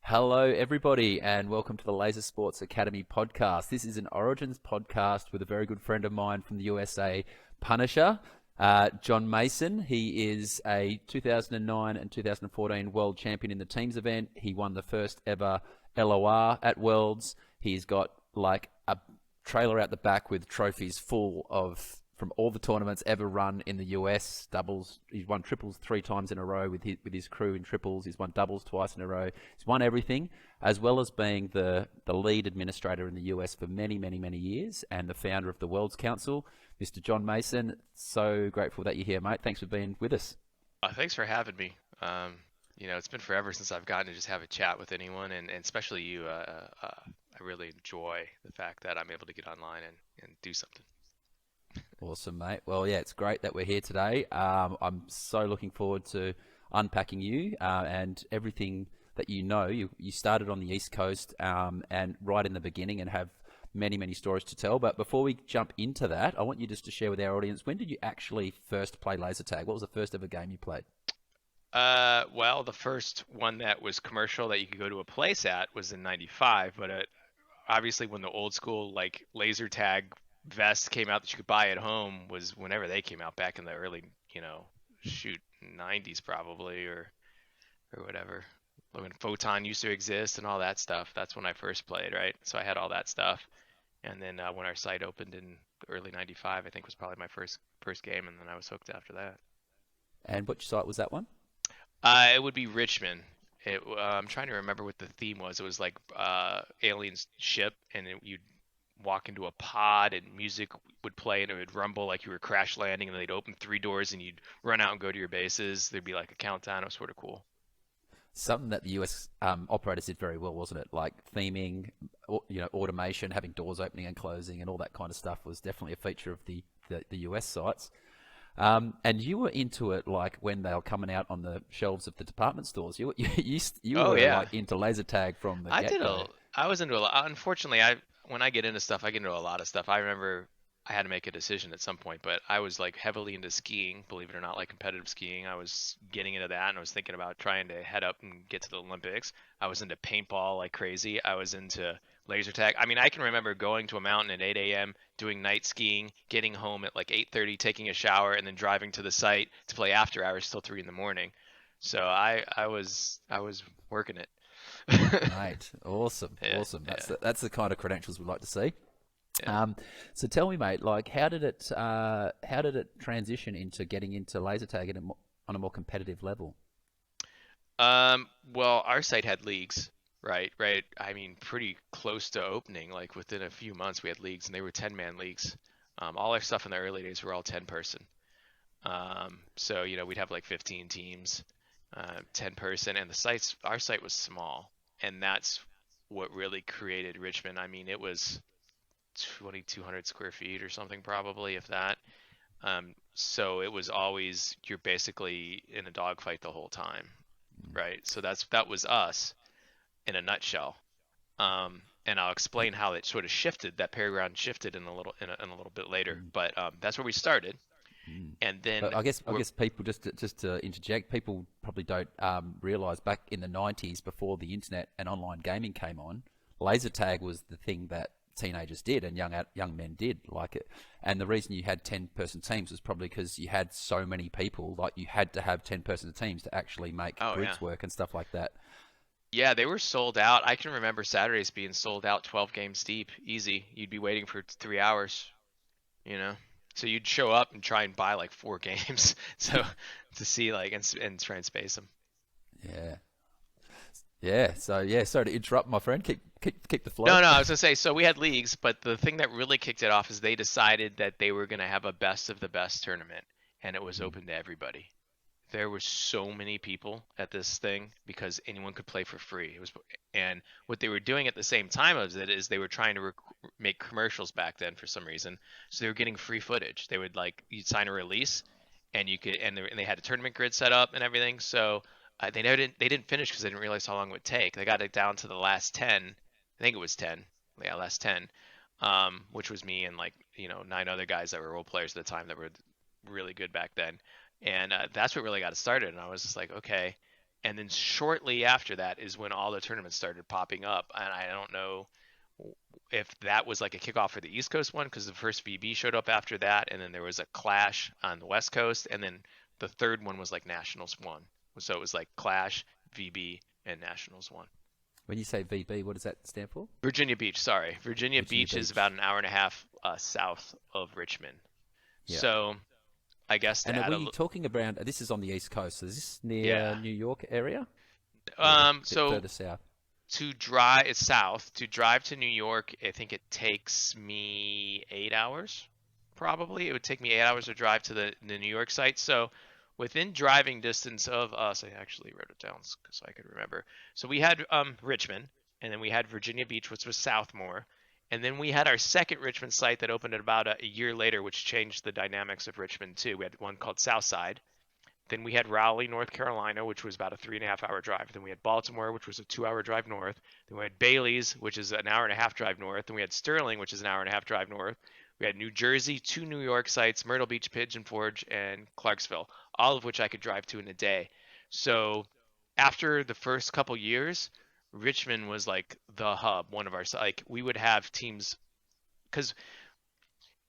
Hello, everybody, and welcome to the Laser Sports Academy podcast. This is an Origins podcast with a very good friend of mine from the USA, Punisher, John Mason. He is a 2009 and 2014 world champion in the teams event. He won the first ever LOR at Worlds. He's got like a trailer out the back with trophies full of from all the tournaments ever run in the US. Doubles, he's won triples 3 times in a row with his crew in triples. He's won doubles twice in a row. He's won everything, as well as being the lead administrator in the US for many, many, many years and the founder of the World's Council, Mr. John Mason. So grateful that you're here, mate. Thanks for being with us. Thanks for having me. It's been forever since I've gotten to just have a chat with anyone, and especially you. I really enjoy the fact that I'm able to get online and do something. Awesome, mate. Well, yeah, it's great that we're here today. I'm so looking forward to unpacking you and everything that you know. You started on the East Coast and right in the beginning and have many, many stories to tell. But before we jump into that, I want you just to share with our audience, when did you actually first play laser tag? What was the first ever game you played? Well, the first one that was commercial that you could go to a place at was in '95, but obviously when the old school like laser tag vests came out that you could buy at home was whenever they came out back in the early, shoot, '90s probably or whatever. When Photon used to exist and all that stuff, that's when I first played, right? So I had all that stuff, and then when our site opened in early '95, I think was probably my first game, and then I was hooked after that. And which site was that one? It would be Richmond. I'm trying to remember what the theme was. It was like aliens ship, and you'd walk into a pod, and music would play, and it would rumble like you were crash landing, and they'd open 3 doors, and you'd run out and go to your bases. There'd be like a countdown. It was sort of cool. Something that the US operators did very well, wasn't it? Like theming, automation, having doors opening and closing, and all that kind of stuff was definitely a feature of the US sites. And you were into it like when they were coming out on the shelves of the department stores. You Oh were yeah, like into laser tag from the I did get-go. a. I was into a lot. Unfortunately, when I get into stuff, I get into a lot of stuff. I remember I had to make a decision at some point, but I was like heavily into skiing, believe it or not, like competitive skiing. I was getting into that, and I was thinking about trying to head up and get to the Olympics. I was into paintball like crazy. I was into laser tag. I mean, I can remember going to a mountain at 8 a.m., doing night skiing, getting home at like 8:30, taking a shower, and then driving to the site to play after hours till 3 in the morning. So I was working it. Mate, awesome, Yeah, awesome. yeah, That's the kind of credentials we'd like to see. yeah. Um, so tell me, mate, like how did it transition into getting into laser tag on a more competitive level? Well, our site had leagues, right? Right. I mean, pretty close to opening. Like within a few months, we had leagues, and they were 10-man leagues. All our stuff in the early days were all 10 person. So we'd have like 15 teams, 10 person, and our site was small, and that's what really created Richmond. I mean, it was 2,200 square feet or something, probably, if that. So it was always you're basically in a dogfight the whole time, right? So that was us in a nutshell. And I'll explain how it sort of shifted. That paragraph shifted in a little bit later, Mm. but that's where we started. Mm. And then But I we're guess people just to interject, people probably don't realize back in the '90s, before the internet and online gaming came on, laser tag was the thing that teenagers did and young men did like it. And the reason you had 10-person teams was probably because you had so many people, like you had to have 10-person teams to actually make oh yeah, groups work and stuff like that. yeah, they were sold out. I can remember Saturdays being sold out 12 games deep, easy. You'd be waiting for 3 hours, you know. So you'd show up and try and buy like 4 games, so to see like and try and space them. Yeah, yeah. So yeah, sorry to interrupt, my friend. Keep the flow. No, no, I was gonna say, so we had leagues, but the thing that really kicked it off is they decided that they were gonna have a best of the best tournament, and it was Mm. open to everybody. There were so many people at this thing because anyone could play for free. And what they were doing at the same time as it is they were trying to make commercials back then for some reason. So they were getting free footage. They would like you'd sign a release, and you could and they had a tournament grid set up and everything. So they didn't finish because they didn't realize how long it would take. They got it down to the last 10. I think it was 10. Yeah, last 10. Which was me and like 9 other guys that were role players at the time that were really good back then, and that's what really got it started. And I was just like, okay. And then shortly after that is when all the tournaments started popping up. And I don't know if that was like a kickoff for the East Coast one, because the first VB showed up after that, and then there was a Clash on the West Coast, and then the third one was like Nationals one. So it was like Clash, VB, and Nationals one. When you say VB, what does that stand for? Virginia Beach, sorry. Virginia Virginia Beach is about Beach. an hour and a half south of Richmond. Yeah. So I guess to And add were a you talking around? This is on the East Coast. So is this near yeah. New York area, or a bit So further south? to drive, it's south. To drive to New York, I think it takes me 8 hours, probably. It would take me 8 hours to drive to the New York site. So within driving distance of us, I actually wrote it down because I could remember. So we had Richmond, and then we had Virginia Beach, which was Southmore. And then we had our second Richmond site that opened at about a year later, which changed the dynamics of Richmond too. We had one called Southside. Then we had Raleigh, North Carolina, which was about a 3.5 hour drive. Then we had Baltimore, which was a 2 hour drive north. Then we had Bailey's, which is an hour and a half drive north. Then we had Sterling, which is an hour and a half drive north. We had New Jersey, two New York sites, Myrtle Beach, Pigeon Forge, and Clarksville, all of which I could drive to in a day. So after the first couple years, Richmond was like the hub, one of our, like, we would have teams, because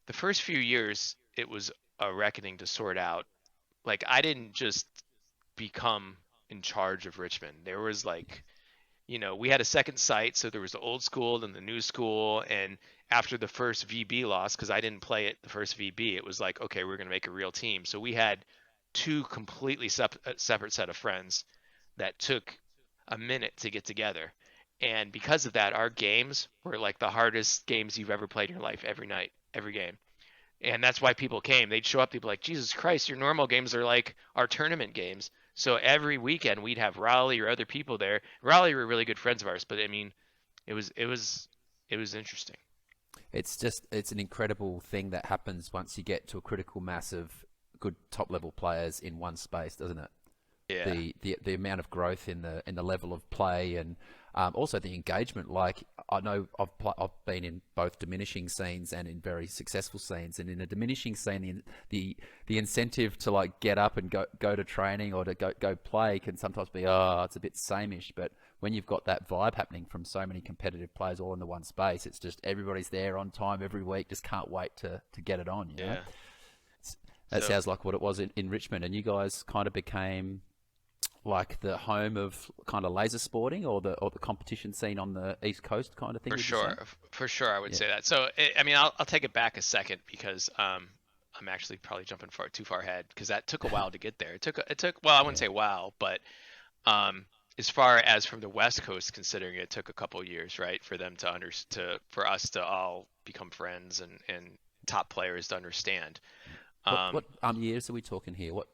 the first few years, it was a reckoning to sort out. Like, I didn't just become in charge of Richmond. There was like, we had a second site, so there was the old school and the new school. And after the first VB loss, because I didn't play it the first VB, it was like, okay, we're going to make a real team. So we had two completely separate set of friends that took a minute to get together. And because of that, our games were like the hardest games you've ever played in your life every night, every game. And that's why people came. They'd show up, they'd be like, Jesus Christ, your normal games are like our tournament games. So every weekend we'd have Raleigh or other people there. Raleigh were really good friends of ours, but I mean, it was interesting. It's an incredible thing that happens once you get to a critical mass of good top level players in one space, doesn't it? Yeah, The amount of growth in the level of play, and also the engagement. Like, I know I've been in both diminishing scenes and in very successful scenes. And in a diminishing scene, the incentive to like get up and go to training or to go play can sometimes be, oh, it's a bit sameish. But when you've got that vibe happening from so many competitive players all in the one space, it's just everybody's there on time every week. Just can't wait to get it on. yeah. That So sounds like what it was in Richmond, and you guys kind of became like the home of kind of laser sporting, or the competition scene on the East Coast kind of thing, for would you say? sure, for sure, I would Yeah, say that. So I mean, I'll take it back a second because I'm actually probably jumping too far ahead because that took a while to get there. It took well, I wouldn't yeah. say wow, but um, as far as from the West Coast, considering it took a couple years, right, for them for us to all become friends and top players to understand. Um, What years are we talking here? What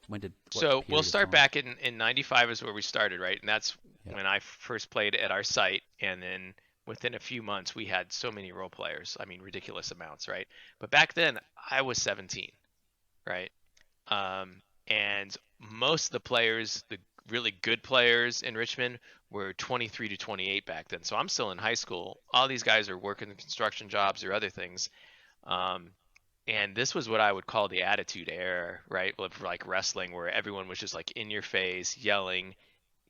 so we'll period of start time? back in '95 is where we started, right? And that's Yeah. when I first played at our site, and then within a few months we had so many role players. I mean, ridiculous amounts, right? But back then I was 17, right? And most of the players, the really good players in Richmond, were 23 to 28 back then. So I'm still in high school. All these guys are working construction jobs or other things. Um, and this was what I would call the attitude era, right? Of like wrestling, where everyone was just like in your face, yelling,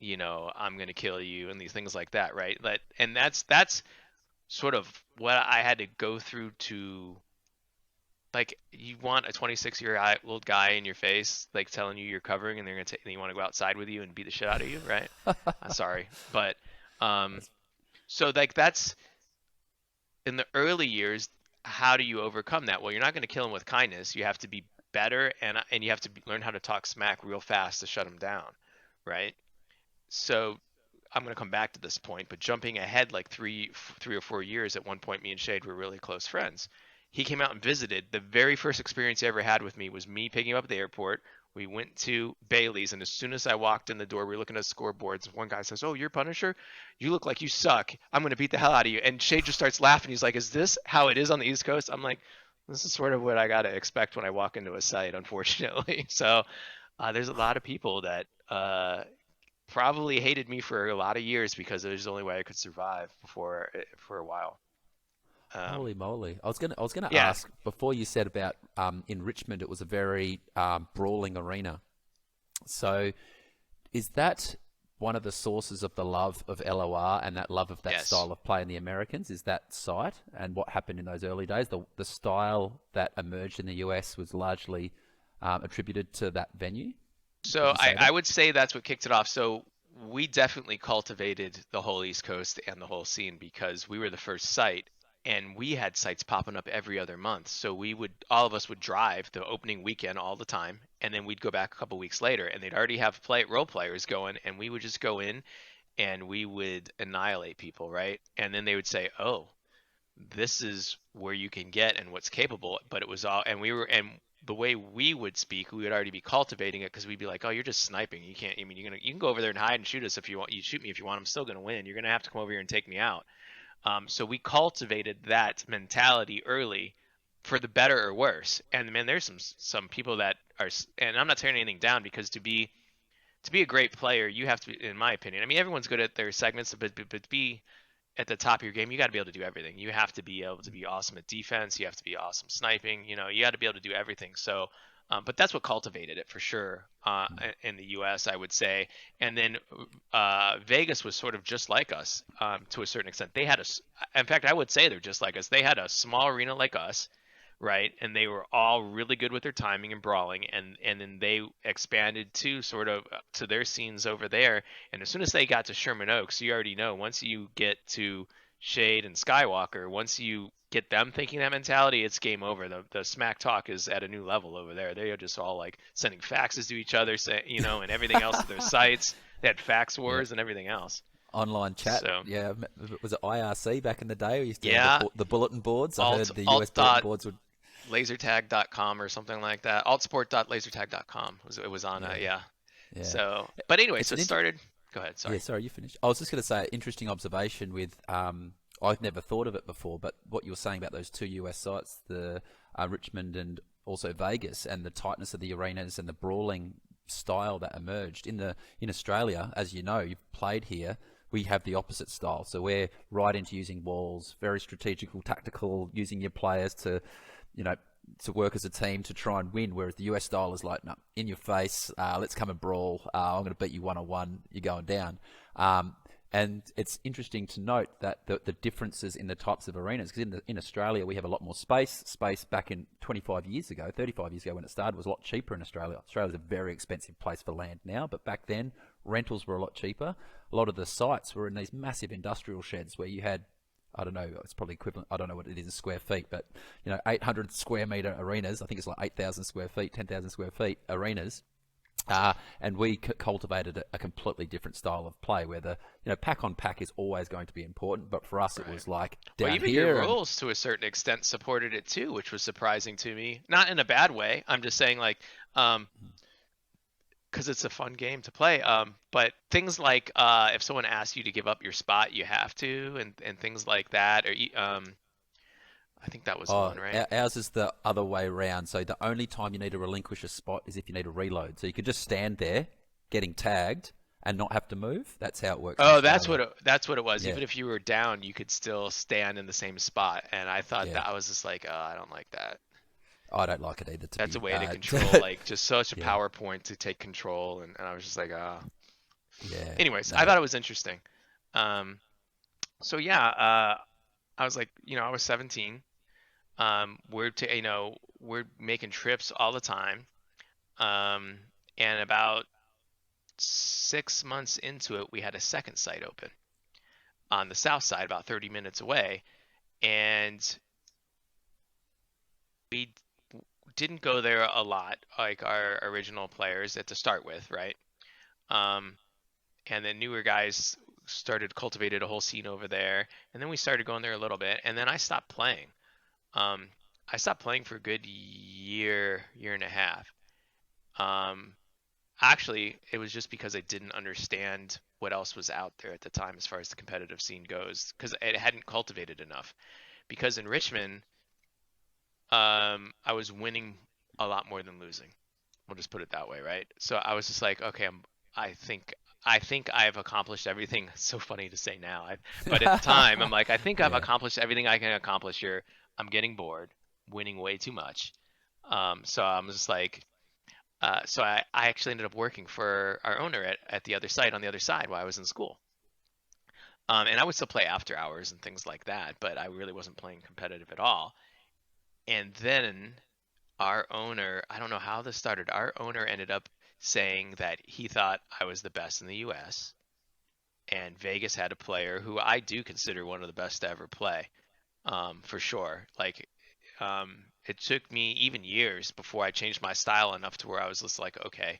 I'm gonna kill you, and these things like that, right? And that's sort of what I had to go through to, like, you want a 26-year-old guy in your face, like telling you you're covering, and and you want to go outside with you and beat the shit out of you, right? I'm sorry, but um, That's so like that's in the early years. How do you overcome that? Well, you're not going to kill him with kindness. You have to be better, and you have to learn how to talk smack real fast to shut him down, right? So I'm going to come back to this point, but jumping ahead like three or 4 years, at one point, me and Shade were really close friends. He came out and visited. The very first experience he ever had with me was me picking him up at the airport. We went to Bailey's, and as soon as I walked in the door, we were looking at scoreboards. One guy says, "Oh, you're Punisher? You look like you suck. I'm going to beat the hell out of you." And Shade just starts laughing. He's like, "Is this how it is on the East Coast?" I'm like, "This is sort of what I got to expect when I walk into a site, unfortunately." So there's a lot of people that probably hated me for a lot of years because it was the only way I could survive for a while. Um, holy moly! I was gonna yeah, ask before you said about in Richmond, it was a very brawling arena. So is that one of the sources of the love of LOR and that love of that Yes. style of play in the Americans is that site and what happened in those early days. The style that emerged in the US was largely attributed to that venue. Would So you I, say I that? would say that's what kicked it off. So we definitely cultivated the whole East Coast and the whole scene because we were the first site, and we had sites popping up every other month. So all of us would drive the opening weekend all the time, and then we'd go back a couple weeks later, and they'd already have role players going, and we would just go in and we would annihilate people, right? And then they would say, "Oh, this is where you can get and what's capable." But it was all, and the way we would speak, we would already be cultivating it because we'd be like, "Oh, you're just sniping. You can't. I mean, you can go over there and hide and shoot us if you want. You shoot me if you want. I'm still gonna win. You're gonna have to come over here and take me out." So we cultivated that mentality early, for the better or worse. And man, there's some people that are, and I'm not tearing anything down, because to be a great player, you have to be, in my opinion. I mean, everyone's good at their segments, but to be at the top of your game, you got to be able to do everything. You have to be able to be awesome at defense. You have to be awesome sniping. You got to be able to do everything. So, but that's what cultivated it for sure in the U.S., I would say. And then Vegas was sort of just like us to a certain extent. In fact, I would say they're just like us. They had a small arena like us, right? And they were all really good with their timing and brawling, and then they expanded to sort of to their scenes over there. And as soon as they got to Sherman Oaks, you already know, once you get to Shade and Skywalker, once you get them thinking that mentality, it's game over. The smack talk is at a new level over there. They are just all like sending faxes to each other, and everything else to their sites. They had fax Yeah. wars and everything else. Online chat. So Yeah. Was it IRC back in the day? We used to have yeah, the bulletin boards. I alt heard the US alt bulletin dot boards would. lasertag.com or something like that. Altsport.lasertag.com was on Yeah. yeah. Yeah. So, but anyway, It's so an it started. Go ahead. Yeah, Sorry. sorry, you finished. I was just going to say, interesting observation with, I've never thought of it before, but what you were saying about those two US sites, the Richmond and also Vegas, and the tightness of the arenas and the brawling style that emerged in Australia, as you know, you've played here. We have the opposite style, so we're right into using walls, very strategical, tactical, using your players to, you know, to work as a team to try and win. Whereas the US style is like, no, in your face, let's come and brawl. I'm going to beat you 1-on-1. You're going down. And it's interesting to note that the differences in the types of arenas, because in Australia we have a lot more space. Space back in 25 years ago, 35 years ago when it started, was a lot cheaper in Australia. Australia's a very expensive place for land now, but back then rentals were a lot cheaper. A lot of the sites were in these massive industrial sheds where you had, I don't know, it's probably equivalent, I don't know what it is in square feet, but 800 square meter arenas. I think it's like 8,000 square feet, 10,000 square feet arenas. And we cultivated a completely different style of play where the pack on pack is always going to be important, but for us it Right. was like Well, down even your here and rules to a certain extent supported it too, which was surprising to me. Not in a bad way. I'm just saying, like, because it's a fun game to play. But things like if someone asks you to give up your spot, you have to, and things like that. I think that was one, right? ours is the other way around. So the only time you need to relinquish a spot is if you need to reload. So you could just stand there getting tagged and not have to move. That's how it works in Oh, that's what Australia. it was. Yeah, Even if you were down, you could still stand in the same spot. And I thought yeah. that I was just like, oh, I don't like that. I don't like it either, to That's a be. way to control, like, just such a Yeah, PowerPoint to take control, and I was just like, ah. yeah. Anyways, I No, thought it was interesting. Um, so yeah, I was like, I was 17. We're making trips all the time. Um, and about 6 months into it, we had a second site open on the south side, about 30 minutes away, and we didn't go there a lot, like our original players at to start with, right? Um, and then newer guys started cultivated a whole scene over there, and then we started going there a little bit, and then I stopped playing. Um, I stopped playing for a good year and a half. Um, Actually, it was just because I didn't understand what else was out there at the time as far as the competitive scene goes, because it hadn't cultivated enough. Because in Richmond, I was winning a lot more than losing. We'll just put it that way, right? So I was just like, okay, I think I think I've accomplished everything. It's so funny to say now, but at the time, I'm like, I think I've yeah, accomplished everything I can accomplish here. I'm getting bored, winning way too much. So I'm just like, So I actually ended up working for our owner at the other site on the other side while I was in school. And I would still play after hours and things like that, but I really wasn't playing competitive at all. And then our owner, I don't know how this started, our owner ended up saying that he thought I was the best in the US, and Vegas had a player who I do consider one of the best to ever play, for sure. Like, it took me even years before I changed my style enough to where I was just like, okay,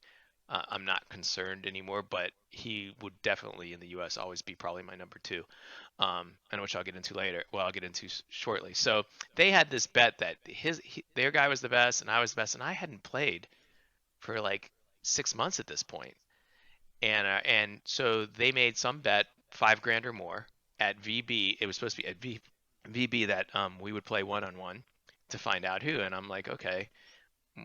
I'm not concerned anymore. But he would definitely in the U.S. always be probably my number two. And which I'll get into later. Well, I'll get into shortly. So they had this bet that their guy was the best and I was the best, and I hadn't played for like 6 months at this point. And so they made some bet, 5 grand or more at VB. It was supposed to be at VB that we would play one on one to find out who. And I'm like, okay,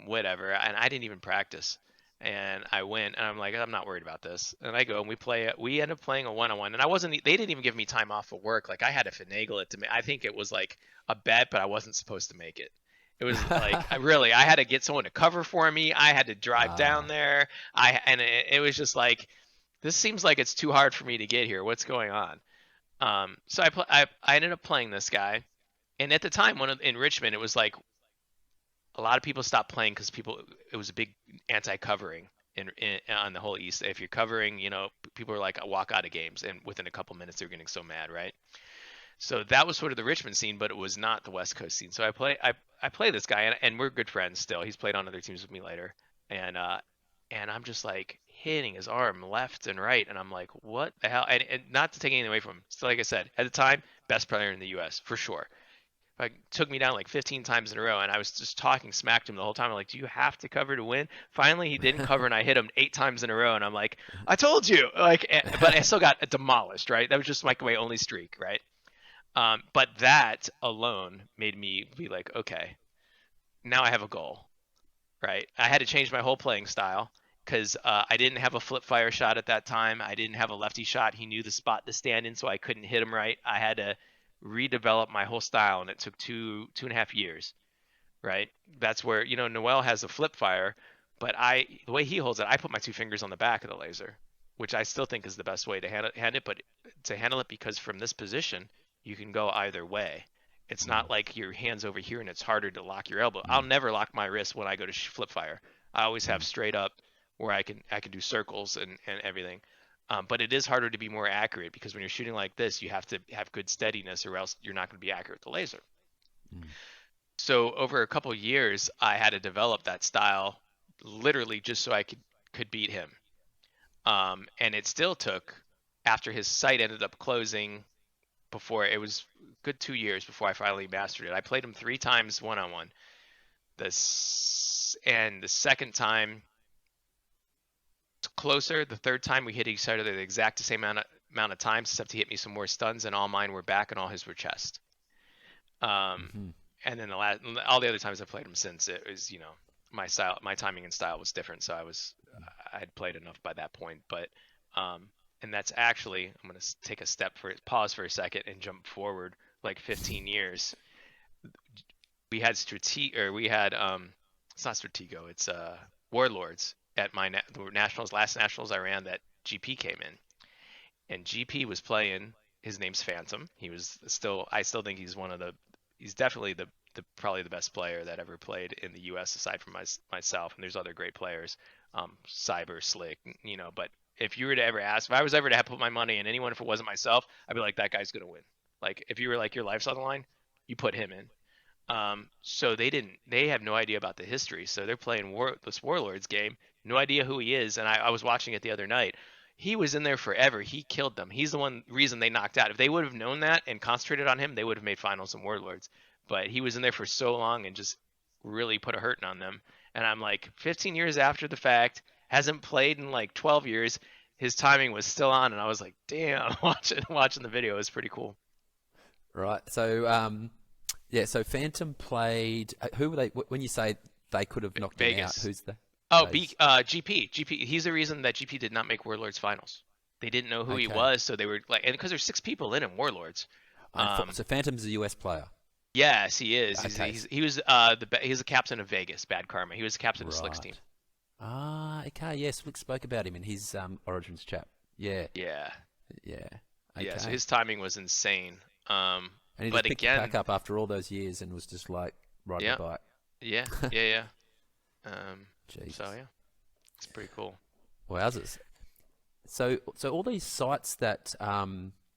whatever. And I didn't even practice. And I went and I'm like, I'm not worried about this. And I go and we play it. We end up playing a one on one. And I wasn't, they didn't even give me time off of work. Like I had to finagle it to me. I think it was like a bet, but I wasn't supposed to make it. It was like I had to get someone to cover for me. I had to drive down Ah. there. It was just like, this seems like it's too hard for me to get here. What's going on? So I ended up playing this guy, and at the time, in Richmond, it was like a lot of people stopped playing because it was a big anti-covering on the whole East. If you're covering, people are like walk out of games, and within a couple minutes they're getting so mad, right? So that was sort of the Richmond scene, but it was not the West Coast scene. So I play this guy, and we're good friends still. He's played on other teams with me later, and I'm just like hitting his arm left and right, and I'm like, what the hell? And not to take anything away from him. So like I said, at the time, best player in the U.S. for sure. Like took me down like 15 times in a row, and I was just talking smack to him the whole time. I'm like, do you have to cover to win? Finally, he didn't cover, and I hit him 8 times in a row, and I'm like, I told you. Like, but I still got demolished, right? That was just like my only streak, right? But that alone made me be like, okay, now I have a goal, right? I had to change my whole playing style because I didn't have a flip fire shot at that time. I didn't have a lefty shot. He knew the spot to stand in, so I couldn't hit him right. I had to redevelop my whole style, and it took 2.5 years, right? That's where Noel has a flip fire, but the way he holds it, I put my 2 fingers on the back of the laser, which I still think is the best way to hand it. But to handle it, because from this position you can go either way. It's Mm, not like your hands over here and it's harder to lock your elbow. I'll mm, never lock my wrist when I go to flip fire. I always have mm, straight up where I can do circles and everything. But it is harder to be more accurate because when you're shooting like this, you have to have good steadiness or else you're not going to be accurate with the laser. mm, So over a couple of years, I had to develop that style literally just so I could beat him. And it still took after his site ended up closing before it was good 2 years before I finally mastered it. I played him 3 times one on one. And the second time closer. The third time we hit each other the exact same amount of times, except he hit me some more stuns, and all mine were back and all his were chest. Um, mhm, and then all the other times I played him since, it was my style, my timing and style was different, so I'd played enough by that point. But and that's actually, I'm gonna take a pause for a second and jump forward like 15 years. We had it's not Stratego, it's Warlords at the last nationals I ran that GP came in, and GP was playing. His name's Phantom. I still think he's definitely probably the best player that ever played in the U.S. aside from myself. And there's other great players, Cyber, Slick, But if you were to ever ask, if I was ever to have put my money in anyone, if it wasn't myself, I'd be like, that guy's gonna win. Like if you were like your life's on the line, you put him in. So they have no idea about the history. So they're playing this Warlords game, no idea who he is. And I was watching it the other night. He was in there forever. He killed them. He's the reason they knocked out. If they would have known that and concentrated on him, they would have made finals and Warlords. But he was in there for so long and just really put a hurting on them. And I'm like, 15 years after the fact, hasn't played in like 12 years. His timing was still on, and I was like, damn, watching the video is pretty cool. right. So, yeah. So Phantom played. Who were they? When you say they could have knocked him out, Vegas. who's the? Oh, Those. GP. He's the reason that GP did not make Warlords finals. They didn't know who he Okay. was, so they were like, and because there's 6 people in Warlords. So Phantom's a US player. Yes, he is. Okay. He was he was a captain of Vegas, Bad Karma. He was the captain of Slick's team. Right. Ah, okay. Yes, Flick spoke about him in his Origins chat. Yeah, Yeah, yeah. yeah. So Okay. his timing was insane. And he But just picked it back again, up after all those years and was just like riding a yeah, bike. yeah, yeah, yeah. Um, so Jesus. yeah, it's pretty cool. Wowzers. So all these sites that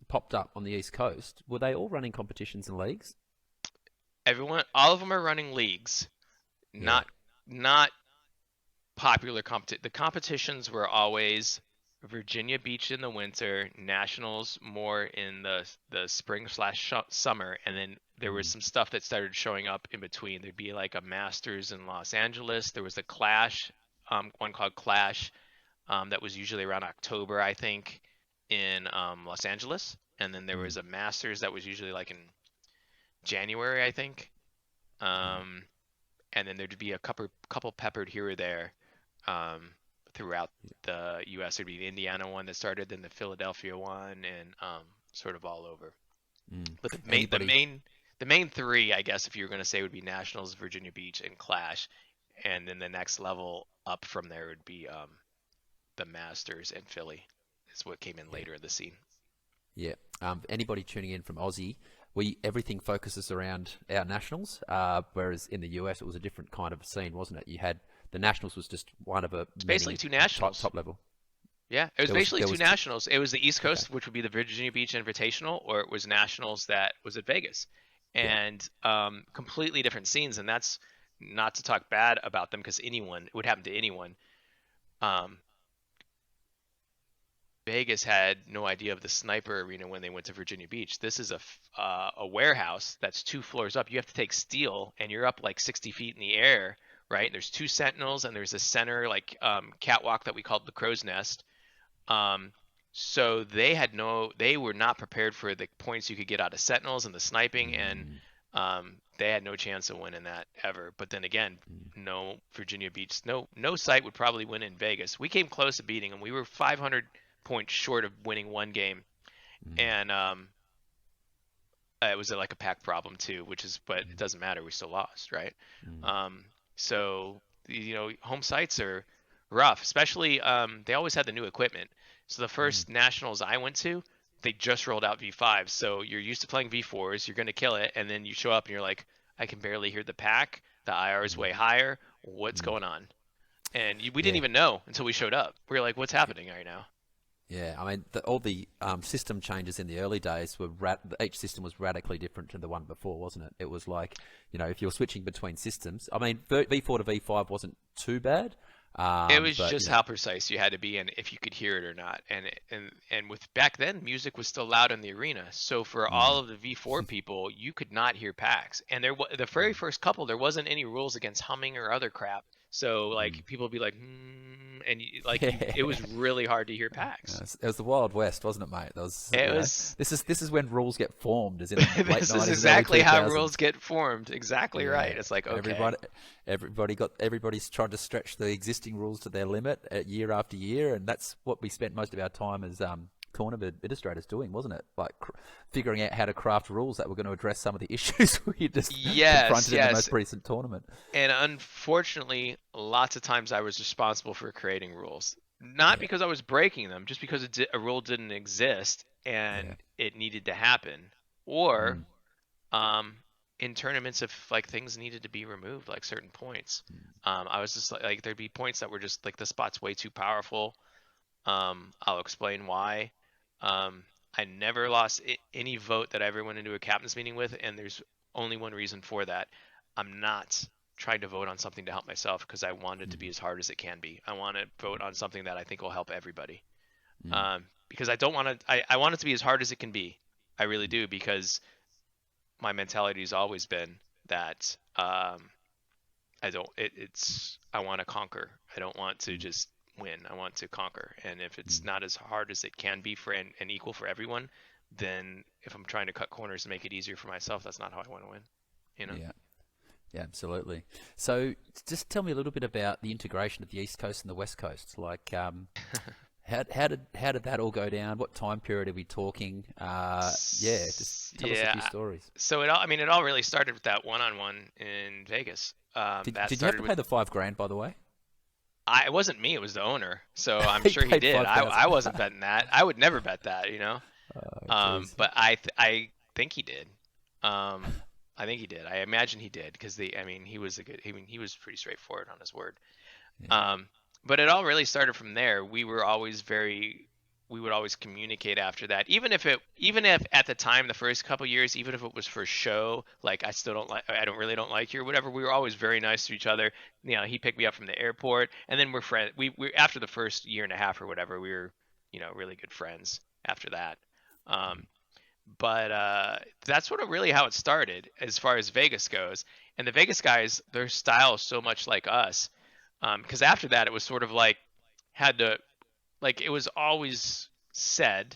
popped up on the East Coast, were they all running competitions and leagues? Everyone, all of them are running leagues, Yeah. not popular competition. The competitions were always Virginia Beach in the winter, nationals more in the spring slash summer, and then there was Mm, some stuff that started showing up in between. There'd be like a Masters in Los Angeles. There was a Clash, one called Clash, that was usually around October, I think, in Los Angeles, and then there mm, was a Masters that was usually like in January, I think. mm, Um, and then there'd be a couple peppered here or there um, throughout the U.S. There'd be the Indiana one that started, then the Philadelphia one, and sort of all over. mm. But Anybody? the main three, I guess, if you were going to say, would be Nationals, Virginia Beach, and Clash, and then the next level up from there would be the Masters and Philly. Is what came in Yeah, later in the scene. yeah. Anybody tuning in from Aussie, we everything focuses around our nationals. Whereas in the US, it was a different kind of scene, wasn't it? You had the nationals was just one of a It's basically many two top Nationals. top level. Yeah, it was basically There two was t nationals. It was the East okay. Coast, which would be the Virginia Beach Invitational, or it was nationals that was at Vegas, Yeah. and completely different scenes. And that's not to talk bad about them because anyone, it would happen to anyone. Um, Vegas had no idea of the sniper arena when they went to Virginia Beach. This is a warehouse that's 2 floors up. You have to take steel, and you're up like 60 feet in the air, right? And there's two sentinels, and there's a center like catwalk that we called the crow's nest. Um, so they were not prepared for the points you could get out of Sentinels and the sniping, and Mm, they had no chance of winning that ever. But then again, mm, no Virginia Beach, no site would probably win in Vegas. We came close to beating them. We were 500 points short of winning one game, mm, and it was like a pack problem too, but it mm, doesn't matter. We still lost, right? mm, Um, so home sites are rough, especially they always had the new equipment. So the mm, first nationals I went to, they just rolled out V5s. So you're used to playing V4s, you're gonna kill it, and then you show up and you're like, I can barely hear the pack. The IR is mm, way higher. What's mm. going on? And we didn't Yeah. even know until we showed up. We were like, what's happening right now? Yeah, I mean, all the system changes in the early days were each system was radically different to the one before, wasn't it? It was like, if you're switching between systems, I mean, V4 to V5 wasn't too bad, It was but just how precise you had to be and if you could hear it or not. And with back then, music was still loud in the arena. So for all mm, of the V4 people, you could not hear packs. And the very mm, first couple, there wasn't any rules against humming or other crap. So mm. like people would be like, and it Yeah, was really hard to hear packs. it was the Wild West, wasn't it, mate? That was, It was. this is when rules get formed, is in the late This is '90s and early exactly how rules 2000s. get formed. Exactly right. Yeah, It's like okay. everybody's trying to stretch the existing rules to their limit year after year, and that's what we spent most of our time as tournament administrators doing, wasn't it? Like figuring out how to craft rules that were going to address some of the issues we just Yes, confronted in the yes. most recent tournament. And unfortunately, lots of times I was responsible for creating rules. Not Yeah, because I was breaking them, just because a rule didn't exist yeah, and it needed to happen. Or mm, um, in tournaments, if like things needed to be removed, like certain points, I was just like there'd be points that were just like the spot's way too powerful. I'll explain why. Um, I never lost any vote that I ever went into a captain's meeting with, and there's only one reason for that. I'm not trying to vote on something to help myself because I want it to be mm, as hard as it can be. I want to vote on something that I think will help everybody. mm, Because I don't want to. I want it to be as hard as it can be. I really mm, do because my mentality has always been that I don't. It's I want to conquer. I don't want to mm, just win. I want to conquer. And if it's mm. not as hard as it can be for and equal for everyone, then if I'm trying to cut corners and make it easier for myself, that's not how I want to win. You know? Yeah. Yeah, absolutely. So, just tell me a little bit about the integration of the East Coast and the West Coast. Like, how did that all go down? What time period are we talking? Yeah, just tell us a few Yeah. stories. So it all. I mean, it all really started with that one-on-one in Vegas. Did That did you have started to with pay the 5 grand, by the way? It wasn't me, it was the owner. So I'm He sure he paid did. five I thousand. wasn't betting that. I would never bet that, you know. Oh, jeez. But I think he did. Um, I think he did. I imagine he did because I mean, he was a good. I mean, he was pretty straightforward on his word. Yeah. Um, but it all really started from there. We would always communicate after that. Even if at the time, the first couple years, even if it was for show, like I don't really don't like you or whatever, we were always very nice to each other. You know, he picked me up from the airport and then we're friends. We after the first year and a half or whatever, we were, really good friends after that. Um, but that's sort of really how it started as far as Vegas goes. And the Vegas guys, their style is so much like us. Because after that, it was sort of like had to it was always said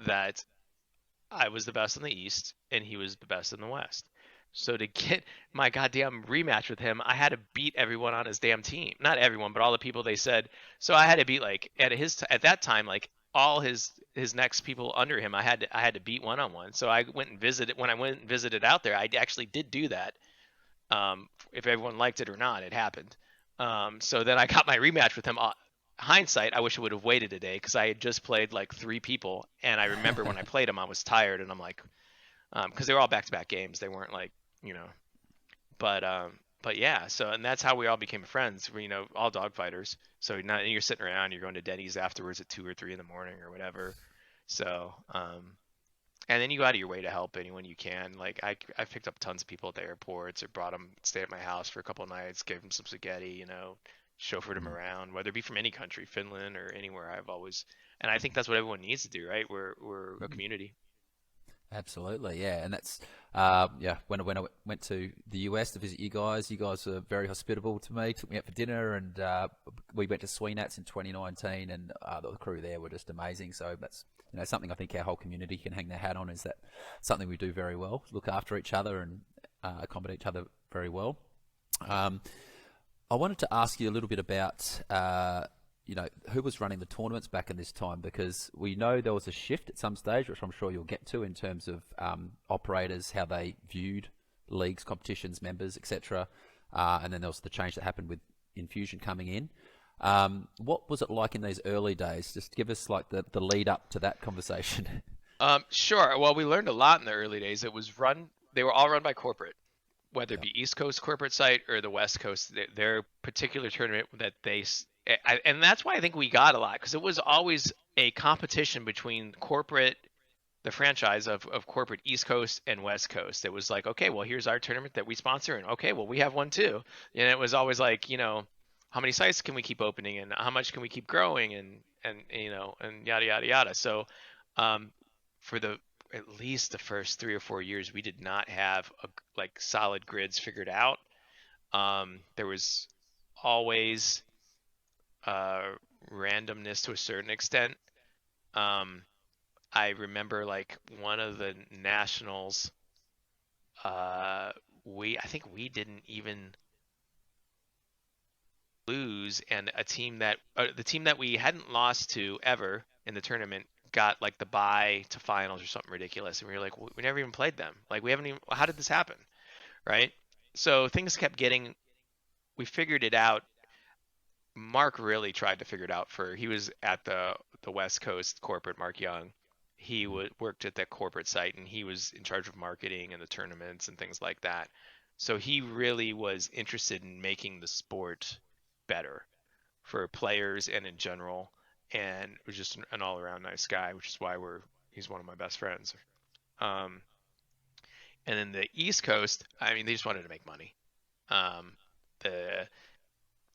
that I was the best in the East and he was the best in the West. So to get my goddamn rematch with him, I had to beat everyone on his damn team. Not everyone, but all the people they said. So I had to beat at that time all his next people under him. I had to beat one on one. So I went and visited when I went and visited out there. I actually did do that. If everyone liked it or not, it happened. So then I got my rematch with him. Hindsight, I wish I would have waited a day because I had just played like three people, and I remember when I played them, I was tired, and I'm like, because they were all back-to-back games, they weren't like, you know, but yeah. So and that's how we all became friends. All dogfighters. So now you're sitting around, you're going to Denny's afterwards at 2 or 3 in the morning or whatever. So and then you go out of your way to help anyone you can. Like I picked up tons of people at the airports or brought them stay at my house for a couple of nights, gave them some spaghetti, chauffeured them Mm. around, whether it be from any country, Finland or anywhere. I've always, and I think that's what everyone needs to do, right? We're a Mm. community. Absolutely, yeah, and that's yeah. When I went to the US to visit you guys were very hospitable to me. Took me out for dinner, and we went to Sweenats in 2019, and the crew there were just amazing. So that's something I think our whole community can hang their hat on. Is that something we do very well? Look after each other and accommodate each other very well. Um, I wanted to ask you a little bit about, who was running the tournaments back in this time, because we know there was a shift at some stage, which I'm sure you'll get to, in terms of operators, how they viewed leagues, competitions, members, etc. And then there was the change that happened with Infusion coming in. What was it like in these early days? Just give us like the lead up to that conversation. Sure. Well, we learned a lot in the early days. They were all run by corporate, whether it Yeah. be East Coast corporate site or the West Coast, their particular tournament that and that's why I think we got a lot because it was always a competition between the franchise of corporate East Coast and West Coast. It was like, okay, well, here's our tournament that we sponsor, and okay, well, we have one too. And it was always like, how many sites can we keep opening, and how much can we keep growing, and yada yada yada. So, um, for the at least the first 3 or 4 years, we did not have like solid grids figured out. There was always uh, randomness to a certain extent. Um, I remember like one of the nationals, I think we didn't even lose, and the team that we hadn't lost to ever in the tournament got like the bye to finals or something ridiculous, and we were like, we never even played them. Like we haven't even. How did this happen? Right? So things kept getting. We figured it out. Mark really tried to figure it out. He was at the West Coast corporate. Mark Young, he worked at that corporate site and he was in charge of marketing and the tournaments and things like that. So he really was interested in making the sport better for players and in general, and was just an all around nice guy, which is why he's one of my best friends. Um, and then the East Coast, I mean, they just wanted to make money. The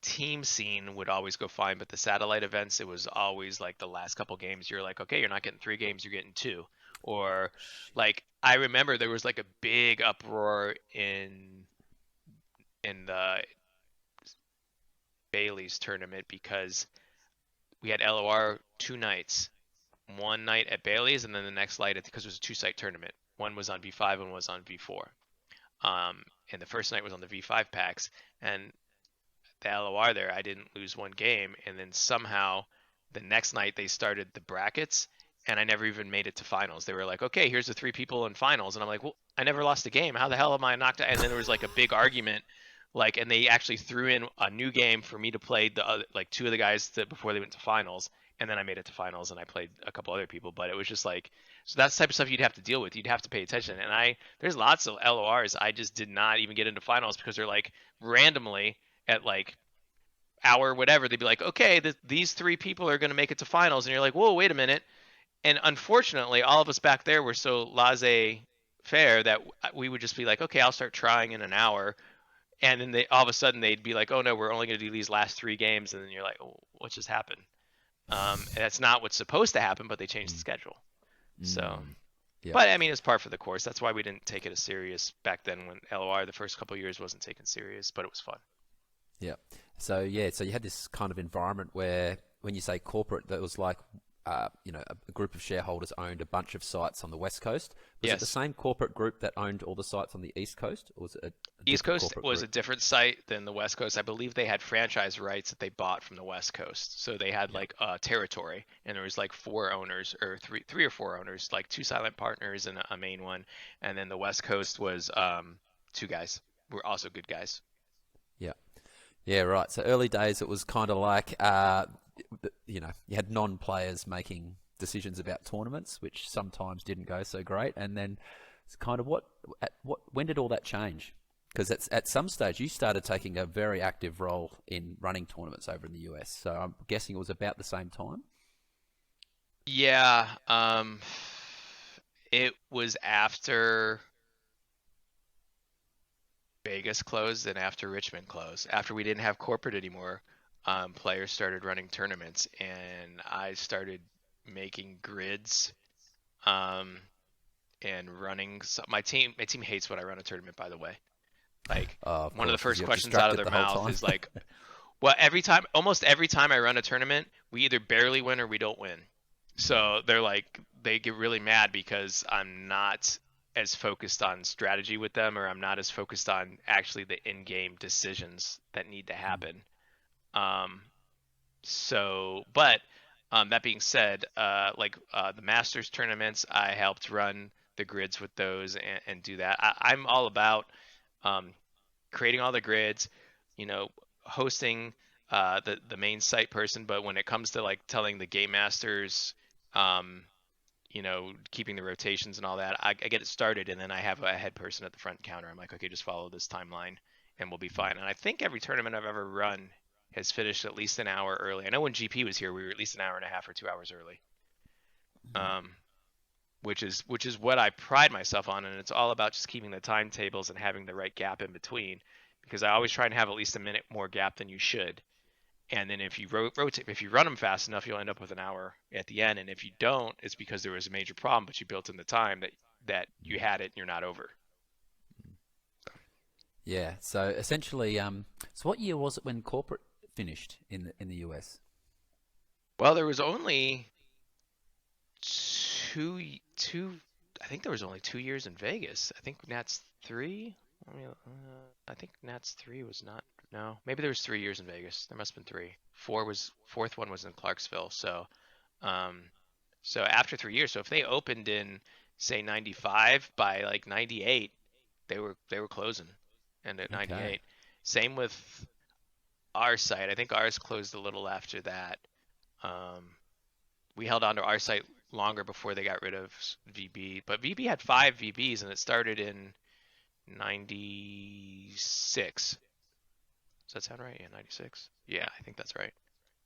team scene would always go fine, but the satellite events, it was always like the last couple games, you're like, okay, you're not getting 3 games, you're getting two. Or like I remember there was like a big uproar in the Bailey's tournament because we had LOR 2 nights. One night at Bailey's and then the next night because it was a two-site tournament. One was on V5 and one was on V4. And the first night was on the V5 packs, and the LOR there, I didn't lose one game, and then somehow the next night they started the brackets, and I never even made it to finals. They were like, okay, here's the 3 people in finals, and I'm like, well, I never lost a game. How the hell am I knocked out? And then there was like a big argument Like, and they actually threw in a new game for me to play the other, like two of the guys that before they went to finals, and then I made it to finals and I played a couple other people. But it was just like, so that's the type of stuff you'd have to deal with. You'd have to pay attention. And there's lots of LORs I just did not even get into finals because they're like randomly at like hour whatever they'd be like, okay, these three people are going to make it to finals, and you're like, whoa, wait a minute. And unfortunately, all of us back there were so laissez-faire that we would just be like, okay, I'll start trying in an hour, and then all of a sudden they'd be like, oh no, we're only going to do these last three games, and then you're like, oh, what just happened? And that's not what's supposed to happen, but they changed the Mm. schedule. So, Mm. Yep. but I mean, it's par for the course. That's why we didn't take it as serious back then when LOR the first couple of years wasn't taken serious, but it was fun. Yep. So yeah, so you had this kind of environment where, when you say corporate, that was like, a group of shareholders owned a bunch of sites on the West Coast. Was it the Yes. same corporate group that owned all the sites on the East Coast, or was it a East different Coast corporate was a group? different site than the West Coast. I believe they had franchise rights that they bought from the West Coast. So they had Yeah. like a territory, and there was like four owners or three or four owners, like two silent partners and a main one. And then the West Coast was two guys who were also good guys. Yeah. Yeah, right. So early days, it was kind of like, you had non-players making decisions about tournaments, which sometimes didn't go so great. And then it's kind of when did all that change? Because at some stage, you started taking a very active role in running tournaments over in the US. So I'm guessing it was about the same time. Yeah, it was after Vegas closed and after Richmond closed. After we didn't have corporate anymore, players started running tournaments, and I started making grids um, and running. My team hates when I run a tournament, by the way. Like Of one of the course, because first you're questions out of distracted their the whole mouth time. is like, well, almost every time I run a tournament, we either barely win or we don't win. So they're like, they get really mad because I'm not as focused on strategy with them, or I'm not as focused on actually the in-game decisions that need to happen. Um, but that being said, the Masters tournaments, I helped run the grids with those and do that. I'm all about um, creating all the grids, you know, hosting the main site person. But when it comes to like telling the game masters, um, keeping the rotations and all that, I get it started, and then I have a head person at the front counter. I'm like, okay, just follow this timeline, and we'll be fine. And I think every tournament I've ever run has finished at least an hour early. I know when GP was here, we were at least an hour and a half or 2 hours early. Um, which is what I pride myself on, and it's all about just keeping the timetables and having the right gap in between, because I always try and have at least a minute more gap than you should. And then if you rotate, if you run them fast enough, you'll end up with an hour at the end. And if you don't, it's because there was a major problem, but you built in the time that you had it, and you're not over. Yeah. So essentially, so what year was it when corporate finished in the US? Well, there was only two. I think there was only 2 years in Vegas. I think Nats three. I think Nats three was not. No, maybe there was 3 years in Vegas. There must have been three. Fourth one was in Clarksville. Um, so after 3 years, so if they opened in say 95, by like 98, they were closing, and at Okay. 98. Same with our site. I think ours closed a little after that. Um, we held on to our site longer before they got rid of VB. But VB had five VBs, and it started in 96. Does that sound right? Yeah, 96. Yeah, I think that's right.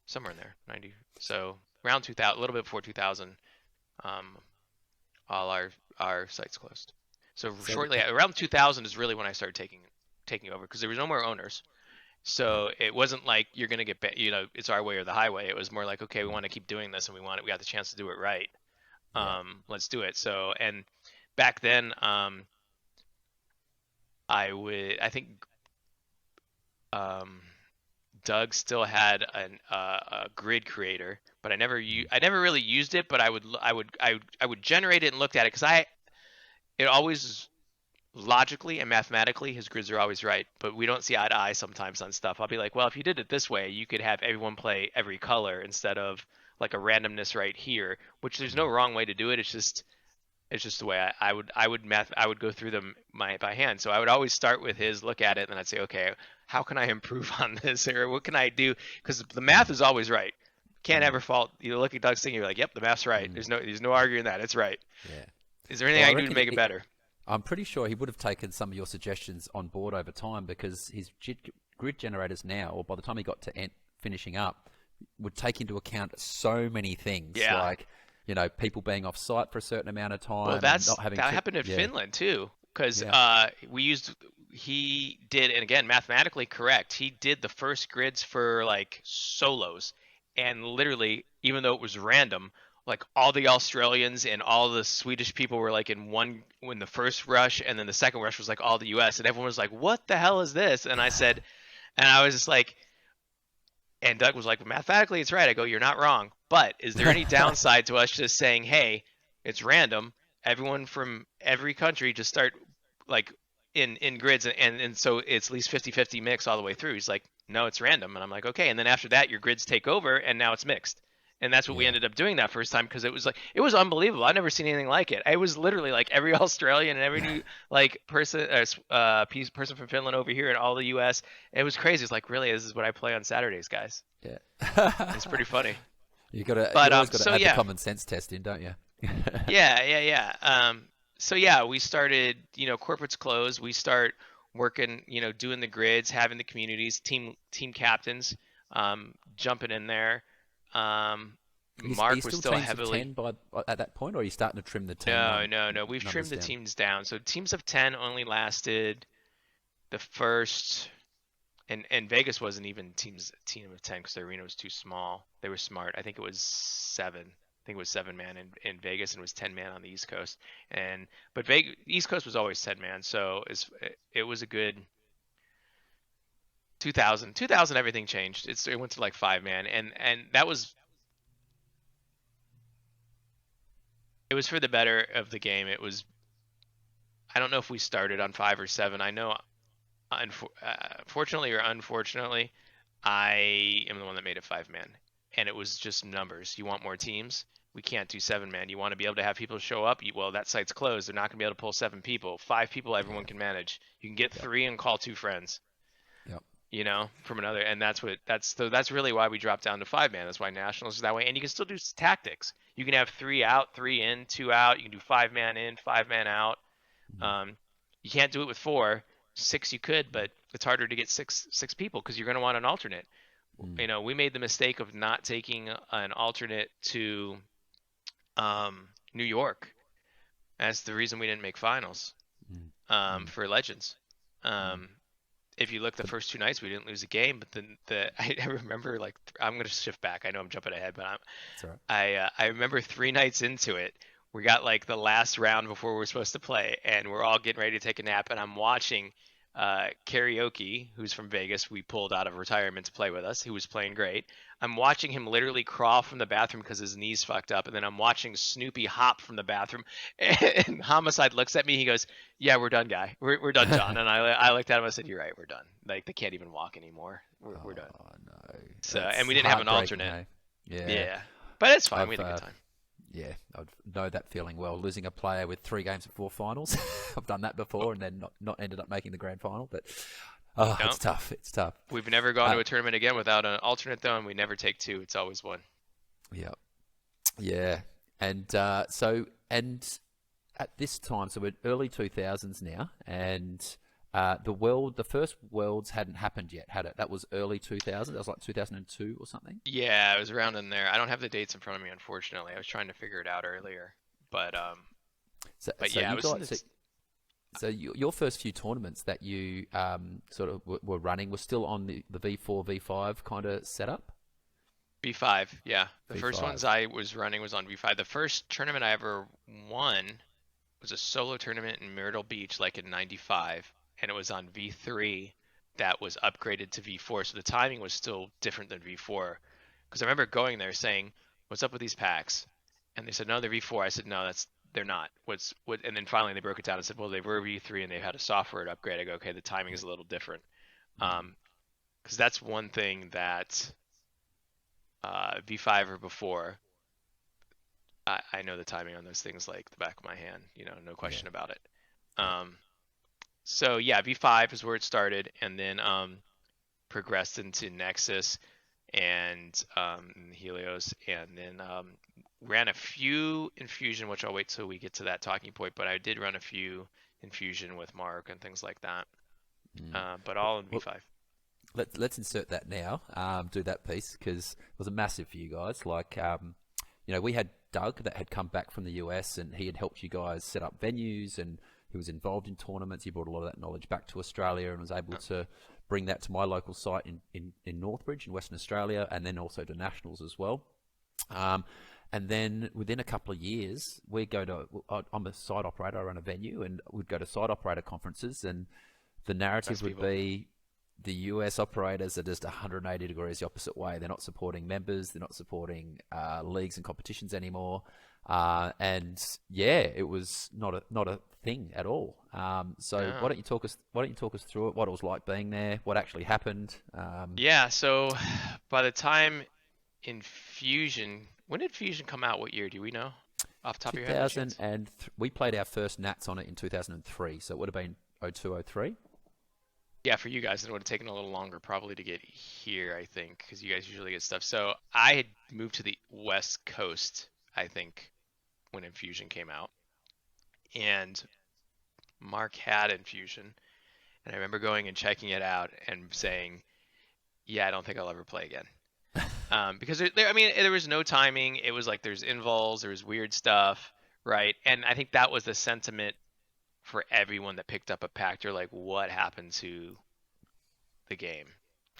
Somewhere in there, 90. So around 2000, a little bit before 2000, um, all our sites closed. So So shortly around 2000 is really when I started taking over, because there was no more owners. yeah. So it wasn't like you're gonna it's our way or the highway. It was more like, okay, we Mm. want to keep doing this, and we got the chance to do it right. Yeah. Let's do it. So, and back then, I think um, Doug still had a grid creator, but Mm. I never really used it. But I would generate it and looked at it, because it always logically and mathematically his grids are always right, but we don't see eye to eye sometimes on stuff. I'll be like, well, if you did it this way, you could have everyone play every color instead of like a randomness right here, which there's no Mm. wrong way to do it. It's just It's just the way I would go through them by hand. So I would always start with his, look at it, and then I'd say, okay, how can I improve on this, or what can I do? Because the math Mm, is always right. Can't mm, ever fault. You look at Doug's thing, you're like, yep, the math's right. mm, There's no arguing that. It's right. yeah. Is there anything Well, I I can do to reckon make it better? I'm pretty sure he would have taken some of your suggestions on board over time because his grid generators now, or by the time he got to finishing up, would take into account so many things Yeah. like, people being off site for a certain amount of Well, time and not having that to. happened in Yeah, Finland too, because yeah. he did, and again, mathematically correct. He did the first grids for like solos, and literally, even though it was random, like all the Australians and all the Swedish people were like in the first rush, and then the second rush was like all the U.S. and everyone was like, "What the hell is this?" And I said, and I was just like, and Doug was like, well, mathematically, it's right. I go, you're not wrong. But is there any downside to us just saying, hey, it's random. Everyone from every country just start like in grids, and so it's at least 50-50 mix all the way through. He's like, no, it's random. And I'm like, okay. And then after that, your grids take over, and now it's mixed. And that's what we Yeah. ended up doing that first time because it was unbelievable. I've never seen anything like it. I was literally like every Australian and every new like person from Finland over here and all the U.S. It was crazy. It's like, really, this is what I play on Saturdays, guys. Yeah. It's pretty funny. You But always got to so add the yeah, common sense test in, don't you? yeah. So yeah, we started. Corporates closed. We start working. Doing the grids, having the communities, team captains, jumping in there. Are you Mark was still still teams of heavily. 10 at that point, or are you starting to trim the team No. We've trimmed numbers the down? teams down. So teams of 10 only lasted the first. And Vegas wasn't even team of 10 because the arena was too small. They were smart. I think it was 7. I think it was 7 man in Vegas and it was 10 man on the East Coast. But Vegas East Coast was always 10 man, so it was a good 2000. 2000 everything changed. It went to like 5 man, and that was it was for the better of the game. It was I don't know if we started on 5 or 7. I know fortunately or unfortunately, I am the one that made it 5 man, and it was just numbers. You want more teams? We can't do 7 man. You want to be able to have people show up? Well, that site's closed. They're not going to be able to pull 7 people. 5 people, everyone Yeah. can manage. You can get Yep. 3 and call 2 friends. Yep. From another, and that's really why we dropped down to 5 man. That's why nationals is that way, and you can still do tactics. You can have 3 out, 3 in, 2 out. You can do 5 man in, 5 man out. Mm, Um, you can't do it with 4. 6 you could, but it's harder to get six people because you're going to want an alternate. mm, We made the mistake of not taking an alternate to New York. That's the reason we didn't make finals mm, mm, for Legends. mm. Um, if you look the But first 2 nights, we didn't lose a game, but then I remember like I'm gonna shift back. I know I'm jumping ahead, but it's all right. I remember 3 nights into it, we got like the last round before we were supposed to play, and we're all getting ready to take a nap, and I'm watching Karaoke, who's from Vegas. We pulled out of retirement to play with us. He was playing great. I'm watching him literally crawl from the bathroom because his knees fucked up, and then I'm watching Snoopy hop from the bathroom. And Homicide looks at me. He goes, "Yeah, we're done, guy. We're done, John." And I looked at him. I said, "You're right. We're done. Like they can't even walk anymore. We're done." Oh no, So, and that's we didn't have an heartbreaking, alternate. hey? Yeah, Yeah, but it's fine. We I've had a good time. yeah, I know that feeling well. Losing a player with 3 games before finals, I've done that before, and then not ended up making the grand final. But No, it's tough. It's tough. we've never gone Uh, to a tournament again without an alternate though, and we never take 2. It's always 1. yeah, yeah, and and at this time, so we're early 2000s now, and the first worlds hadn't happened yet, had it? That was early 2000. That was like 2002 or something. Yeah, it was around in there. I don't have the dates in front of me, unfortunately. I was trying to figure it out earlier, but So yeah, I you was in got this your first few tournaments that you sort of were running were still on the V4 V5 kind of setup. V5. Yeah, the first ones V5. I was running was on V5. The first tournament I ever won was a solo tournament in Myrtle Beach, like in '95, and it was on V3 that was upgraded to V4. So the timing was still different than V4. Because I remember going there saying, "What's up with these packs?" And they said, "No, they're V4." I said, "No, they're not." What? And then finally they broke it down and said, "Well, they were V3 and they had a software upgrade." I go, "Okay, the timing Yeah. is a little different." Mm, Because that's one thing that V5 or before I know the timing on those things like the back of my hand, no Yeah, question about it. yeah. Um, so yeah, V5 is where it started, and then progressed into Nexus and Helios, and then ran a few Infusion, which I'll wait till we get to that talking point. But I did run a few Infusion with Mark and things like that. Mm. But all in Well, V5. let's insert that now. Do that piece because it was a massive for you guys. Like, we had Doug that had come back from the US and he had helped you guys set up venues and he was involved in tournaments. He brought a lot of that knowledge back to Australia and was able to bring that to my local site in Northbridge in Western Australia and then also to nationals as well. Um, and then within a couple of years, we go to. I'm a site operator. I run a venue, and we'd go to site operator conferences, and the narrative Best would people. be the US operators are just 180 degrees the opposite way. They're not supporting members. They're not supporting leagues and competitions anymore. And yeah, it was not a thing at all. So No. why don't you talk us through it? What it was like being there? What actually happened? Yeah. So by the time Infusion, when did Fusion come out? What year? Do we know? Off the top of your head, by 2000 chance? and we played our first Nats on it in 2003, so it would have been 0203. Yeah, for you guys, it would have taken a little longer probably to get here, I think, because you guys usually get stuff. So I had moved to the West Coast, I think, when Infusion came out, and Mark had Infusion, and I remember going and checking it out and saying, "Yeah, I don't think I'll ever play again." Because I mean, there was no timing. It was like there's invols, there's weird stuff, right? And I think that was the sentiment for everyone that picked up a pack. They're like, "What happened to the game?"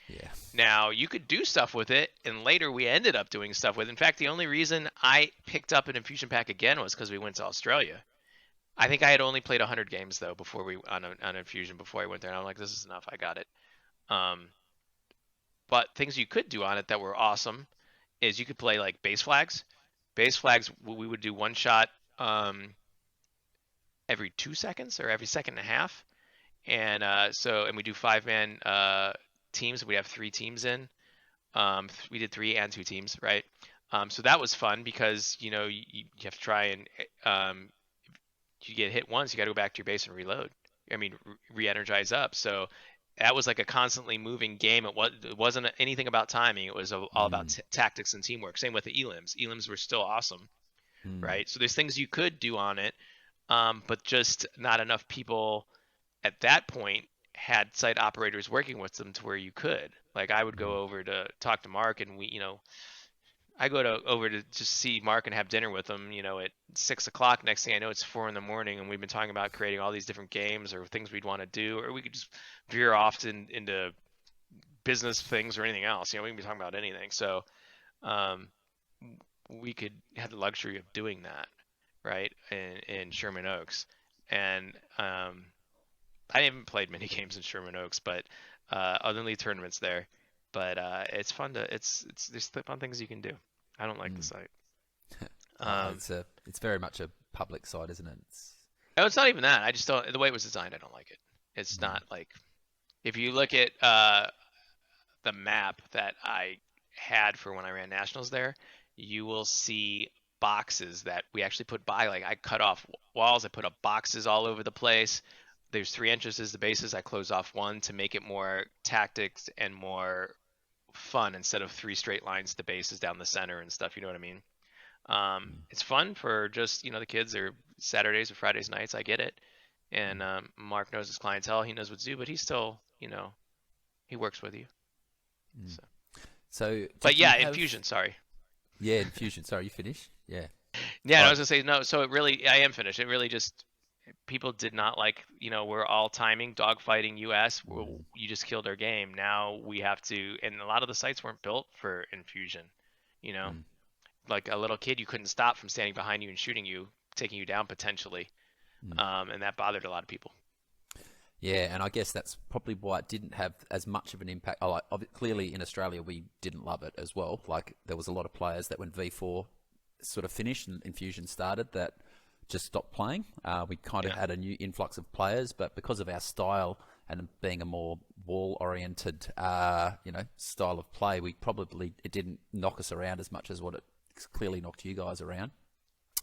Yeah. Now, you could do stuff with it, and later we ended up doing stuff with it. In fact, the only reason I picked up an Infusion pack again was because we went to Australia. I think I had only played 100 games though before we on Infusion before I went there, and I'm like, this is enough. I got it. Um, but things you could do on it that were awesome is you could play like base flags. Base flags, we would do one shot every 2 seconds or every second and a half, and and we do 5-man teams. We have 3 teams in. We did 3 and 2 teams, right? So that was fun because you have to try and you get hit once, you got to go back to your base and reload. I mean, re-energize up. So that was like a constantly moving game. It wasn't anything about timing. It was all about Mm, tactics and teamwork. Same with the elims. Elims were still awesome, mm, right? So there's things you could do on it, but just not enough people at that point had site operators working with them to where you could. Like I would mm, go over to talk to Mark, and I go over to just see Mark and have dinner with him, at 6 o'clock. Next thing I know, it's 4 in the morning, and we've been talking about creating all these different games or things we'd want to do, or we could just veer off into business things or anything else. We can be talking about anything. So um, we could have the luxury of doing that, right? In Sherman Oaks, and I haven't played many games in Sherman Oaks, but other than league tournaments there. But it's fun to it's there's fun things you can do. I don't like the mm. site. Oh, Um, it's very much a public site, isn't it? oh, it's not even that. I just don't the way it was designed. I don't like it. It's Mm, not like if you look at the map that I had for when I ran nationals there, you will see boxes that we actually put by. Like I cut off walls. I put up boxes all over the place. There's 3 entrances to bases. I closed off one to make it more tactics and more fun instead of 3 straight lines to bases down the center and stuff. You know what I mean? mm, It's fun for just the kids or Saturdays or Fridays nights. I get it. mm, And Mark knows his clientele. He knows what to do, but he still, he works with you. mm. So, So, but did you yeah, have? Infusion. Sorry. Yeah, Infusion. Sorry, you finish. Yeah. Yeah, and I Oh, was gonna say no. So it really, I am finished. It really just people did not like. We're all timing, dogfighting U.S. mm, You just killed our game. Now we have to, and a lot of the sites weren't built for Infusion. You know, mm, like a little kid, you couldn't stop from standing behind you and shooting you, taking you down potentially, mm. and that bothered a lot of people. Yeah, and I guess that's probably why it didn't have as much of an impact. Oh, like, clearly in Australia, we didn't love it as well. Like there was a lot of players that when V4 sort of finished and Infusion started that just stopped playing. We kind of Yeah. had a new influx of players, but because of our style and being a more wall-oriented, style of play, it didn't knock us around as much as what it clearly knocked you guys around.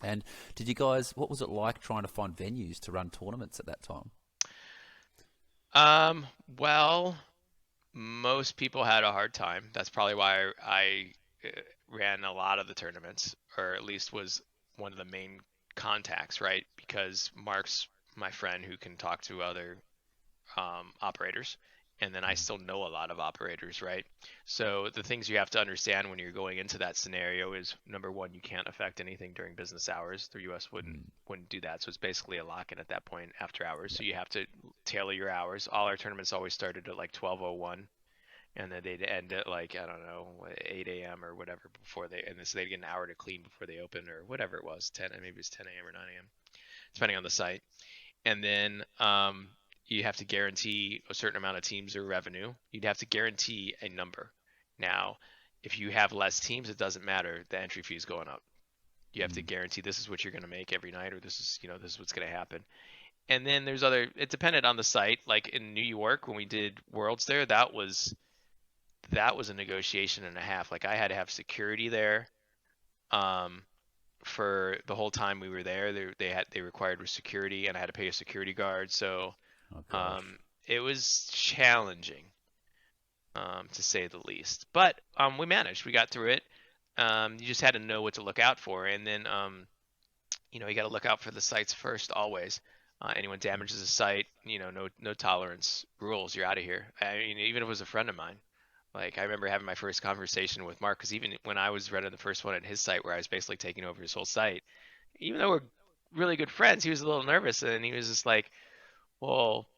And did you guys? What was it like trying to find venues to run tournaments at that time? Well, most people had a hard time. That's probably why I ran a lot of the tournaments, or at least was one of the main contacts, right? Because Mark's my friend who can talk to other operators, and then I still know a lot of operators, right? So the things you have to understand when you're going into that scenario is number one, you can't affect anything during business hours. The U.S. wouldn't do that, so it's basically a lock-in at that point after hours. So Yeah. you have to tailor your hours. All our tournaments always started at like 12:01, and then they'd end at like I don't know 8 a.m. or whatever before they, and so they'd get an hour to clean before they open or whatever it was, 10, maybe it was 10 a.m. or 9 a.m. depending on the site. And then you have to guarantee a certain amount of teams or revenue. You'd have to guarantee a number. Now, if you have less teams, it doesn't matter. The entry fee is going up. You have to Mm. guarantee this is what you're going to make every night, or this is what's going to happen. And then there's other. It depended on the site. Like in New York, when we did Worlds there, that was a negotiation and a half. Like I had to have security there. Um, for the whole time we were there, they required security, and I had to pay a security guard. So Oh gosh. um, it was challenging, to say the least. But we managed. We got through it. You just had to know what to look out for, and then you got to look out for the sites first always. Anyone damages a site, no tolerance rules. You're out of here. I mean, even if it was a friend of mine. Like I remember having my first conversation with Mark, because even when I was running the first one at his site, where I was basically taking over his whole site, even though we're really good friends, he was a little nervous, and he was just like, "Well,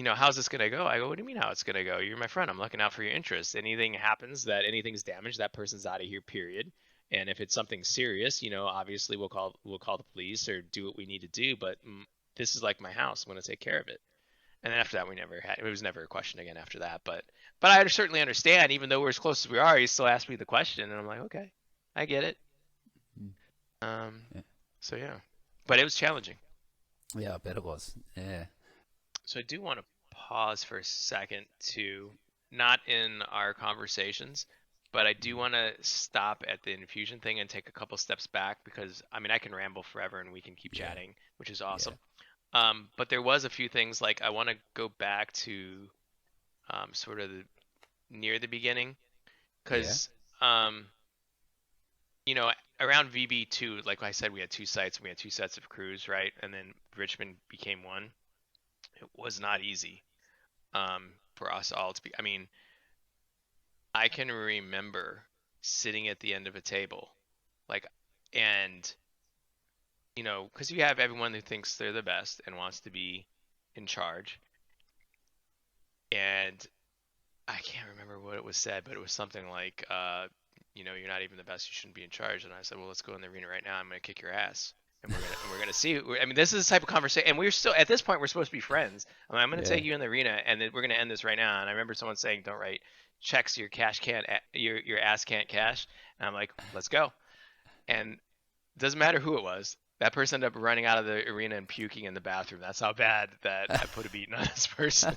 how's this gonna go?" I go, "What do you mean how it's gonna go? You're my friend. I'm looking out for your interests. Anything happens, that anything's damaged, that person's out of here, period. And if it's something serious, obviously we'll call the police or do what we need to do. But this is like my house. I'm gonna take care of it." And then after that, it was never a question again after that. But I certainly understand, even though we're as close as we are, he still asked me the question, and I'm like, okay, I get it. Mm. Um, Yeah. so yeah, but it was challenging. Yeah, I bet it was. Yeah. So I do want to pause for a second to, not in our conversations, but I do Mm. want to stop at the infusion thing and take a couple steps back, because I mean I can ramble forever and we can keep Yeah. chatting, which is Yeah. awesome. But there was a few things, like I want to go back to sort of near the beginning, Yeah. because um, you know around VB2, like I said, we had two sites and we had two sets of crews, right? And then Richmond became one. It was not easy for us all to be. I mean, I can remember sitting at the end of a table, like, and because you have everyone who thinks they're the best and wants to be in charge, and I can't remember what it was said, but it was something like, you're not even the best. You shouldn't be in charge. And I said, well, let's go in the arena right now. I'm gonna kick your ass, and we're gonna see. I mean, this is the type of conversation, and we're still at this point. We're supposed to be friends. I'm gonna Yeah. take you in the arena, and then we're gonna end this right now. And I remember someone saying, don't write checks your cash can't, your ass can't cash. And I'm like, let's go. And it doesn't matter who it was. That person ended up running out of the arena and puking in the bathroom. That's how bad that I put a beating on this person.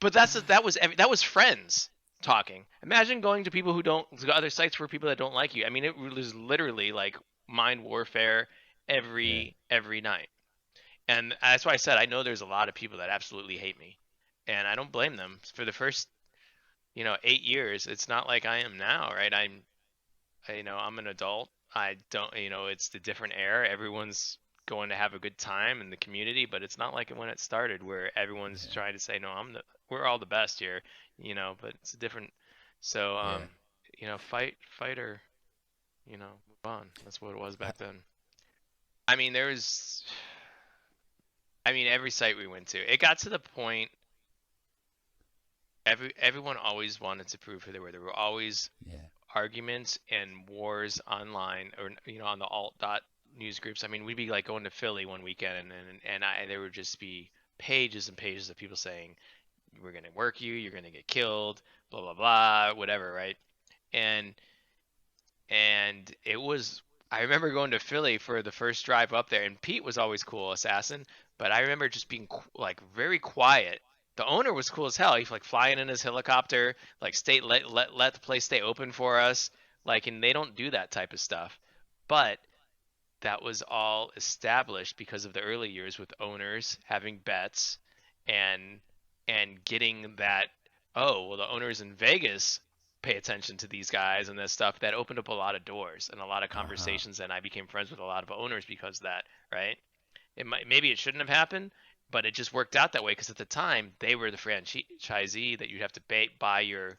But that was friends talking. Imagine going to people who don't, to other sites for people that don't like you. I mean, it was literally like mind warfare Yeah. every night. And that's why I said I know there's a lot of people that absolutely hate me, and I don't blame them. For the first 8 years, it's not like I am now, right? I'm an adult. I don't, it's the different era. Everyone's going to have a good time in the community, but it's not like when it started, where everyone's Yeah. trying to say, no, we're all the best here, but it's a different. So, Yeah. fight or, move on. That's what it was back then. I mean, every site we went to, it got to the point, everyone always wanted to prove who they were. There were always Yeah. arguments and wars online, or on the alt dot news groups. I mean, we'd be like going to Philly one weekend, and there would just be pages and pages of people saying, "We're gonna work you. You're gonna get killed. Blah blah blah. Whatever." Right? And it was. I remember going to Philly for the first drive up there, and Pete was always cool, Assassin. But I remember just being like very quiet. The owner was cool as hell. He's like flying in his helicopter, like stay let the place stay open for us. Like, and they don't do that type of stuff. But that was all established because of the early years with owners having bets and getting that, oh, well, the owners in Vegas pay attention to these guys and this stuff. That opened up a lot of doors and a lot of Uh-huh. conversations, and I became friends with a lot of owners because of that, right? Maybe it shouldn't have happened, but it just worked out that way because at the time they were the franchisee that you'd have to buy or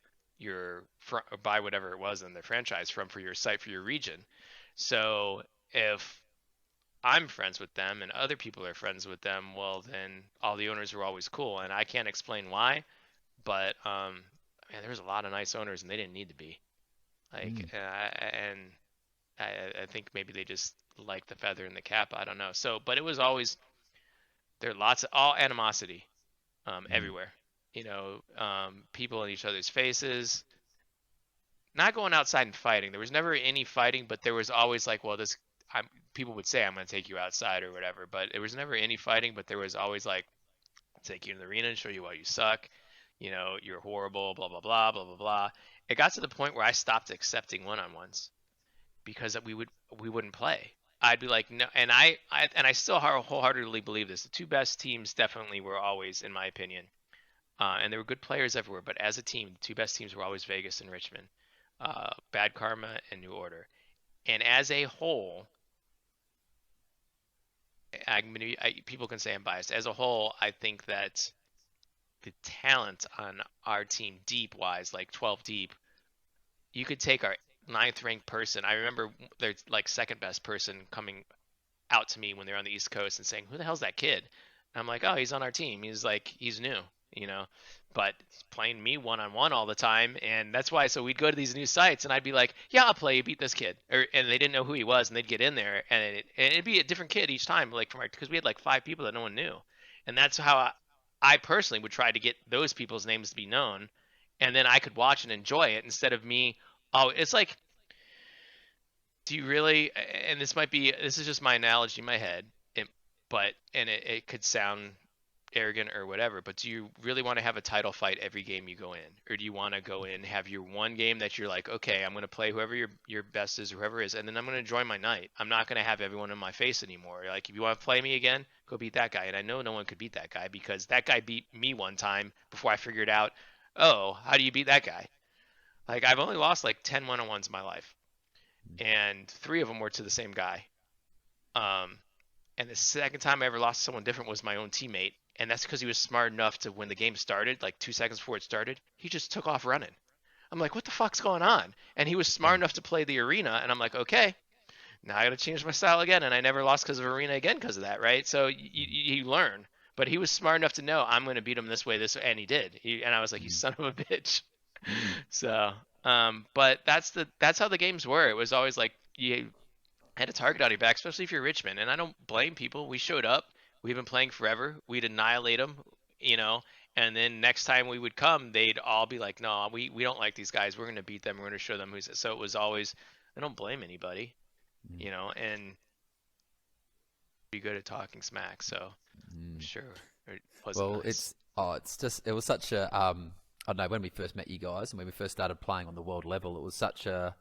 buy whatever it was in the franchise from for your site for your region. So if I'm friends with them and other people are friends with them, well then all the owners were always cool, and I can't explain why, but man, there was a lot of nice owners and they didn't need to be Mm. and I think maybe they just like the feather in the cap. I don't know. So, but it was always there. Lots of all animosity Mm. everywhere. People in each other's faces. Not going outside and fighting. There was never any fighting, but there was always like, well, this. People would say I'm going to take you outside or whatever, but there was never any fighting. But there was always like, I'll take you in the arena and show you why you suck. You're horrible. Blah blah blah blah blah blah. It got to the point where I stopped accepting one-on-ones because we wouldn't play. I'd be like, no, and I still wholeheartedly believe this. The two best teams definitely were always, in my opinion, and there were good players everywhere. But as a team, the two best teams were always Vegas and Richmond, Bad Karma and New Order. And as a whole, people can say I'm biased. As a whole, I think that the talent on our team, deep wise, like 12 deep, you could take our ninth ranked person. I remember their like second best person coming out to me when they're on the East Coast and saying, "Who the hell's that kid?" And I'm like, "Oh, he's on our team. He's new, you know." But he's playing me one on one all the time, and that's why. So we'd go to these new sites, and I'd be like, "Yeah, I'll play you. Beat this kid," and they didn't know who he was, and they'd get in there, and it'd be a different kid each time, like because we had like five people that no one knew, and that's how I personally would try to get those people's names to be known, and then I could watch and enjoy it instead of me. Oh, it's like, do you really, and this is just my analogy in my head, it, it could sound arrogant or whatever, but do you really want to have a title fight every game you go in? Or do you want to go in, have your one game that you're like, okay, I'm going to play whoever your best is, whoever is, and then I'm going to enjoy my night. I'm not going to have everyone in my face anymore. Like, if you want to play me again, go beat that guy. And I know no one could beat that guy because that guy beat me one time before I figured out, oh, how do you beat that guy? Like, I've only lost like 10 one-on-ones in my life, and three of them were to the same guy. Um, and the second time I ever lost to someone different was my own teammate, and that's because he was smart enough to, when the game started, like 2 seconds before it started, he just took off running. I'm like, what the fuck's going on? And he was smart Mm. enough to play the arena, and I'm like, okay, now I got to change my style again, and I never lost because of arena again because of that, right? So you learn. But he was smart enough to know I'm going to beat him this way, and he did. And I was like, you Mm. son of a bitch. Mm. So, but that's how the games were. It was always like you had a target on your back, especially if you're Richmond. And I don't blame people. We showed up. We've been playing forever. We'd annihilate them, you know. And then next time we would come, they'd all be like, "No, we don't like these guys. We're going to beat them. We're going to show them who's." So it was always, I don't blame anybody, Mm. and be good at talking smack. So I'm Mm. sure it wasn't Well, nice. it's just it was such a I don't know, when we first met you guys and when we first started playing on the world level, it was such a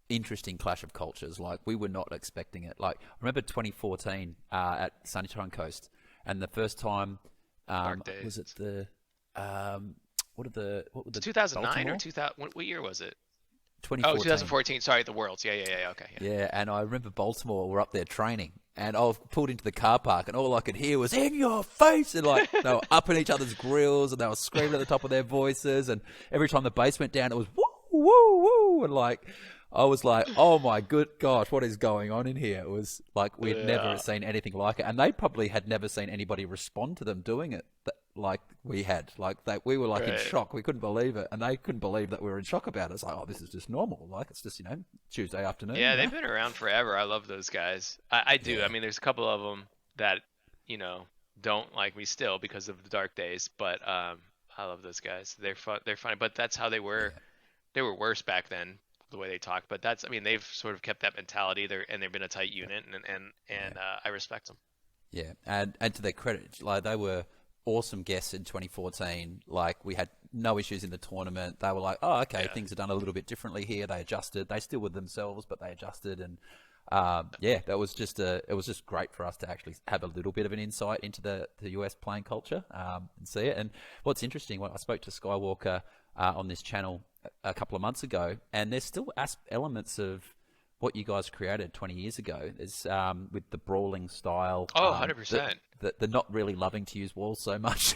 interesting clash of cultures. Like, we were not expecting it. Like, I remember 2014 at Sunshine Coast, and the first time, Dark was days. it the what were It's the 2009 or Baltimore 2000. What year was it? Oh, 2014? 2014. Sorry, the Worlds. Yeah, yeah, yeah. Okay, yeah. Yeah, and I remember Baltimore were up there training, and I was pulled into the car park, and all I could hear was "in your face," and like they were up in each other's grills, and they were screaming at the top of their voices, and every time the bass went down, it was woo woo woo, and like I was like, "Oh my good gosh, what is going on in here?" It was like we had never Yeah. seen anything like it, and they probably had never seen anybody respond to them doing it like we had. Like we were like in Right. shock. We couldn't believe it, and they couldn't believe that we were in shock about it. It's like, oh, this is just normal. Like, it's just Tuesday afternoon. Yeah, they've been around forever. I love those guys. I do. I Yeah, mean, there's a couple of them that, you know, don't like me still because of the dark days, but I love those guys. They're fun. They're funny, but that's how they were. yeah, They were worse back then, the way they talk. But I mean, they've sort of kept that mentality. They've been a tight unit, yeah, I respect them. yeah. And to their credit, like, they were awesome guests in 2014. Like, we had no issues in the tournament. They were like, oh, okay, Yeah. things are done a little bit differently here. They adjusted. They still were themselves, but they adjusted. And Yeah, that was just it was just great for us to actually have a little bit of an insight into the US playing culture and see it. And what's interesting, when I spoke to Skywalker on this channel a couple of months ago, and there's still elements of what you guys created 20 years ago. There's with the brawling style, Oh, 100%. the not really loving to use walls so much.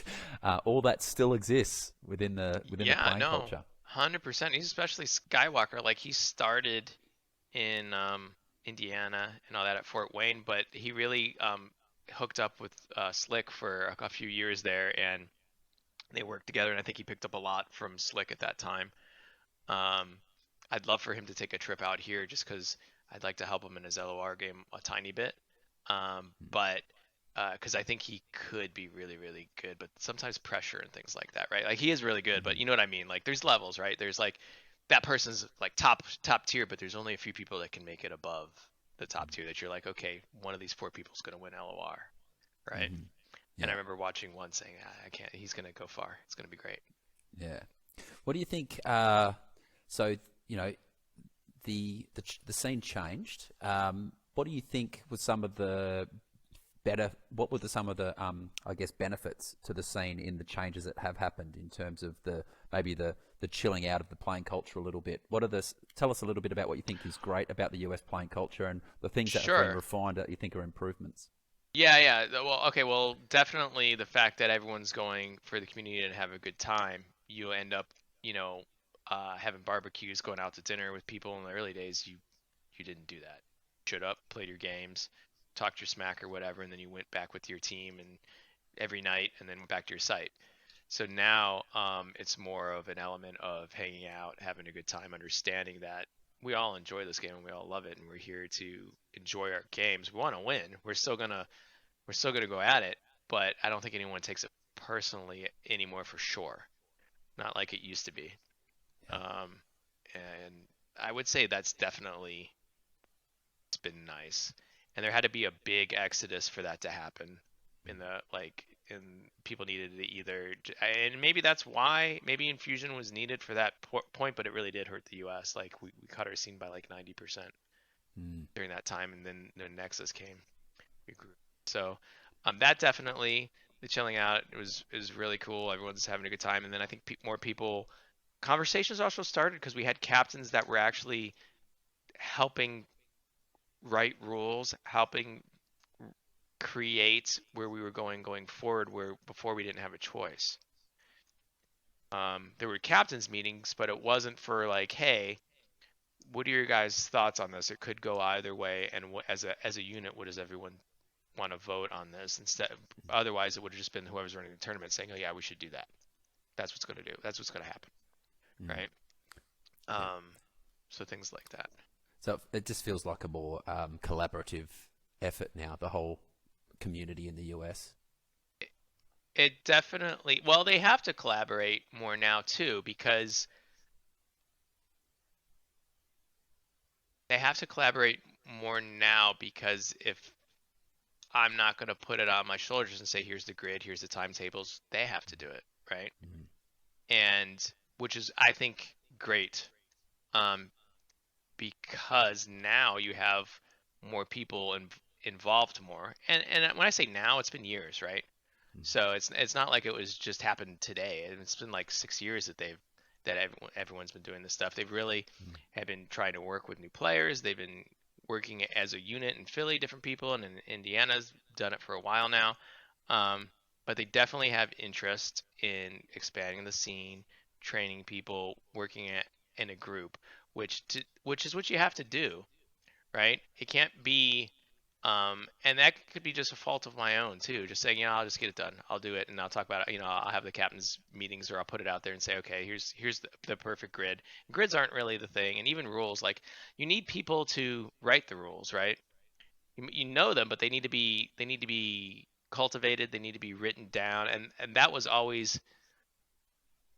All that still exists within the Yeah, playing no, culture. 100%. He's especially Skywalker. Like he started in Indiana and all that at Fort Wayne, but he really hooked up with Slick for a few years there, and they worked together. And I think he picked up a lot from Slick at that time. Um, I'd love for him to take a trip out here just because I'd like to help him in his LOR game a tiny bit. But because I think he could be really, really good, but sometimes pressure and things like that, right? Like he is really good, but Mhm. you know what I mean? Like there's levels, right? There's like that person's like top tier, but there's only a few people that can make it above the top tier that you're like, okay, one of these four people's gonna win LOR, right? Mhm. And I Yeah, remember watching one saying, I can't, he's gonna go far. It's gonna be great. yeah. What do you think? So you know, the scene changed. What do you think was some of the better? What were some of the I guess benefits to the scene in the changes that have happened in terms of maybe the chilling out of the playing culture a little bit? What are the Tell us a little bit about what you think is great about the US playing culture and the things that have been Sure. refined that you think are improvements. Yeah, yeah. Well, okay. Well, definitely the fact that everyone's going for the community to have a good time. You end up, you know, having barbecues, going out to dinner with people in the early days. You didn't do that. Showed up, played your games, talked your smack or whatever, and then you went back with your team and every night, and then went back to your site. So now, it's more of an element of hanging out, having a good time, understanding that we all enjoy this game and we all love it, and we're here to enjoy our games. We want to win. We're still gonna go at it, but I don't think anyone takes it personally anymore for sure. Not like it used to be. Yeah. Um, and I would say that's definitely it's been nice. And there had to be a big exodus for that to happen in the like and people needed to either and maybe that's why maybe infusion was needed for that point, but it really did hurt the US. Like we cut our scene by like 90% Mm. during that time, and then Nexus came. So that definitely the chilling out is really cool. Everyone's having a good time, and then I think more people conversations also started because we had captains that were actually helping write rules, helping create where we were going forward. Where before we didn't have a choice. There were captains meetings, but it wasn't for like, hey, what are your guys' thoughts on this? It could go either way, and as a unit, what does everyone want to vote on this instead? Otherwise, it would have just been whoever's running the tournament saying, "Oh yeah, we should do that. That's what's going to do. That's what's going to happen." Mm. Right? Yeah. Um, so things like that. So it just feels like a more collaborative effort now, the whole community in the US. It definitely. Well, they have to collaborate more now too because if I'm not going to put it on my shoulders and say, "Here's the grid, here's the timetables," they have to do it, right? Mm. And which is, I think, great. Um, because now you have more people involved more. And when I say now, it's been years, right? Mm. So it's not like it was just happened today. It's been like 6 years that everyone's been doing this stuff. They've really Mm. have been trying to work with new players. They've been working as a unit in Philly, different people, and in Indiana's done it for a while now. Um, but they definitely have interest in expanding the scene, training people, working in a group, which is what you have to do, right? It can't be, and that could be just a fault of my own too. Just saying, I'll just get it done. I'll do it, and I'll talk about it. I'll have the captains meetings, or I'll put it out there and say, okay, here's the perfect grid. Grids aren't really the thing, and even rules. Like you need people to write the rules, right? You know them, but they need to be cultivated. They need to be written down, and that was always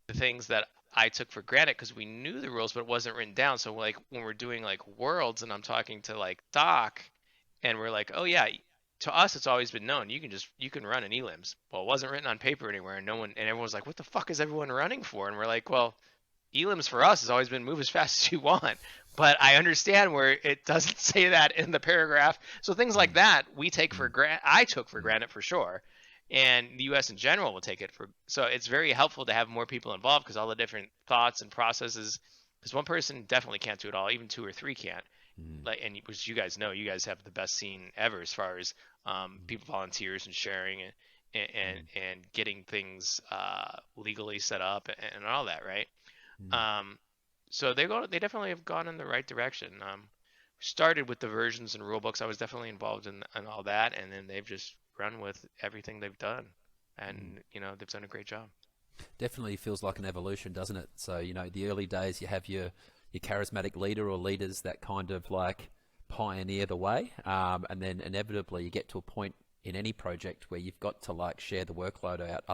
the things that I took for granted because we knew the rules, but it wasn't written down. So like when we're doing like worlds and I'm talking to like Doc, and we're like, oh yeah, to us it's always been known. You can run an elims. Well, it wasn't written on paper anywhere, and no one and everyone's like, what the fuck is everyone running for? And we're like, well, Elims for us has always been move as fast as you want. But I understand where it doesn't say that in the paragraph. So things like Mm, that we take for mm, granted. I took for mm, granted for sure, and the U.S. in general will take it for. So it's very helpful to have more people involved because all the different thoughts and processes. Because one person definitely can't do it all. Even two or three can't. mm, Like, and which you guys know, you guys have the best scene ever as far as mm, people volunteers and sharing mm, and getting things legally set up and all that, right? mm. Um, so they definitely have gone in the right direction. Started with the versions and rule books. I was definitely involved in all that, and then they've just run with everything they've done, Mm. and they've done a great job. Definitely feels like an evolution, doesn't it? So, the early days, you have your charismatic leader or leaders that kind of like pioneer the way, and then inevitably you get to a point in any project where you've got to like share the workload out.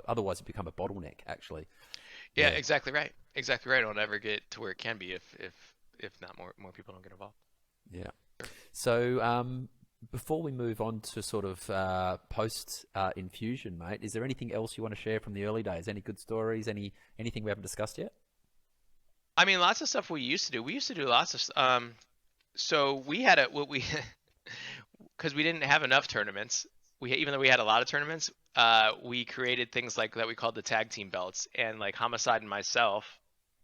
Otherwise, it become a bottleneck. Actually, Yeah, yeah, exactly right. Exactly right. It'll never get to where it can be if not more people don't get involved. yeah. Sure. So, before we move on to sort of post infusion, mate, is there anything else you want to share from the early days? Any good stories? Anything we haven't discussed yet? I mean, lots of stuff we used to do. We used to do lots of so we had a what we because we didn't have enough tournaments. Even though we had a lot of tournaments, we created things like that we called the tag team belts. And like Homicide and myself,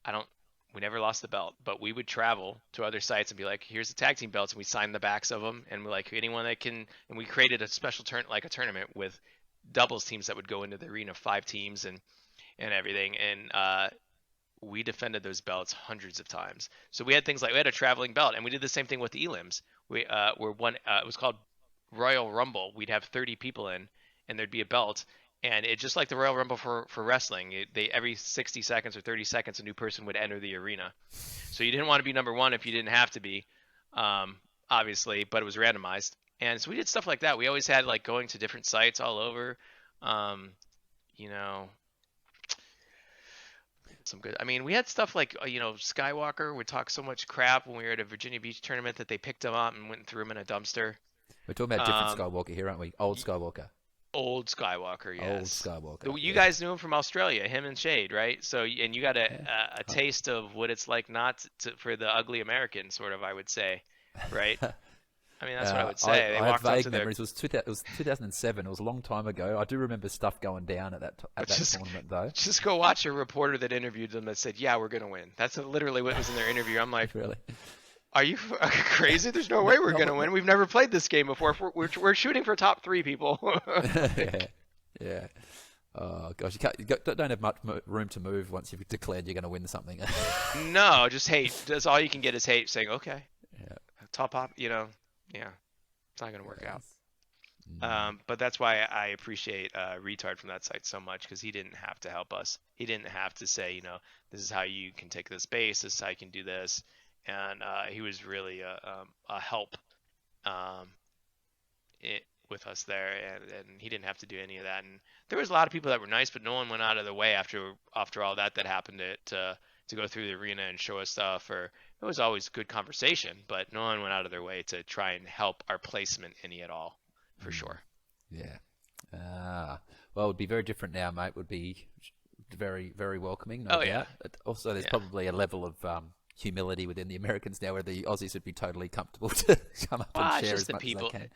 I don't, we never lost the belt, but we would travel to other sites and be like, "Here's the tag team belts," and we signed the backs of them, and we're like, anyone that can, and we created a special like a tournament with doubles teams that would go into the arena, 5 teams and everything, and we defended those belts hundreds of times. So we had things like we had a traveling belt, and we did the same thing with the elims. We were one. It was called Royal Rumble. We'd have 30 people in, and there'd be a belt, and it just like the Royal Rumble for wrestling. They every 60 seconds or 30 seconds, a new person would enter the arena. So you didn't want to be number one if you didn't have to be, um, obviously, but it was randomized. And so we did stuff like that. We always had like going to different sites all over. Um, you know, some good. I mean, we had stuff like Skywalker would talk so much crap when we were at a Virginia Beach tournament that they picked him up and went and threw him in a dumpster. We're talking about different Um, Skywalker here, aren't we? Old Skywalker. Old Skywalker, Old yes. Skywalker. You Yeah. guys knew him from Australia, him and Shade, right? So, and you got Yeah. a taste of what it's like not for the ugly American, sort of, I would say, right? I mean, that's what I would I, say. They I have walked up vague to their, memories. It was 2007. It was a long time ago. I do remember stuff going down at but that just tournament, though. just go watch a reporter that interviewed them that said, "Yeah, we're gonna win." That's literally what was in their interview. I'm like, Really? are you crazy? There's no No, way we're not, gonna win. We've never played this game before. We're shooting for top three people. yeah. Yeah. Oh gosh, don't have much room to move once you've declared you're going to win something. No, just hate. That's all you can get is hate. Saying, okay, Yeah. top up, yeah, it's not gonna work out. Yes. Mm, But that's why I appreciate Retard from that site so much because he didn't have to help us. He didn't have to say, this is how you can take this base, this is how you can do this, and he was really a help um, with us there, and he didn't have to do any of that. And there was a lot of people that were nice, but no one went out of their way after all that happened to go through the arena and show us stuff. Or it was always good conversation, but no one went out of their way to try and help our placement any at all, for mm, sure. yeah. Well, it would be very different now, mate. Would be very, very welcoming, no Oh yeah, doubt. Also, there's yeah. probably a level of humility within the Americans now, where the Aussies would be totally comfortable to come up and Well, it's share just as the much as they people. can.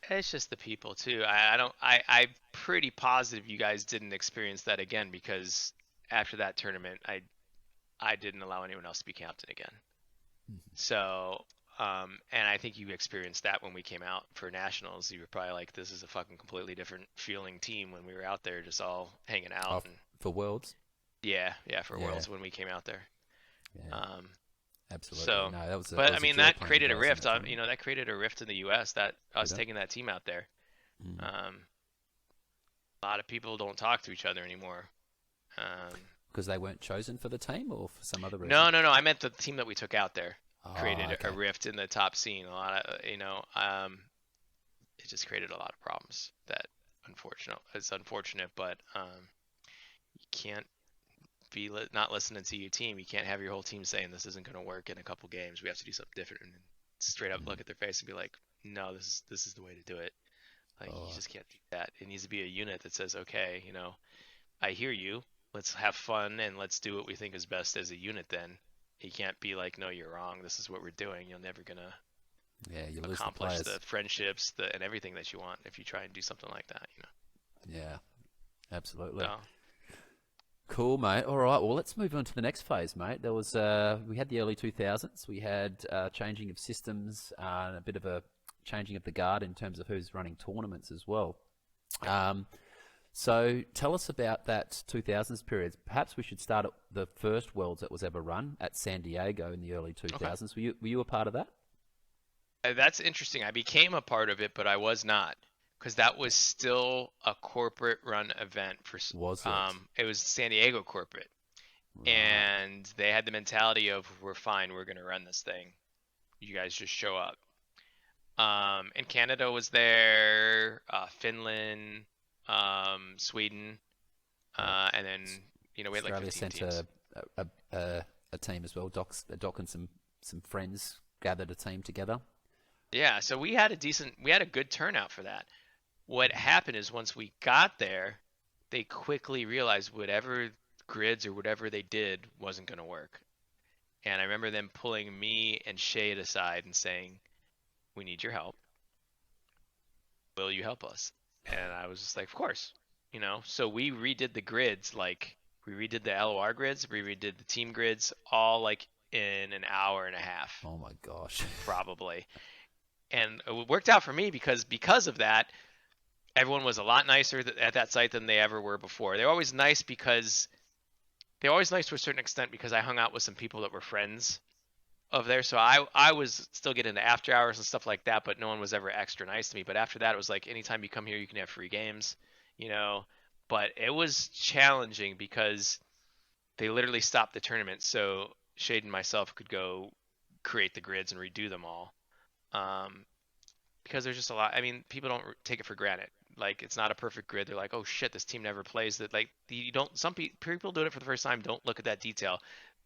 It's just the people too. I don't. I'm pretty positive you guys didn't experience that again because after that tournament, I didn't allow anyone else to be captain again. So, and I think you experienced that when we came out for nationals. You were probably like, "This is a fucking completely different feeling team." When we were out there, just all hanging out Oh, and for Worlds, yeah, for yeah, Worlds when we came out there. yeah, Um, absolutely. so, No, that but I was a mean, joy that playing you created a guys in rift. that tournament. That created a rift in the U.S. That us Did it? taking that team out there. Mm. Um, a lot of people don't talk to each other anymore. Because they weren't chosen for the team, or for some other reason? No. I meant the team that we took out there Oh, created a okay. rift in the top scene. A lot of, it just created a lot of problems. That it's unfortunate, but you can't be not listening to your team. You can't have your whole team saying this isn't going to work in a couple games. We have to do something different and straight up Mm. look at their face and be like, no, this is the way to do it. Like you Oh, just can't do that. It needs to be a unit that says, okay, I hear you. let's have fun and let's do what we think is best as a unit. Then you can't be like, no, you're wrong. This is what we're doing. You're never gonna Yeah, you lose the accomplish the players. friendships, and everything that you want if you try and do something like that. Yeah, absolutely. So Cool, mate. All right. Well, let's move on to the next phase, mate. There was we had the early 2000s. We had changing of systems and a bit of a changing of the guard in terms of who's running tournaments as well. yep. Um, so tell us about that 2000s period. Perhaps we should start at the first Worlds that was ever run at San Diego in the early Okay. 2000s. Were you a part of that? That's interesting. I became a part of it, but I was not, because that was still a corporate run event Was it? it was San Diego corporate, Right. and they had the mentality of, we're fine, we're gonna run this thing. You guys just show up. And Canada was there, Finland, Sweden, Yep. and then we had like Australia 15 sent teams. a team as well. Doc and some friends gathered a team together. Yeah, so we had a good turnout for that. What happened is once we got there, they quickly realized whatever grids or whatever they did wasn't going to work. And I remember them pulling me and Shade aside and saying, "We need your help. Will you help us?" And I was just like, "Of course." So we redid the grids, like we redid the LOR grids, we redid the team grids, all like in an hour and a half, Oh my gosh. probably. And it worked out for me because of that, everyone was a lot nicer at that site than they ever were before. They're always nice to a certain extent because I hung out with some people that were friends of theirs. So I was still getting into after hours and stuff like that, but no one was ever extra nice to me. But after that, it was like anytime you come here, you can have free games, you know. But it was challenging because they literally stopped the tournament, so Shade and myself could go create the grids and redo them all. Um, because there's just a lot. I mean, people don't take it for granted. Like it's not a perfect grid. They're like, oh shit, this team never plays that. Like you don't. Some people doing it for the first time don't look at that detail.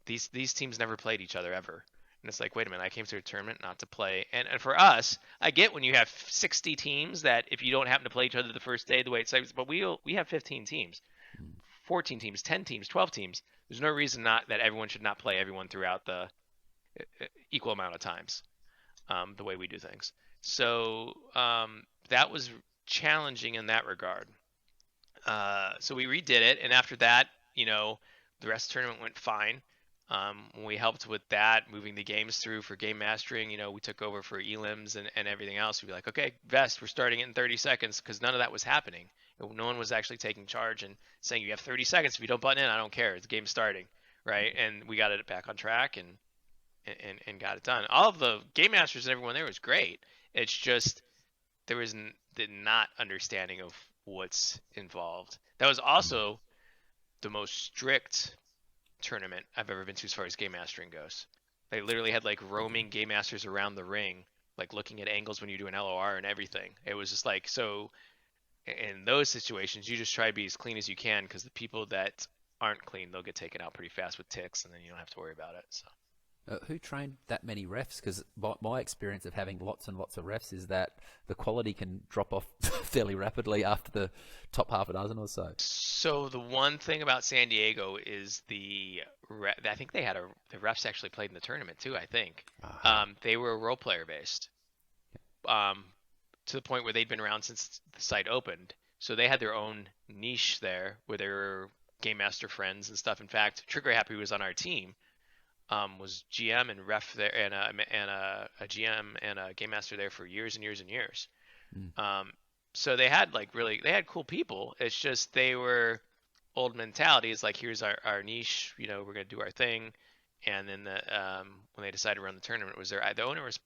These teams never played each other ever. And it's like, wait a minute, I came to a tournament not to play. And for us, I get when you have 60 teams that if you don't happen to play each other the first day, the way it's like, but we have 15 teams, 14 teams, 10 teams, 12 teams. There's no reason not that everyone should not play everyone throughout the equal amount of times, the way we do things. So that was challenging in that regard. So we redid it, and after that, the rest of the tournament went fine. We helped with that, moving the games through for game mastering. We took over for elims and everything else. We'd be like, okay, Vest, we're starting it in 30 seconds because none of that was happening. No one was actually taking charge and saying, you have 30 seconds. If you don't button in, I don't care. The game's starting, right? And we got it back on track and got it done. All of the game masters and everyone there was great. It's just there was the not understanding of what's involved. That was also the most strict tournament I've ever been to as far as game mastering goes. They literally had like roaming game masters around the ring, like looking at angles when you do an LOR and everything. It was just like, so in those situations, you just try to be as clean as you can because the people that aren't clean, they'll get taken out pretty fast with ticks, and then you don't have to worry about it. So Who trained that many refs? Because my experience of having lots and lots of refs is that the quality can drop off fairly rapidly after the top half a dozen or so. So the one thing about San Diego is I think the refs actually played in the tournament too. I think Aha. they were role player based, um, to the point where they'd been around since the site opened. So they had their own niche there, where they were game master friends and stuff. In fact, Trigger Happy was on our team, was GM and ref there, and a GM and a game master there for years and years and years. Mm. Um, so they had cool people. It's just they were old mentality. It's like, here's our niche, we're gonna do our thing. And then when they decided to run the tournament, it was the owner was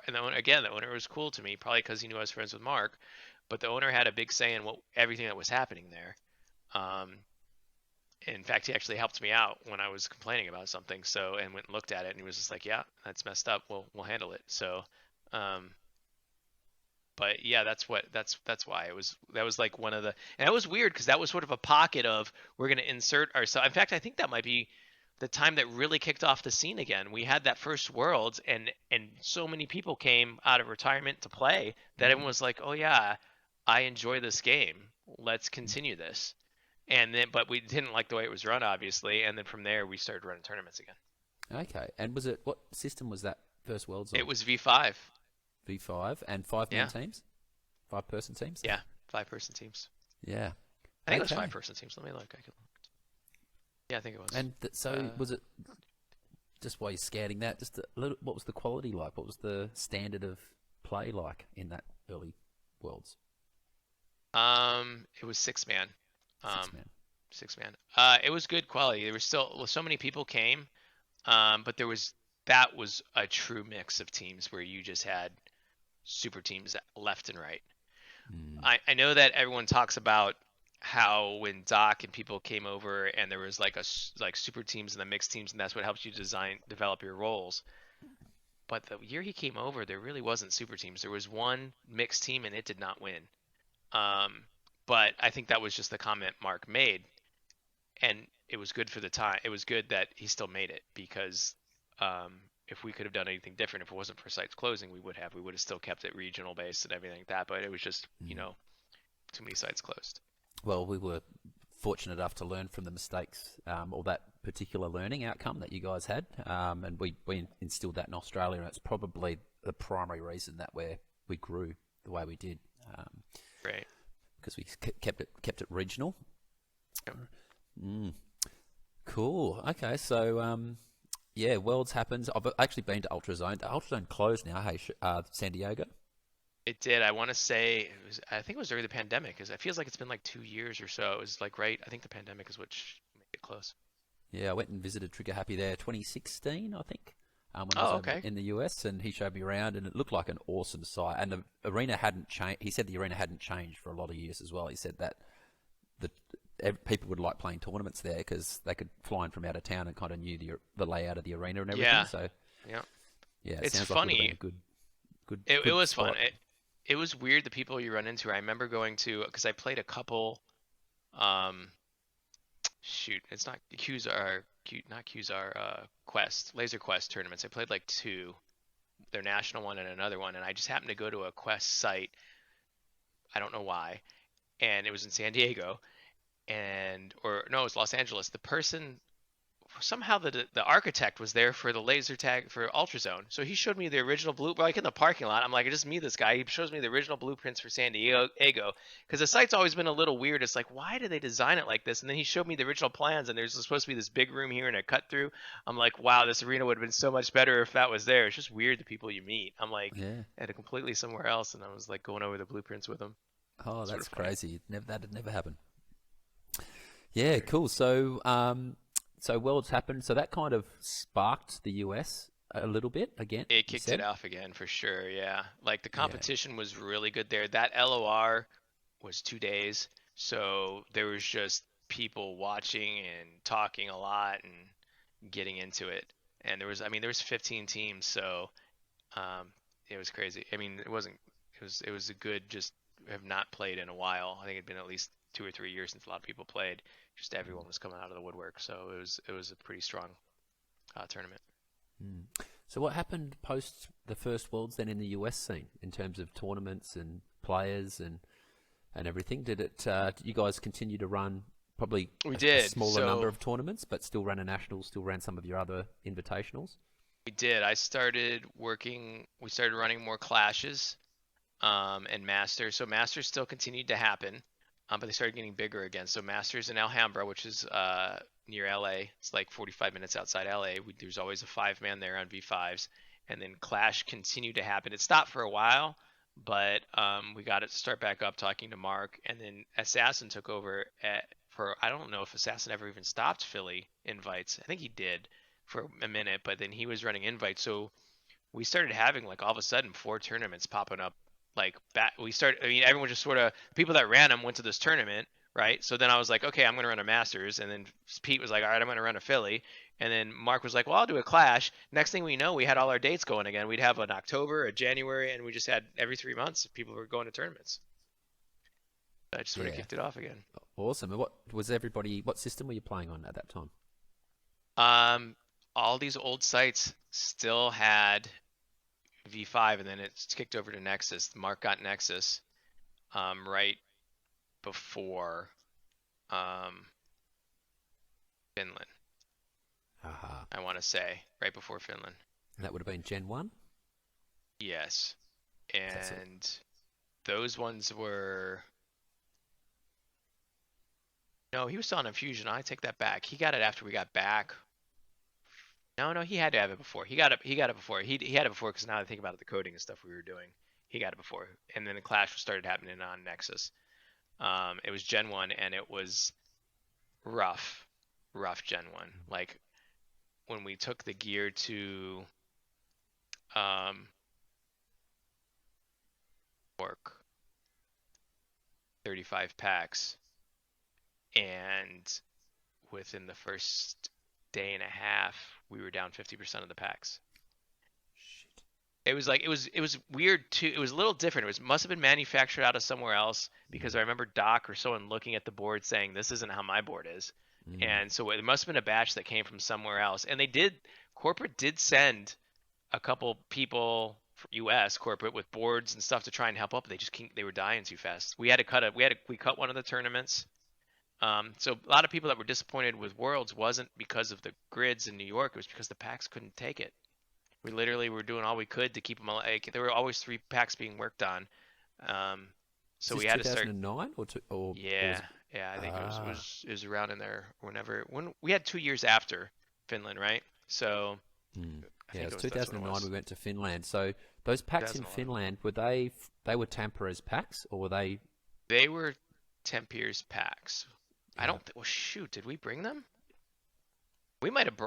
and the owner was cool to me, probably because he knew I was friends with Mark, but the owner had a big say in everything that was happening there. Um, in fact, he actually helped me out when I was complaining about something. So, and went and looked at it, and he was just like, "Yeah, that's messed up. We'll handle it." So, um, but yeah, that's why that was like one of the, and that was weird because that was sort of a pocket of, we're going to insert ourselves. In fact, I think that might be the time that really kicked off the scene again. We had that first Worlds, and so many people came out of retirement to play that Mm. everyone was like, "Oh yeah, I enjoy this game. Let's continue this." And then, but we didn't like the way it was run, obviously. And then from there, we started running tournaments again. Okay. And was it what system was that first Worlds It on? was V5. V5 and 5 man Yeah, teams, 5 person teams. yeah, 5 person teams. Yeah. I think it was Okay. 5 person teams. Let me look. I can. Yeah, I think it was. And so Uh, was it just while you're scouting that? Just a little, what was the quality like? What was the standard of play like in that early Worlds? it was 6 man. Six Um, man. 6 man. It was good quality. There was still well, so many people came. But that was a true mix of teams where you just had super teams left and right. Mm. I know that everyone talks about how when Doc and people came over and there was like super teams and the mixed teams and that's what helps you develop your roles. But the year he came over, there really wasn't super teams. There was one mixed team and it did not win. Um, but I think that was just the comment Mark made, and it was good for the time. It was good that he still made it because if we could have done anything different, if it wasn't for sites closing, we would have. We would have still kept it regional based and everything like that. But it was just Mm. too many sites closed. Well, we were fortunate enough to learn from the mistakes or that particular learning outcome that you guys had, and we instilled that in Australia, and it's probably the primary reason that we grew the way we did, Right. because we kept it regional. Yep. Mm. Cool. Okay, so yeah, Worlds happens. I've actually been to Ultrazone. The Ultrazone closed now. Hey, San Diego. It did. I want to say it was. I think it was during the pandemic, because it feels like it's been like 2 years or so. It was like right. I think the pandemic is what made it close. Yeah, I went and visited Trigger Happy there 2016, I think, when I was Oh, over okay. in the US, and he showed me around, and it looked like an awesome site. And the arena hadn't changed. He said the arena hadn't changed for a lot of years as well. He said that the people would like playing tournaments there because they could fly in from out of town and kind of knew the layout of the arena and everything. Yeah. So Yeah. yeah, it It's sounds like it would have been funny. a good, It good was fun. spot. It was weird the people you run into. I remember going to because I played a couple. Um, shoot, it's not Qzar, not Qzar. Quest, Laser Quest tournaments. I played like two. Their national one and another one, and I just happened to go to a Quest site. I don't know why, and it was in San Diego, and or no, it was Los Angeles. The person somehow the architect was there for the laser tag for Ultrazone. So he showed me the original blue, like in the parking lot. I'm like, I just meet this guy. He shows me the original blueprints for San Diego, because the site's always been a little weird. It's like, why did they design it like this? And then he showed me the original plans, and there's supposed to be this big room here and a cut through. I'm like, wow, this arena would have been so much better if that was there. It's just weird the people you meet. I'm like Yeah. at a completely somewhere else, and I was like going over the blueprints with them. Oh, Sort that's of funny. crazy. Never that had never happened. Yeah, cool. So so Worlds happened. So that kind of sparked the US a little bit again. It You kicked it said. off again for sure, yeah. Like the Yeah. competition was really good there. That LOR was 2 days, so there was just people watching and talking a lot and getting into it. And I mean, there was 15 teams, so um, it was crazy. I mean, it wasn't. It was a good. Just have not played in a while. I think it'd been at least 2 or 3 years since a lot of people played. Just everyone was coming out of the woodwork, so it was a pretty strong tournament. Mm. So what happened post the first Worlds then in the US scene in terms of tournaments and players and everything? Did you guys continue to run probably We a did. smaller number So of tournaments, but still ran a national, still ran some of your other invitationals? we did. I started working. We started running more clashes, and masters. So masters still continued to happen, but they started getting bigger again. So masters in Alhambra, which is near LA, it's like 45 minutes outside LA. There's always a 5 man there on V5s, and then clash continued to happen. It stopped for a while, but we got it to start back up. Talking to Mark, and then Assassin took over for I don't know if Assassin ever even stopped Philly invites. I think he did for a minute, but then he was running invites. So we started having like all of a sudden 4 tournaments popping up. Like back, we started. I mean, everyone just sort of people that ran them went to this tournament, right? So then I was like, okay, I'm gonna run a Masters, and then Pete was like, all right, I'm gonna run a Philly, and then Mark was like, well, I'll do a Clash. Next thing we know, we had all our dates going again. We'd have an October, a January, and we just had every 3 months people were going to tournaments. So I just sort of Yeah. kicked it off again. Awesome. And what was everybody? What system were you playing on at that time? Um, all these old sites still had V5, and then it's kicked over to Nexus. Mark got Nexus right before. um, Finland, Aha. I want to say, right before Finland. And that would have been Gen 1? Yes. That's it. And those ones were, no, he was still on infusion. I take that back. He got it after we got back. No, no, he had to have it before. He got it before. He had it before because now I think about it, the coding and stuff we were doing. He got it before. And then the clash started happening on Nexus. It was Gen 1 and it was rough. Rough Gen 1. Like when we took the gear to um work 35 packs and within the first day and a half we were down 50% of the packs. Shit. It was weird too. It was a little different. It was must have been manufactured out of somewhere else because Mm. I remember Doc or someone looking at the board saying this isn't how my board is. Mm. And so it must have been a batch that came from somewhere else. And corporate did send a couple people US corporate with boards and stuff to try and help up. They were dying too fast. We cut one of the tournaments. So a lot of people that were disappointed with Worlds wasn't because of the grids in New York. It was because the packs couldn't take it. We literally were doing all we could to keep them alive. There were always three packs being worked on. Um, Is so this we had to start. 2009 or was Yeah, it? yeah. I think Ah. it was around in there when we had 2 years after Finland, right? So Mm. I Yeah, it think was that's what it 2009 we was. went to Finland. So those packs in 2011. Finland, they were Tampere packs or were they? They were Tempier's packs. I Yeah, don't. Well, shoot, did we bring them? We might have.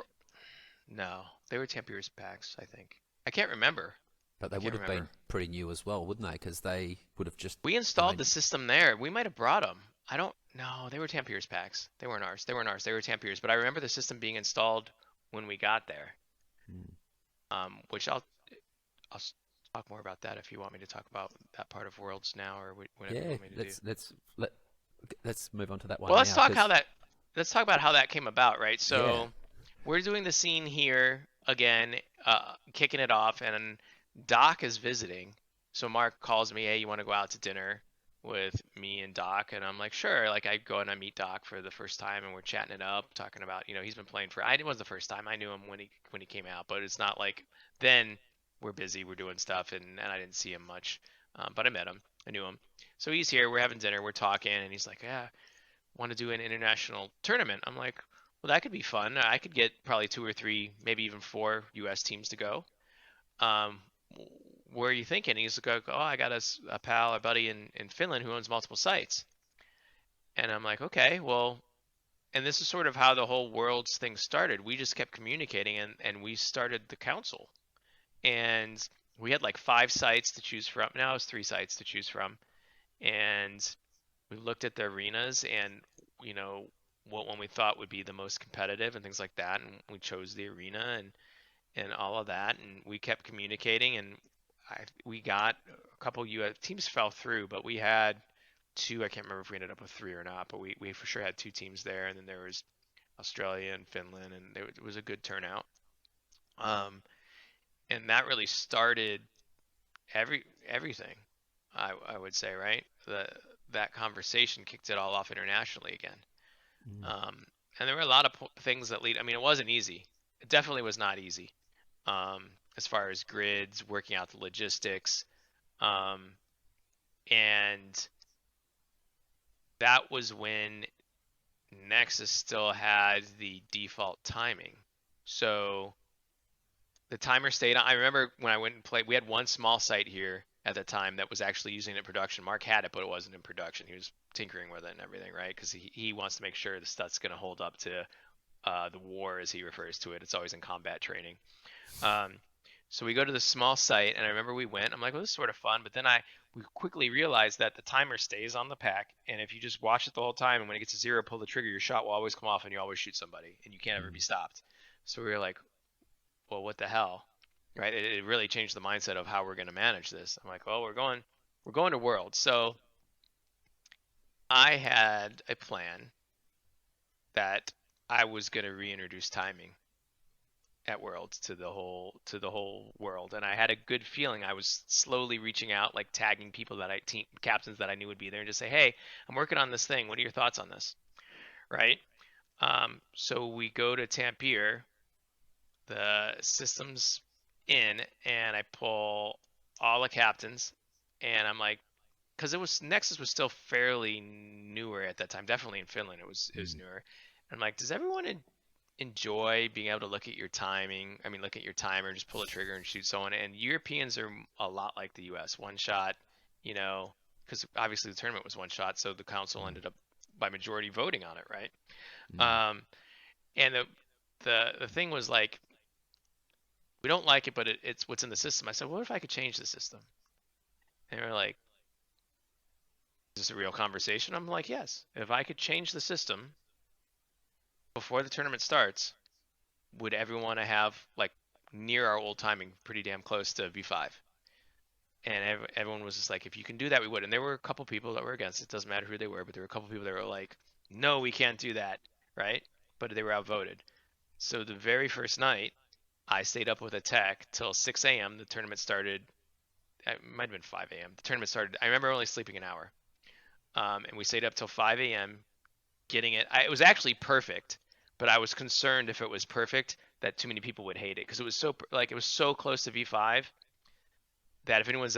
No, they were Tempier's packs. I think. I can't remember. but I they would can't have been remember. pretty new as well, wouldn't they? Because they would have just We when installed they. the system there. We might have brought them. I don't. No, they were Tempier's packs. They weren't ours. They weren't ours. They were Tempier's. But I remember the system being installed when we got there. Mm. Which I'll talk more about that if you want me to talk about that part of Worlds now or whatever you Yeah, want me to do. let's move on to that one Well, now because let's talk about how that came about, right? yeah. So we're doing the scene here again, kicking it off, and Doc is visiting. So Mark calls me, hey, you want to go out to dinner with me and Doc? And I'm like, sure. Like I go and I meet Doc for the first time, and we're chatting it up, talking about, he's been playing for. It wasn't the first time. I knew him when he came out, but it's not like then we're busy, we're doing stuff, and I didn't see him much, but I met him, I knew him. So he's here, we're having dinner, we're talking, and he's like, yeah, want to do an international tournament. I'm like, well, that could be fun. I could get probably two or three, maybe even four U.S. teams to go. Um, where are you thinking? He's like, oh, I got a pal, a buddy in Finland who owns multiple sites. And I'm like, okay, well, and this is sort of how the whole world's thing started. We just kept communicating and we started the council. And we had like 5 sites to choose from. Now it's 3 sites to choose from. And we looked at the arenas and you know what one we thought would be the most competitive and things like that, and we chose the arena and all of that, and we kept communicating, and we got a couple U.S. teams fell through, but we had two. I can't remember if we ended up with three or not, but we for sure had 2 teams there, and then there was Australia and Finland, and it was a good turnout. Um, and that really started everything. I would say, right? That conversation kicked it all off internationally again. Mm. Um, and there were a lot of things that lead. I mean, it wasn't easy. It definitely was not easy. As far as grids, working out the logistics, um, and that was when Nexus still had the default timing. So the timer stayed on. I remember when I went and played, we had one small site here at the time that was actually using it in production. Mark had it, but it wasn't in production. He was tinkering with it and everything, right? Because he wants to make sure the stuff's going to hold up to the war, as he refers to it. It's always in combat training. Um, so we go to the small site, and I remember we went. I'm like, well, this is sort of fun. But then we quickly realized that the timer stays on the pack, and if you just watch it the whole time, and when it gets to 0, pull the trigger, your shot will always come off, and you always shoot somebody, and you can't ever be Mm. stopped. So we were like, well, what the hell, right? It really changed the mindset of how we're going to manage this. I'm like, well, we're going to Worlds. So I had a plan that I was going to reintroduce timing at Worlds to the whole world, and I had a good feeling. I was slowly reaching out, like tagging people that team captains that I knew would be there, and just say, hey, I'm working on this thing. What are your thoughts on this? right? So we go to Tampere, the system's in, and I pull all the captains, and I'm like, because it was Nexus was still fairly newer at that time, definitely in Finland it was Mm. newer. And I'm like, does everyone enjoy being able to look at your timing? I mean, look at your timer, just pull a trigger and shoot someone. And Europeans are a lot like the U.S. One shot, you know, because obviously the tournament was one shot, so the council Mm. ended up by majority voting on it, right? Mm. Um, and the thing was like, we don't like it, but it's what's in the system. I said, what if I could change the system? And they're like, is this a real conversation? I'm like, yes. If I could change the system before the tournament starts, would everyone want to have like near our old timing, pretty damn close to V5? And everyone was just like, if you can do that, we would. And there were a couple people that were against it. Doesn't matter who they were, but there were a couple people that were like, no, we can't do that, right? But they were outvoted. So the very first night, I stayed up with a tech till 6 a.m. The tournament started. It might have been 5 a.m. The tournament started. I remember only sleeping an hour. And we stayed up till 5 a.m. getting it. It was actually perfect, but I was concerned if it was perfect that too many people would hate it because it was so like it was so close to V5 that if anyone has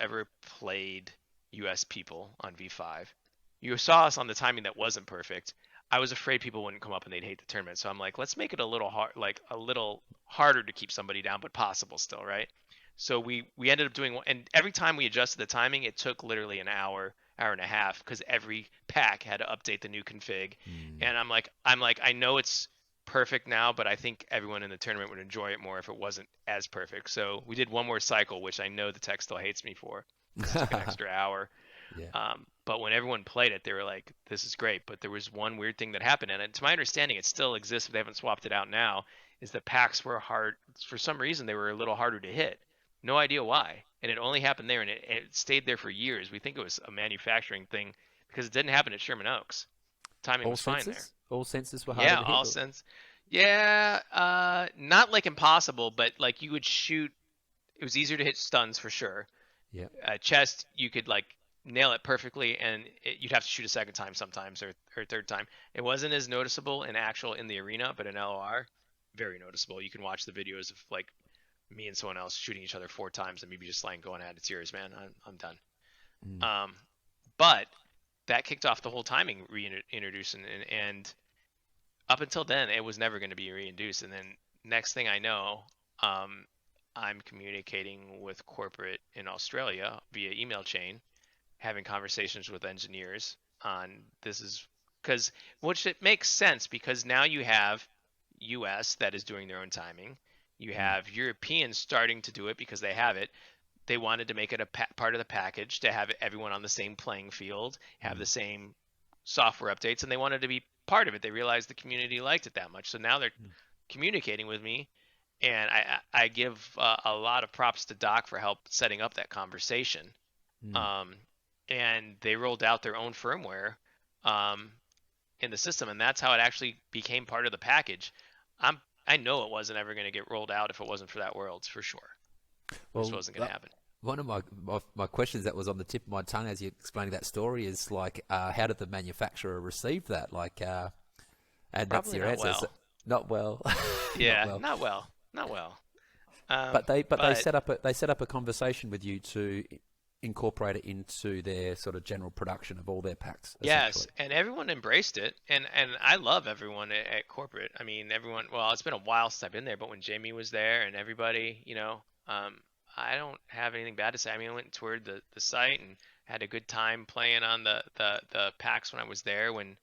ever played US people on V5, you saw us on the timing that wasn't perfect. I was afraid people wouldn't come up and they'd hate the tournament. So I'm like, let's make it a little hard, like a little harder to keep somebody down, but possible still, right? So we ended up doing one, and every time we adjusted the timing, it took literally an hour, hour and a half, because every pack had to update the new config. Mm. And I know it's perfect now, but I think everyone in the tournament would enjoy it more if it wasn't as perfect. So we did one more cycle, which I know the tech still hates me for, because it took an extra hour. Yeah. But when everyone played it, they were like, "This is great." But there was one weird thing that happened, and to my understanding, it still exists. If they haven't swapped it out now, is the packs were hard for some reason. They were a little harder to hit. No idea why, and it only happened there, and it stayed there for years. We think it was a manufacturing thing because it didn't happen at Sherman Oaks. Timing All was fine there. senses? All senses were harder Yeah, to hit? all sense. Yeah, not like impossible, but like you would shoot. It was easier to hit stuns for sure. Yeah. Chest, you could like nail it perfectly, and you'd have to shoot a second time sometimes or third time. It wasn't as noticeable in the arena, but in LOR, very noticeable. You can watch the videos of like me and someone else shooting each other 4 times and maybe just like going at it tears, man. I'm done. Mm. Um, but that kicked off the whole timing reintroducing, and up until then, it was never going to be reintroduced. And then next thing I know, um, I'm communicating with corporate in Australia via email chain, having conversations with engineers on this is because which it makes sense because now you have US that is doing their own timing. You Mm. have Europeans starting to do it because they have it. They wanted to make it a part of the package to have everyone on the same playing field, have Mm. the same software updates, and they wanted to be part of it. They realized the community liked it that much. So now they're communicating with me, and I give a lot of props to Doc for help setting up that conversation. Mm. Um, and they rolled out their own firmware um, in the system, and that's how it actually became part of the package. I know it wasn't ever going to get rolled out if it wasn't for that Worlds for sure. It just Well, wasn't going to happen. one of my questions that was on the tip of my tongue as you're explaining that story is like, how did the manufacturer receive that? Like, and that's Probably your not answer. So, well. not well, not Yeah, well. not well, not well. But they But set up a conversation with you to incorporate it into their sort of general production of all their packs, yes, essentially. and everyone embraced it, and I love everyone at corporate. I mean, everyone. Well, it's been a while since I've been there, but when Jamie was there and everybody, I don't have anything bad to say. I mean, I went and toured the site and had a good time playing on the packs when I was there. When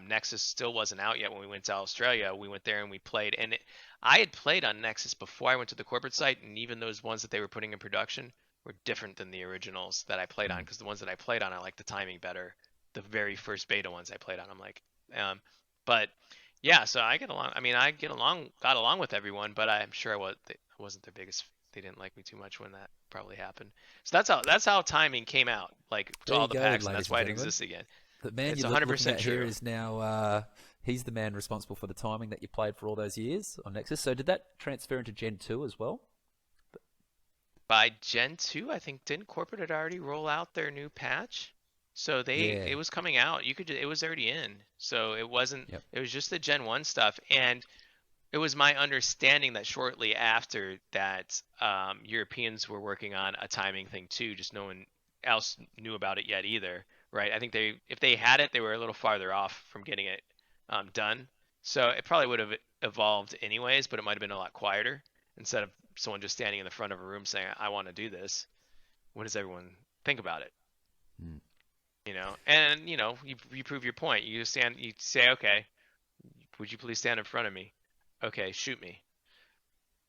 Nexus still wasn't out yet when we went to Australia, we went there and we played. And I had played on Nexus before I went to the corporate site, and even those ones that they were putting in production were different than the originals that I played on Mm. because the ones that I played on, I like the timing better. The very first beta ones I played on, I'm like, but yeah, so I get along. I mean, got along with everyone, but I'm sure I wasn't their biggest. They didn't like me too much when that probably happened. So that's how timing came out, like to There you all the go, packs, and ladies that's and why it gentlemen. exists again. The man It's you're looking 100% at here true. is now, he's the man responsible for the timing that you played for all those years on Nexus. So did that transfer into Gen 2 as well? By Gen 2, I think didn't corporate had already roll out their new patch? So Yeah. it was coming out. It was already in. So it wasn't. Yep. It was just the Gen 1 stuff, and it was my understanding that shortly after that, Europeans were working on a timing thing too. Just no one else knew about it yet either, right? I think if they had it, they were a little farther off from getting it done. So it probably would have evolved anyways, but it might have been a lot quieter instead of someone just standing in the front of a room saying, "I want to do this." What does everyone think about it? Mm. And you prove your point. You say, "Okay, would you please stand in front of me?" Okay, shoot me.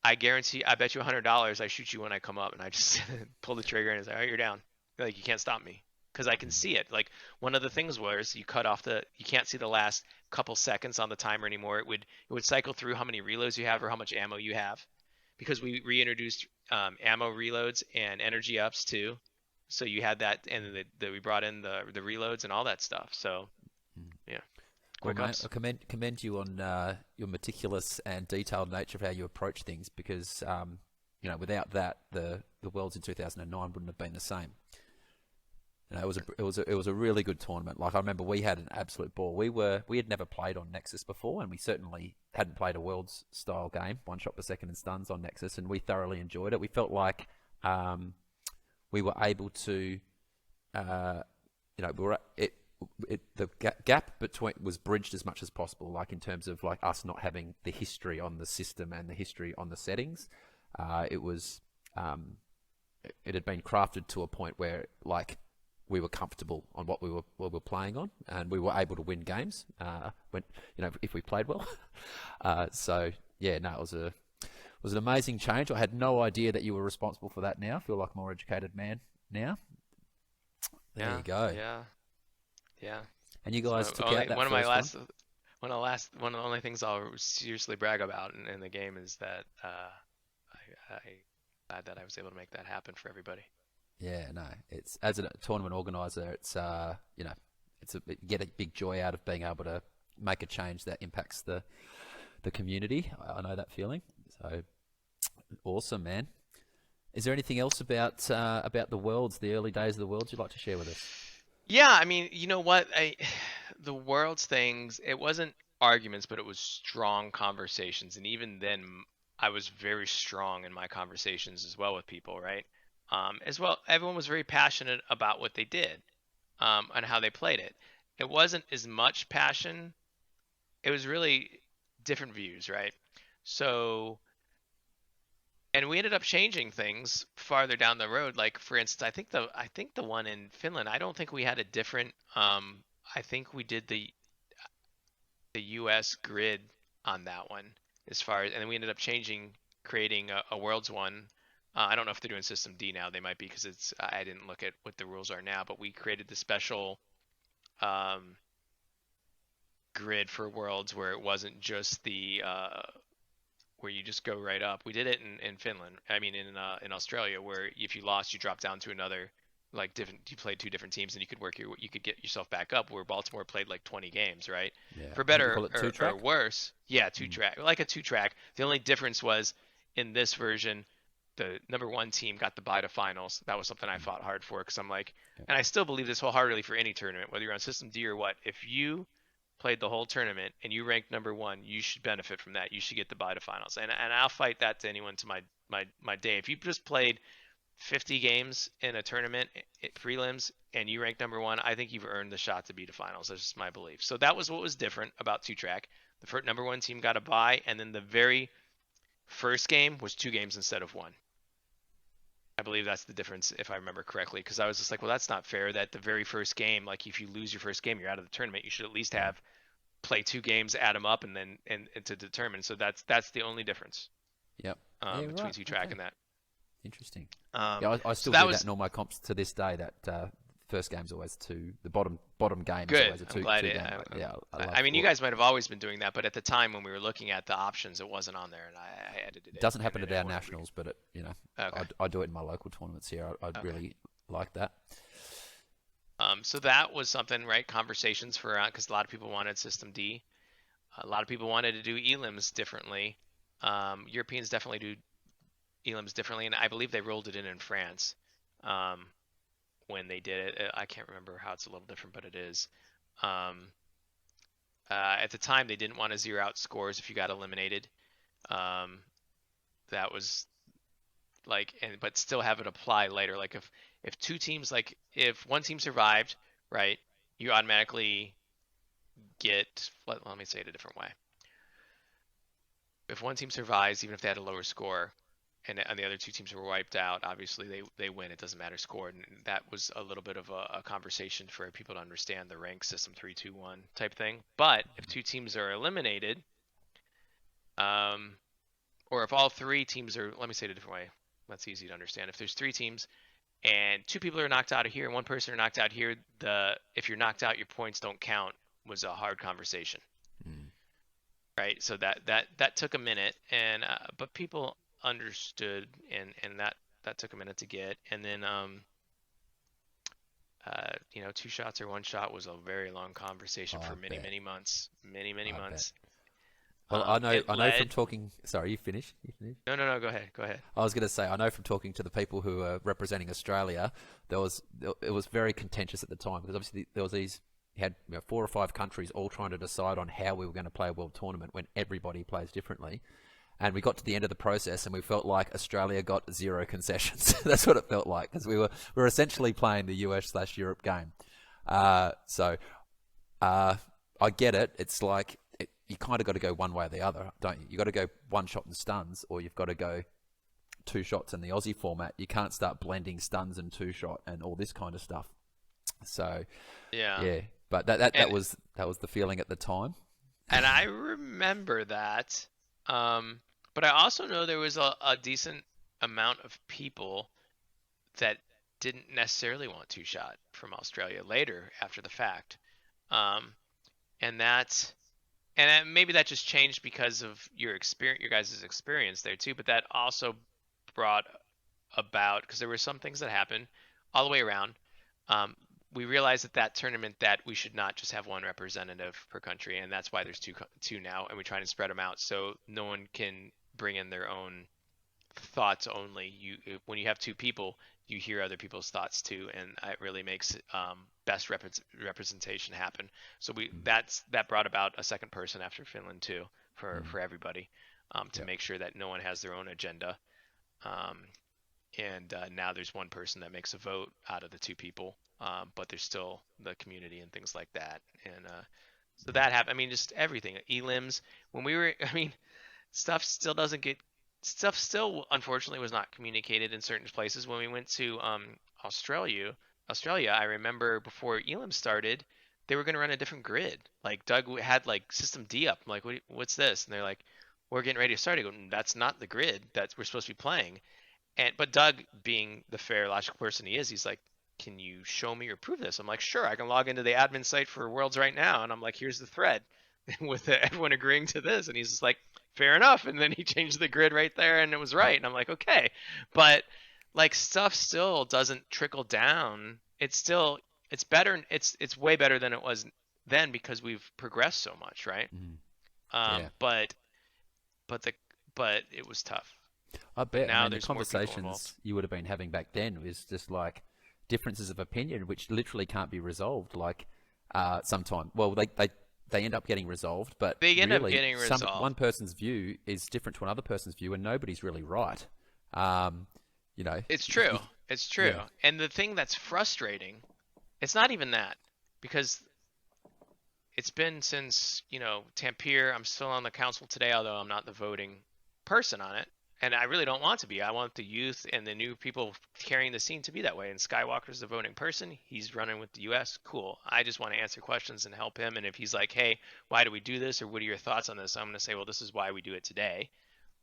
I guarantee, I bet you $100 I shoot you when I come up, and I just pull the trigger and it's like, "Oh, you're down." Like, you can't stop me because I can see it. Like, one of the things was you can't see the last couple seconds on the timer anymore. It would cycle through how many reloads you have or how much ammo you have, because we reintroduced ammo reloads and energy ups too. So you had that, and then we brought in the reloads and all that stuff. So Mm. yeah, Well, quick mate, ups. I commend you on your meticulous and detailed nature of how you approach things because, without that, the Worlds in 2009 wouldn't have been the same. It was a really good tournament. Like I remember, we had an absolute ball. We had never played on Nexus before, and we certainly hadn't played a Worlds style game, one shot per second and stuns on Nexus, and we thoroughly enjoyed it. We felt like we were able to, we were the gap between was bridged as much as possible. Like in terms of like us not having the history on the system and the history on the settings, it was it had been crafted to a point where like we were comfortable on what we were playing on, and we were able to win games when if we played well. So yeah, no, it was an amazing change. I had no idea that you were responsible for that. Now I feel like a more educated man now. There Yeah, you go. yeah, yeah. And you It's guys took out that first one. one of the only things I'll seriously brag about in the game is that I glad that I was able to make that happen for everybody. Yeah, no, it's as a tournament organizer, you get a big joy out of being able to make a change that impacts the community. I know that feeling. So awesome, man. Is there anything else about the worlds, the early days of the worlds, you'd like to share with us? Yeah, I mean, you know what? The world's things, it wasn't arguments, but it was strong conversations. And even then, I was very strong in my conversations as well with people, right? As well, everyone was very passionate about what they did, and how they played it. It wasn't as much passion. It was really different views, right? So, and we ended up changing things farther down the road. Like, for instance, I think the one in Finland, I don't think we had a different. I think we did the US grid on that one, as far as, and then we ended up creating a worlds one. I don't know if they're doing system D now. They might be, because I didn't look at what the rules are now, but we created the special um, grid for worlds where it wasn't just the where you just go right up. We did it in Finland. I mean, in Australia, where if you lost, you drop down to another, like, different. You played two different teams, and you could get yourself back up. Where Baltimore played like 20 games, right? Yeah, For I think we better call it two or track. worse, yeah, two Mm. track, like a two track. The only difference was, in this version, the number one team got the bye to finals. That was something I Mm. fought hard for, because I'm like, Yeah. and I still believe this wholeheartedly for any tournament, whether you're on System D or what. If you played the whole tournament and you ranked number one, you should benefit from that. You should get the bye to finals. And I'll fight that to anyone to my day. If you just played 50 games in a tournament prelims and you rank number one, I think you've earned the shot to be to finals. That's just my belief. So that was what was different about two track. The first number one team got a bye, and then the very first game was two games instead of one. I believe that's the difference, if I remember correctly, because I was just like, well, that's not fair. That the very first game, like, if you lose your first game, you're out of the tournament. You should at least Mm. have play two games, add them up, and then and to determine. So that's the only difference Yep. Yeah. between Right. two track Okay. and that. Interesting. Um, Yeah, I so still that do that was in all my comps to this day. That first game's always two. The bottom game is good. always a I'm two glad two it. game. Yeah, I I love. mean, you Well, guys might have always been doing that, but at the time when we were looking at the options, it wasn't on there, and I edited it it, doesn't happen and at it our worked. nationals, but Okay. I do it in my local tournaments here. I Okay. really like that. So that was something, right? Conversations for, because a lot of people wanted System D. A lot of people wanted to do elims differently. Europeans definitely do elims differently, and I believe they rolled it in France. Um, when they did it. I can't remember how it's a little different, but it is. Um, at the time, they didn't want to zero out scores if you got eliminated. Um, that was like, but still have it apply later. Like if two teams, like if one team survived, right, you automatically get. Let me say it a different way. If one team survives, even if they had a lower score, and the other two teams were wiped out, obviously they win. It doesn't matter score, and that was a little bit of a conversation for people to understand the rank system 3-2-1 type thing. But if two teams are eliminated, or if all three teams are, let me say it a different way. That's easy to understand. If there's three teams and two people are knocked out of here and one person are knocked out here, if you're knocked out, your points don't count was a hard conversation. Right, so that took a minute, and but people understood, and that took a minute to get, and then two shots or one shot was a very long conversation for many months, many I bet. months. Well, It I know from led. talking. Sorry, you finish. You finish. No, go ahead, go ahead. I was going to say, I know from talking to the people who are representing Australia, it was very contentious at the time because obviously there was these. You had 4 or 5 countries all trying to decide on how we were going to play a world tournament when everybody plays differently. And we got to the end of the process and we felt like Australia got 0 concessions. That's what it felt like because we were essentially playing the US/Europe game. So I get it. It's like you kind of got to go one way or the other, don't you? You got to go one shot and stuns, or you've got to go 2 shots in the Aussie format. You can't start blending stuns and 2 shot and all this kind of stuff. So Yeah, but and that was the feeling at the time. and I remember that. But I also know there was a decent amount of people that didn't necessarily want two shot from Australia later after the fact. Um, and that maybe that just changed because of your experience, your guys' experience there too. But that also brought about, because there were some things that happened all the way around. Um, we realized at that tournament that we should not just have one representative per country, and that's why there's two now, and we try to spread them out so no one can bring in their own thoughts only. When you have two people, you hear other people's thoughts too, and it really makes best representation happen. So that brought about a second person after Finland too for everybody, to Yep. make sure that no one has their own agenda. Um, and now there's one person that makes a vote out of the two people, but there's still the community and things like that. And so that happened. I mean, just everything. Elims. When we were, I mean, stuff still doesn't get stuff still unfortunately was not communicated in certain places. When we went to Australia, I remember before Elam started, they were going to run a different grid. Like Doug had like System D up. I'm like, what's this? And they're like, we're getting ready to start. I go, that's not the grid that we're supposed to be playing. But Doug, being the fair, logical person he is, he's like, can you show me or prove this? I'm like, sure, I can log into the admin site for Worlds right now, and I'm like, here's the thread, with everyone agreeing to this, and he's just like, fair enough, and then he changed the grid right there, and it was right, and I'm like, okay, but like stuff still doesn't trickle down. It's better. It's way better than it was then because we've progressed so much, right? Mm. Yeah. Um, but but the but it was tough. I bet. I Now mean, the there's more people involved. conversations you would have been having back then was just like differences of opinion, which literally can't be resolved. Like, sometime, well, they end up getting resolved, but They end up really, getting one resolved. person's view is different to another person's view, and nobody's really right. Um, you know, It's true. It's true. yeah, And the thing that's frustrating, it's not even that, because it's been since, Tampere. I'm still on the council today, although I'm not the voting person on it. And I really don't want to be. I want the youth and the new people carrying the scene to be that way. And Skywalker's the voting person. He's running with the US. Cool. I just want to answer questions and help him. And if he's like, hey, why do we do this? Or what are your thoughts on this? I'm going to say, well, this is why we do it today.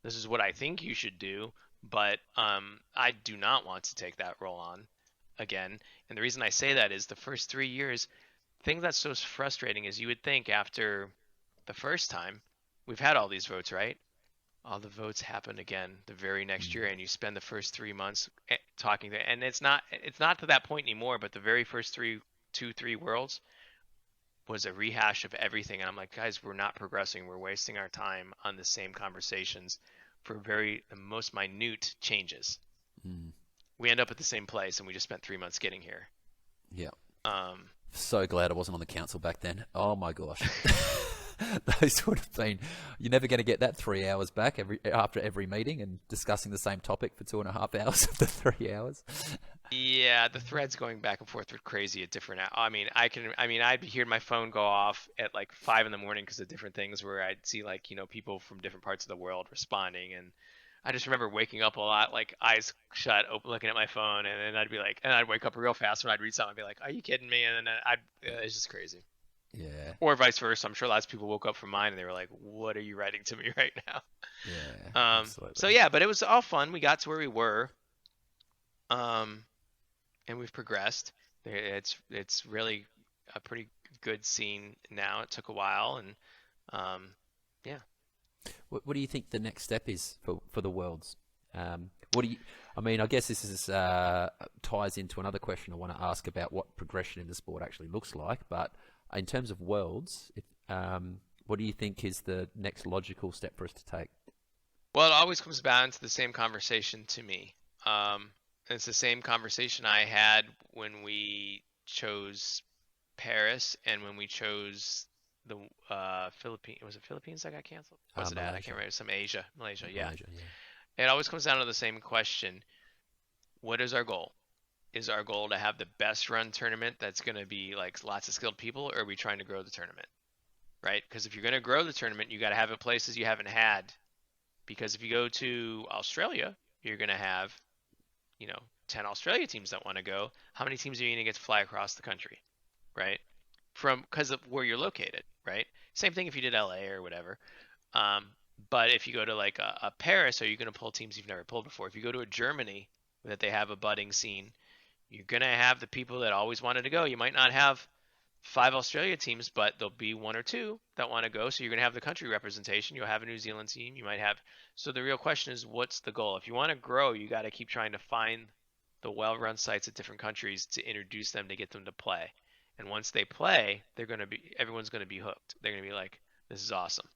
This is what I think you should do. But I do not want to take that role on again. And the reason I say that is the first 3 years, thing that's so frustrating is you would think after the first time, we've had all these votes, right? All the votes happen again the very next mm, year, and you spend the first 3 months talking to, and it's not to that point anymore, but the very first 3 worlds was a rehash of everything, and I'm like, guys, we're not progressing. We're wasting our time on the same conversations for the most minute changes. mm, We end up at the same place, and we just spent 3 months getting here. Yeah. Um, So glad I wasn't on the council back then. Oh my gosh. Those would have been. You're never going to get that 3 hours back after every meeting and discussing the same topic for 2.5 hours of the 3 hours. yeah, the threads going back and forth were crazy at different. I mean, I'd be hearing my phone go off at like 5 in the morning because of different things where I'd see like people from different parts of the world responding, and I just remember waking up a lot, like eyes shut, open, looking at my phone, and then I'd be like, and I'd wake up real fast when I'd read something, I'd be like, "Are you kidding me?" And then it's just crazy. Yeah, Or vice versa. I'm sure lots of people woke up from mine and they were like, "What are you writing to me right now?" yeah, So absolutely. yeah, but it was all fun. We got to where we were, um, and we've progressed. It's really a pretty good scene now. It took a while, and um, yeah. What do you think the next step is for the worlds? What do you? I mean, I guess this is ties into another question I want to ask about what progression in the sport actually looks like. But in terms of worlds, what do you think is the next logical step for us to take? Well, it always comes down to the same conversation to me. Um, it's the same conversation I had when we chose Paris and when we chose the Philippines. Was it Philippines that got canceled? Was it at? I can't Malaysia, remember. Some Asia, Malaysia. Yeah. Malaysia, yeah. It always comes down to the same question. What is our goal? Is our goal to have the best run tournament that's going to be like lots of skilled people, or are we trying to grow the tournament? Right? Because if you're going to grow the tournament, you got to have it places you haven't had. Because if you go to Australia, you're going to have, you know, 10 Australia teams that want to go. How many teams are you going to get to fly across the country? Right? From because of where you're located, right? Same thing if you did LA or whatever. Um, but if you go to like a Paris, are you going to pull teams you've never pulled before? If you go to a Germany that they have a budding scene, you're going to have the people that always wanted to go. You might not have five Australia teams, but there'll be one or two that want to go. So you're going to have the country representation. You'll have a New Zealand team. You might have. So the real question is, what's the goal? If you want to grow, you got to keep trying to find the well-run sites at different countries to introduce them to get them to play. And once they play, everyone's going to be hooked. They're going to be like, this is awesome.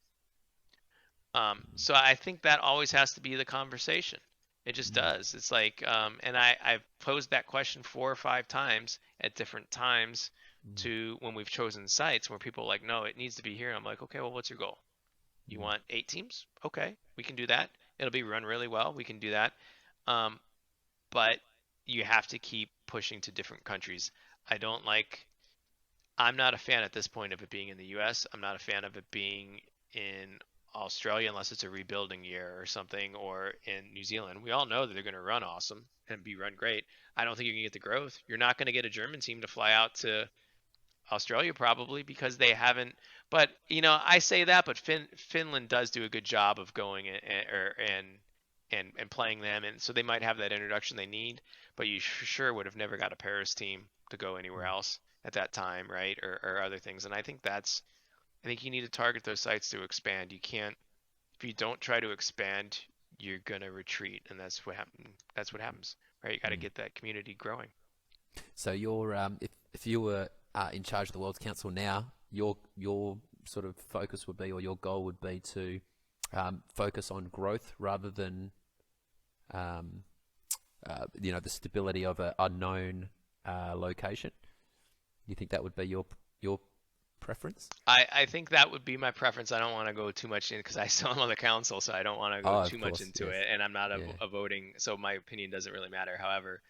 So I think that always has to be the conversation. It just Mm, does. It's like, and I've posed that question 4 or 5 times at different times mm, to when we've chosen sites where people are like, no, it needs to be here. I'm like, okay, well, what's your goal? You mm, want 8 teams? Okay, we can do that. It'll be run really well. We can do that. Um, but you have to keep pushing to different countries. I don't like I'm not a fan at this point of it being in the US. I'm not a fan of it being in Australia unless it's a rebuilding year or something, or in New Zealand. We all know that they're going to run awesome and be run great. I don't think you can get the growth. You're not going to get a German team to fly out to Australia probably because they haven't. But I say that, but Finland does do a good job of going and playing them, and so they might have that introduction they need. But you sure would have never got a Paris team to go anywhere mm, else at that time, right? Or other things. And I think you need to target those sites to expand. You can't if you don't try to expand, you're gonna retreat, and that's what happens, right? You got to mm. get that community growing. So if you were in charge of the World's Council now, your sort of focus would be, or your goal would be to focus on growth rather than um, the stability of a known location. You think that would be your preference? I think that would be my preference. I don't want to go too much in because I still am on the council, so I don't want to go Oh, too of much course, into yes, it. And I'm not yeah, a voting, so my opinion doesn't really matter. However,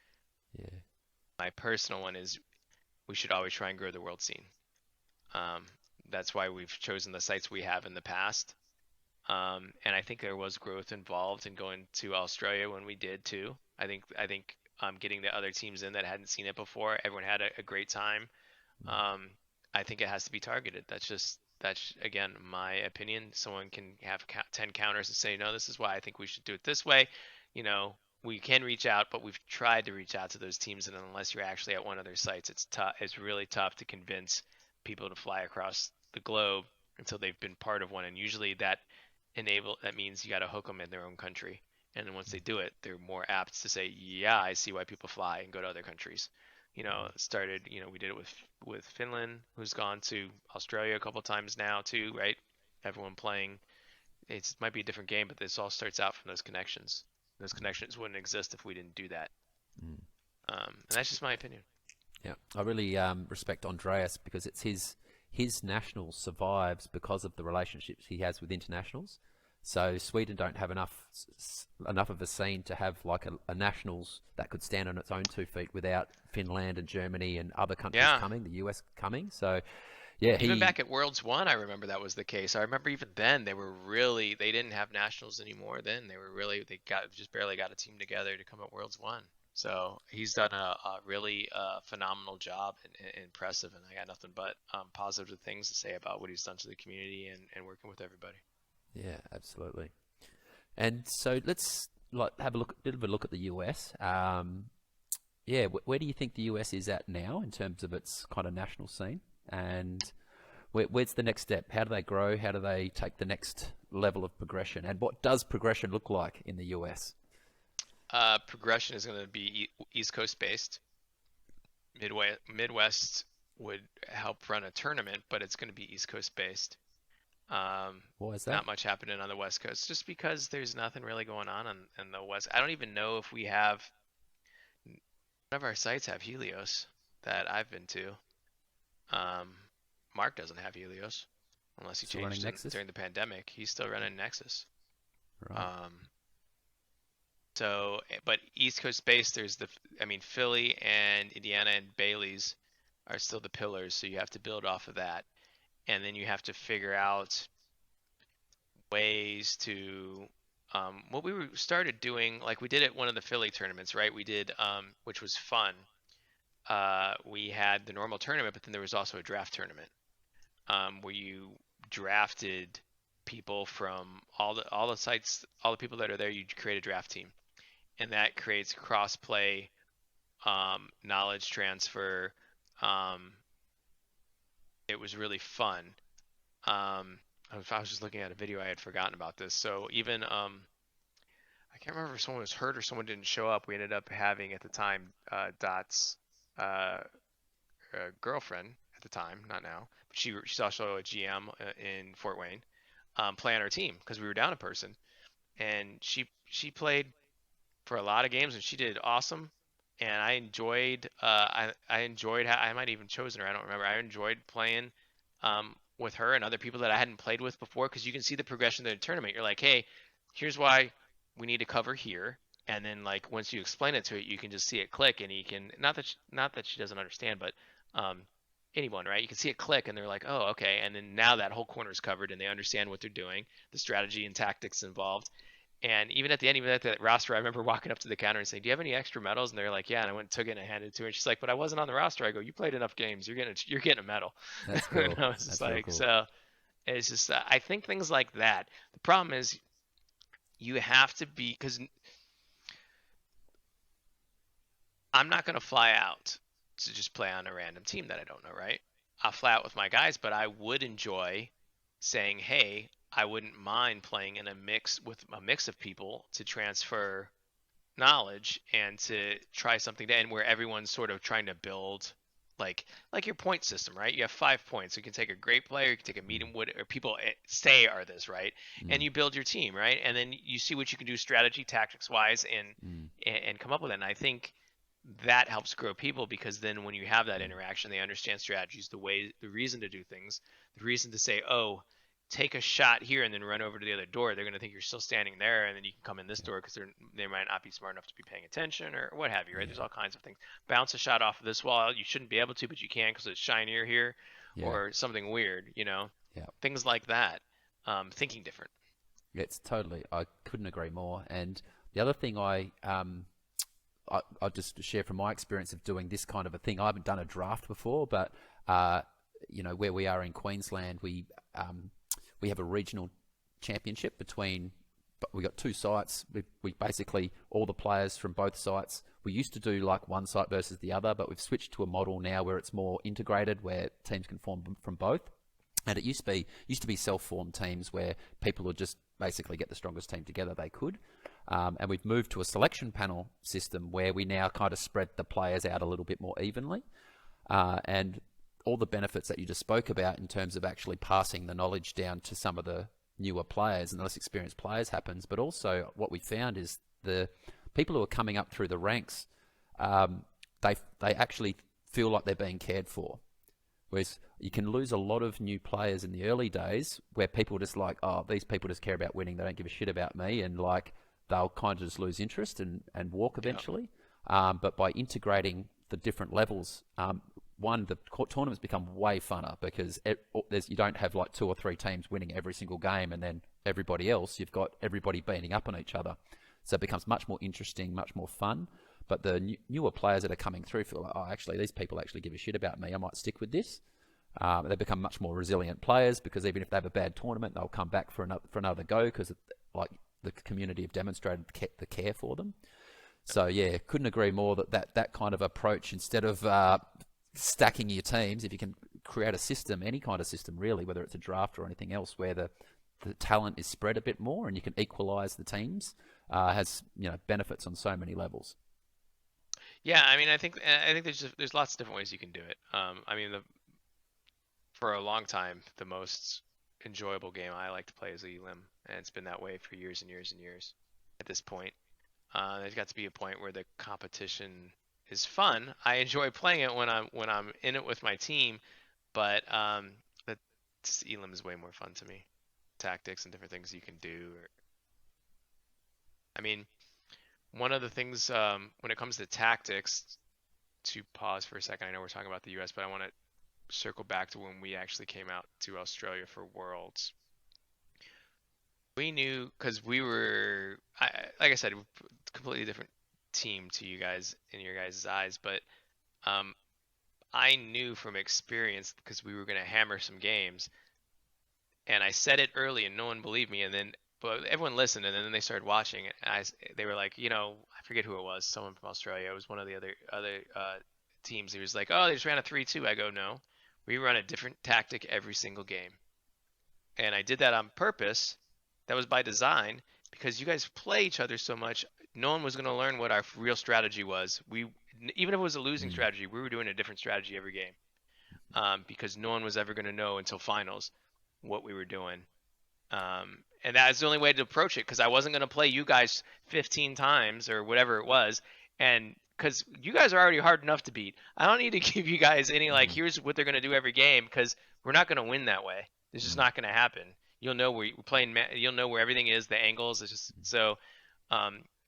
yeah, my personal one is we should always try and grow the world scene. Um, that's why we've chosen the sites we have in the past. And I think there was growth involved in going to Australia when we did too. I think getting the other teams in that hadn't seen it before, everyone had a great time. mm, Um, I think it has to be targeted. That's again my opinion. Someone can have 10 counters and say, no, this is why I think we should do it this way. You know, we can reach out, but we've tried to reach out to those teams, and unless you're actually at one of their sites, it's tough. It's really tough to convince people to fly across the globe until they've been part of one. And usually that means you got to hook them in their own country. And then once they do it, they're more apt to say, yeah, I see why people fly and go to other countries. We did it with Finland, who's gone to Australia a couple times now too, right? Everyone playing. It might be a different game, but this all starts out from those connections. Those connections wouldn't exist if we didn't do that. mm. And that's just my opinion. Yeah, I really respect Andreas because it's his nationals survives because of the relationships he has with internationals. So Sweden don't have enough of a scene to have like a nationals that could stand on its own 2 feet without Finland and Germany and other countries Yeah. coming, the US coming. So yeah, Even he back at Worlds 1, I remember that was the case. I remember even then they didn't have nationals anymore then. They got just barely got a team together to come at Worlds 1. So he's done a really phenomenal job and impressive, and I got nothing but positive things to say about what he's done to the community and working with everybody. yeah, absolutely. And so let's like have a bit of a look at the US. Yeah, where do you think the US is at now in terms of its kind of national scene? And where's the next step? How do they grow? How do they take the next level of progression? And what does progression look like in the US? Progression is going to be East Coast based. Midwest would help run a tournament, but it's going to be East Coast based. Um, Why is that? Not much happening on the West Coast, just because there's nothing really going on the West. I don't even know if we have none of our sites have Helios that I've been to. Um, Mark doesn't have Helios unless he Still running changed it Nexus? during the pandemic. He's still running Nexus. Right. Um, but East Coast based, I mean, Philly and Indiana and Bailey's are still the pillars, so you have to build off of that, and then you have to figure out ways to what we started doing, like we did at one of the Philly tournaments, right? We did, which was fun. We had the normal tournament, but then there was also a draft tournament where you drafted people from all the sites, all the people that are there. You create a draft team, and that creates cross play, knowledge transfer. Um, it was really fun. I was just looking at a video, I had forgotten about this. So even I can't remember if someone was hurt or someone didn't show up. We ended up having at the time Dot's uh, girlfriend at the time, not now, but she's also a GM in Fort Wayne, play on our team because we were down a person, and she played for a lot of games and she did awesome. And I enjoyed I enjoyed I might even chosen her, I don't remember. I enjoyed playing with her and other people that I hadn't played with before, because you can see the progression of the tournament. You're like, hey, here's why we need to cover here, and then like once you explain it to it, you can just see it click, and you can not that she doesn't understand, but um, anyone, right? You can see it click, and they're like, oh, okay, and then now that whole corner is covered, and they understand what they're doing, the strategy and tactics involved. And even at the end, even at the roster, I remember walking up to the counter and saying, "Do you have any extra medals?" And they're like, "Yeah." And I went and took it and I handed it to her. And she's like, "But I wasn't on the roster." I go, "You played enough games. You're getting a medal." That's And cool. I was just That's real like, cool. so it's just I think things like that. The problem is you have to be, because I'm not going to fly out to just play on a random team that I don't know, right? I'll fly out with my guys, but I would enjoy saying, "Hey, I wouldn't mind playing in a mix of people to transfer knowledge and to try something to end where everyone's sort of trying to build like your point system, right? You have 5 points. You can take a great player, you can take a Mm, medium wood, or people say are this, right? And mm, you build your team, right? And then you see what you can do strategy, tactics wise, mm, and come up with it. And I think that helps grow people, because then when you have that mm. interaction, they understand strategies, the reason to do things, the reason to say, oh, take a shot here and then run over to the other door. They're going to think you're still standing there, and then you can come in this Yeah, door because they might not be smart enough to be paying attention or what have you, right? There's yeah, all kinds of things. Bounce a shot off of this wall. You shouldn't be able to, but you can because it's shinier here, yeah, or something weird, yeah. things like that. Thinking different. It's totally. I couldn't agree more. And the other thing I just share from my experience of doing this kind of a thing. I haven't done a draft before, but uh, where we are in Queensland, we have a regional championship between. But we got two sites. We basically all the players from both sites. We used to do like one site versus the other, but we've switched to a model now where it's more integrated, where teams can form from both. And it used to be self-formed teams where people would just basically get the strongest team together they could. And we've moved to a selection panel system where we now kind of spread the players out a little bit more evenly. And all the benefits that you just spoke about in terms of actually passing the knowledge down to some of the newer players and the less experienced players happens. But also what we found is the people who are coming up through the ranks, um, they actually feel like they're being cared for. Whereas you can lose a lot of new players in the early days where people just like, oh, these people just care about winning. They don't give a shit about me. And like, they'll kind of just lose interest and walk Yeah. eventually. But by integrating the different levels, one, the tournaments become way funner because you don't have like two or three teams winning every single game and then everybody else, you've got everybody beating up on each other. So it becomes much more interesting, much more fun. But the newer players that are coming through feel like, oh, actually, these people actually give a shit about me. I might stick with this. They become much more resilient players because even if they have a bad tournament, they'll come back for another go because like the community have demonstrated the care for them. So yeah, couldn't agree more that kind of approach instead of stacking your teams, if you can create a system, any kind of system really, whether it's a draft or anything else, where the talent is spread a bit more and you can equalize the teams, has benefits on so many levels. Yeah, I mean, I think there's lots of different ways you can do it. I mean, for a long time, the most enjoyable game I like to play is Elim, and it's been that way for years and years and years. At this point, there's got to be a point where the competition is fun. I enjoy playing it when I'm in it with my team, but Elim is way more fun to me. Tactics and different things you can do. I mean, one of the things when it comes to tactics, to pause for a second, I know we're talking about the U.S., but I want to circle back to when we actually came out to Australia for Worlds. We knew because like I said, completely different team to you guys in your guys' eyes, but um, I knew from experience because we were going to hammer some games, and I said it early, and no one believed me, and then but everyone listened, and then they started watching it. And they were like, I forget who it was, someone from Australia. It was one of the other teams. He was like, oh, they just ran a 3-2. I go, no, we run a different tactic every single game, and I did that on purpose. That was by design because you guys play each other so much. No one was going to learn what our real strategy was. Even if it was a losing Mm. strategy, we were doing a different strategy every game, because no one was ever going to know until finals what we were doing. And that's the only way to approach it because I wasn't going to play you guys 15 times or whatever it was. And because you guys are already hard enough to beat, I don't need to give you guys any like, Mm. here's what they're going to do every game because we're not going to win that way. It's just Mm. not going to happen. You'll know where we're playing. You'll know where everything is, the angles. It's just so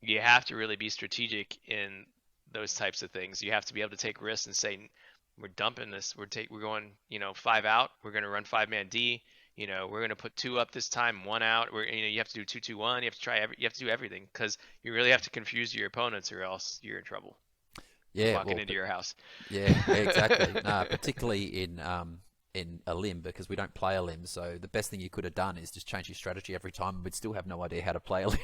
you have to really be strategic in those types of things. You have to be able to take risks and say, we're dumping this. We're going, 5 out. We're going to run 5-man D. We're going to put 2 up this time, 1 out. You have to do 2-2-1. You have to you have to do everything because you really have to confuse your opponents or else you're in trouble Yeah, walking well, into your house. yeah, exactly. Nah, particularly in a limb because we don't play a limb. So the best thing you could have done is just change your strategy every time, and we'd still have no idea how to play a limb.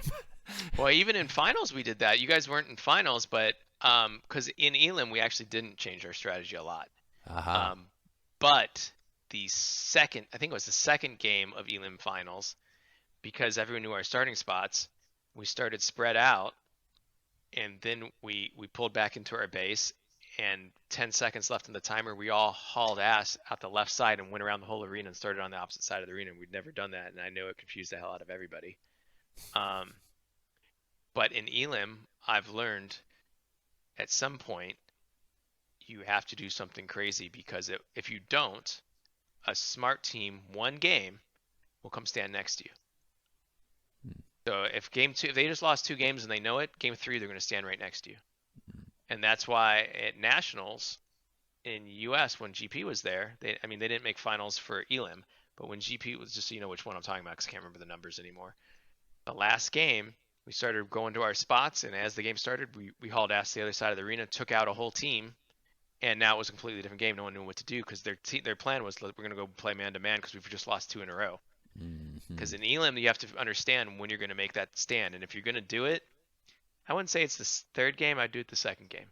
Well, even in finals we did that. You guys weren't in finals, but because in Elim we actually didn't change our strategy a lot. Aha. Um, but I think it was the second game of Elim finals, because everyone knew our starting spots, we started spread out, and then we pulled back into our base, and 10 seconds left in the timer, we all hauled ass out the left side and went around the whole arena and started on the opposite side of the arena. We'd never done that, and I know it confused the hell out of everybody. Um, but in Elim, I've learned at some point you have to do something crazy because if you don't, a smart team, one game, will come stand next to you. Mm. So if they just lost 2 games and they know it, game 3 they're going to stand right next to you. And that's why at nationals in US when GP was there, they didn't make finals for Elim, but when GP was, just so you know which one I'm talking about because I can't remember the numbers anymore. The last game we started going to our spots, and as the game started, we hauled ass to the other side of the arena, took out a whole team, and now it was a completely different game. No one knew what to do because their plan was, we're going to go play man to man because we've just lost 2 in a row. Mm-hmm. Because in Elim, you have to understand when you're going to make that stand. And if you're going to do it, I wouldn't say it's the third game. I'd do it the second game.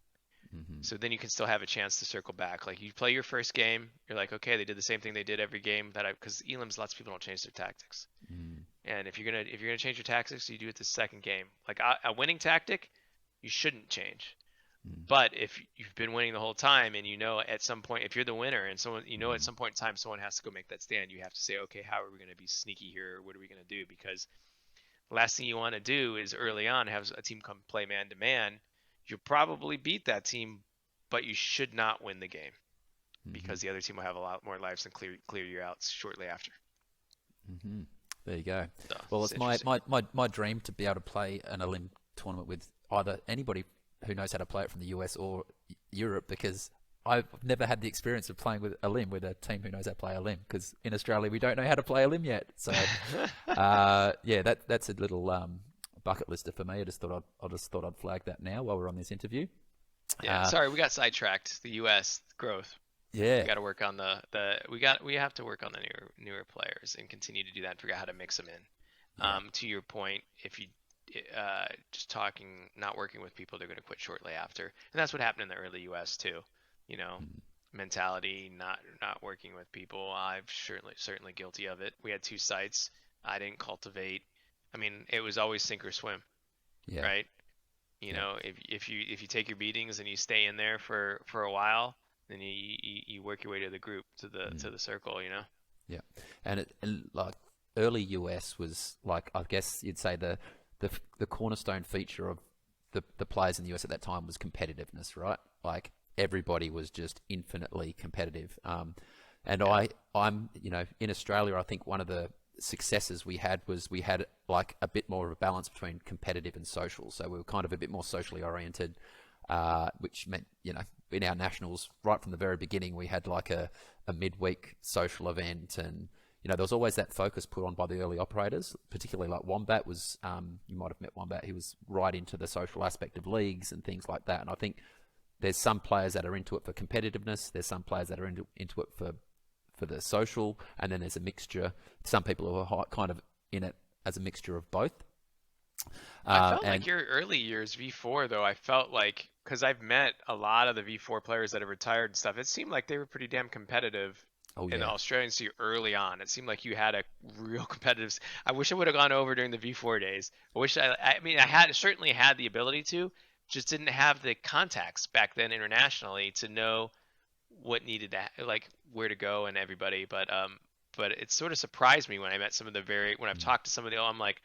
Mm-hmm. So then you can still have a chance to circle back. Like you play your first game, you're like, okay, they did the same thing they did every game because Elim's lots of people don't change their tactics. Mm. And if you're gonna change your tactics, you do it the second game. Like a winning tactic, you shouldn't change. Mm. But if you've been winning the whole time and at some point, if you're the winner and someone, at Mm. some point in time, someone has to go make that stand, you have to say, okay, how are we going to be sneaky here? What are we going to do? Because the last thing you want to do is early on have a team come play man to man. You'll probably beat that team but you should not win the game Hmm. because the other team will have a lot more lives and clear you out shortly after. Hmm. There you go. So Well, it's it's my, interesting. my, my, my dream to be able to play an Olymp tournament with either anybody who knows how to play it from the US or Europe, because I've never had the experience of playing with a limb with a team who knows how to play a limb, because in Australia we don't know how to play a limb yet. So yeah, that's a little bucket lister for me. I just thought I'd flag that now while we're on this interview. Yeah, Uh, sorry, we got sidetracked. The U.S. growth. We yeah, got to work on we have to work on the newer players and continue to do that and figure out how to mix them in. yeah, To your point, if you just talking, not working with people, they're going to quit shortly after, and that's what happened in the early U.S. too. You know, mm, mentality, not working with people. I'm certainly guilty of it. We had two sites. I didn't cultivate. I mean, it was always sink or swim, yeah, right? You yeah, know, if you take your beatings and you stay in there for a while, then you work your way to the group, mm, to the circle, you know. yeah. And like early US was like, I guess you'd say the the cornerstone feature of the players in the US at that time was competitiveness, right? Like everybody was just infinitely competitive. And Yeah. I'm, in Australia, I think one of the successes we had was we had like a bit more of a balance between competitive and social. So we were kind of a bit more socially oriented, which meant, in our nationals, right from the very beginning, we had like a midweek social event, and there was always that focus put on by the early operators, particularly like Wombat was, you might have met Wombat, he was right into the social aspect of leagues and things like that. And I think there's some players that are into it for competitiveness, there's some players that are into it for the social, and then there's a mixture. Some people who are kind of in it as a mixture of both. I felt like And your early years V4 though, I felt like because I've met a lot of the V4 players that have retired and stuff, it seemed like they were pretty damn competitive oh in the yeah, Australian scene early on. It seemed like you had a real competitive. I wish I would have gone over during the V4 days. I mean, I had certainly had the ability to, just didn't have the contacts back then internationally to know what needed to like where to go and everybody. But it sort of surprised me when I met some of the when I've mm, talked to some of the, I'm like,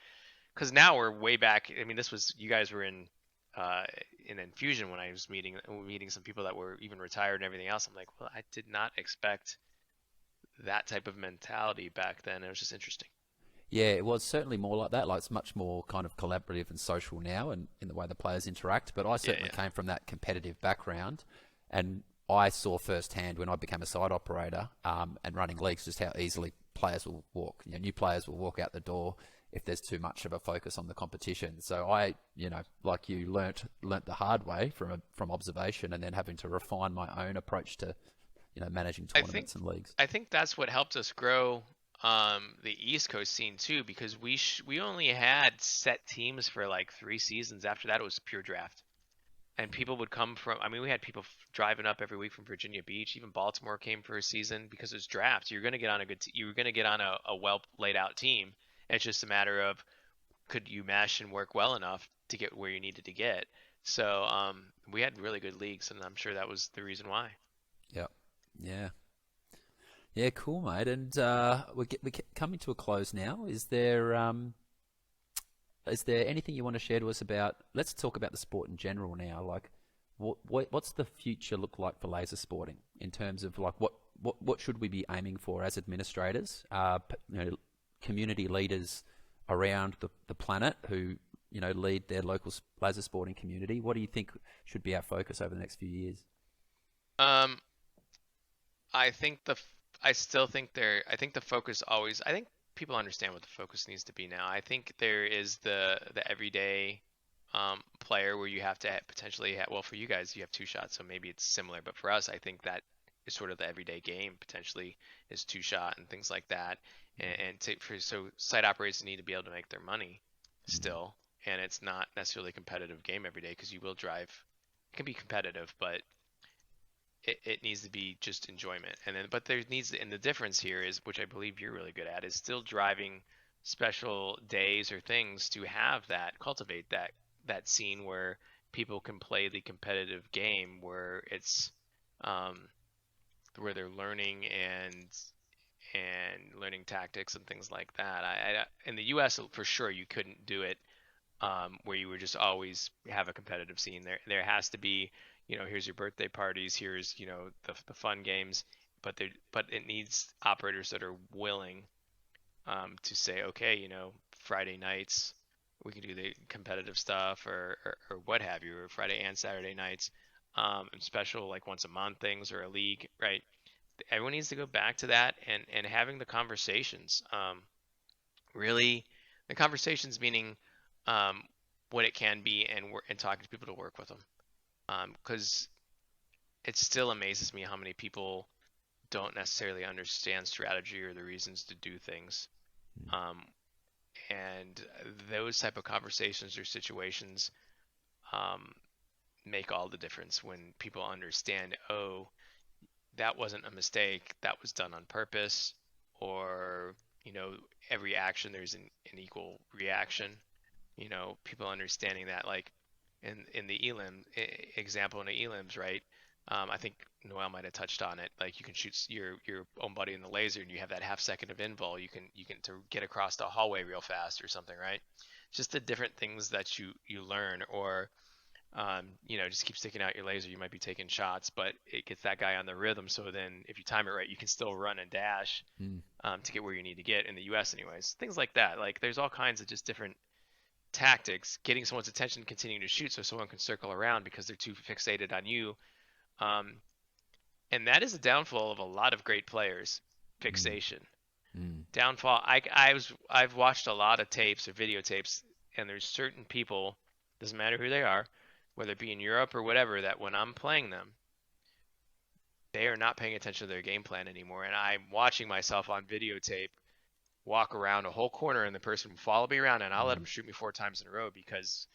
because now we're way back. I mean, this was you guys were uh, in Infusion when I was meeting some people that were even retired and everything else. I'm like, well, I did not expect that type of mentality back then. It was just interesting. yeah, it was certainly more like that. Like it's much more kind of collaborative and social now, and in the way the players interact. But I Yeah, certainly yeah. came from that competitive background, and I saw firsthand when I became a side operator, and running leagues, just how easily players will walk. New players will walk out the door if there's too much of a focus on the competition. So I, like you, learnt the hard way from observation, and then having to refine my own approach to managing I think tournaments and leagues. I think that's what helped us grow the East Coast scene too, because we only had set teams for like 3 seasons. After that, it was pure draft. And people would come from, I mean, we had people driving up every week from Virginia Beach. Even Baltimore came for a season because it was draft. You're going to get on you're going to get on a well laid out team. It's just a matter of could you mesh and work well enough to get where you needed to get. So we had really good leagues, and I'm sure that was the reason why. Yep. Yeah. Yeah, cool, mate. And we're coming to a close now. Is there anything you want to share to us about? Let's talk about the sport in general now. Like, what's the future look like for laser sporting in terms of like what should we be aiming for as administrators, community leaders around the planet who lead their local laser sporting community? What do you think should be our focus over the next few years? Um, I think I still think I think the focus always, I think people understand what the focus needs to be now. I think there is the everyday player where you have to potentially have, well, for you guys, you have two shots, so maybe it's similar, but for us, I think that is sort of the everyday game potentially is two shot and things like that. So site operators need to be able to make their money Mm, still, and it's not necessarily a competitive game every day because you will drive. It can be competitive, but it needs to be just enjoyment. And then, but there needs, and the difference here is, which I believe you're really good at, is still driving special days or things to have that, cultivate that scene where people can play the competitive game where it's um, where they're learning and learning tactics and things like that. In the U.S. for sure you couldn't do it where you would just always have a competitive scene. There has to be, here's your birthday parties, here's, the fun games, but it needs operators that are willing to say, okay, Friday nights we can do the competitive stuff or what have you, or Friday and Saturday nights, and special like once a month things or a league, right? Everyone needs to go back to that and having the conversations. Really, the conversations meaning um, what it can be and talking to people to work with them. Because it still amazes me how many people don't necessarily understand strategy or the reasons to do things. Um, and those type of conversations or situations um, make all the difference when people understand, oh, that wasn't a mistake, that was done on purpose, or every action there's an equal reaction. People understanding that, like in the elim example in the elims, right? I think Noel might have touched on it. Like you can shoot your own buddy in the laser, and you have that half second of invul. You can to get across the hallway real fast or something, right? Just the different things that you learn, or just keep sticking out your laser. You might be taking shots, but it gets that guy on the rhythm. So then, if you time it right, you can still run and dash Mm. to get where you need to get in the U.S. anyways. Things like that. Like there's all kinds of just different tactics, getting someone's attention, continuing to shoot, so someone can circle around because they're too fixated on you. Um, and that is a downfall of a lot of great players. Mm. Fixation. Mm. Downfall. I've watched a lot of tapes or videotapes, and there's certain people, doesn't matter who they are, whether it be in Europe or whatever, that when I'm playing them, they are not paying attention to their game plan anymore. And I'm watching myself on videotape walk around a whole corner, and the person will follow me around, and I'll let Mm. them shoot me 4 times in a row because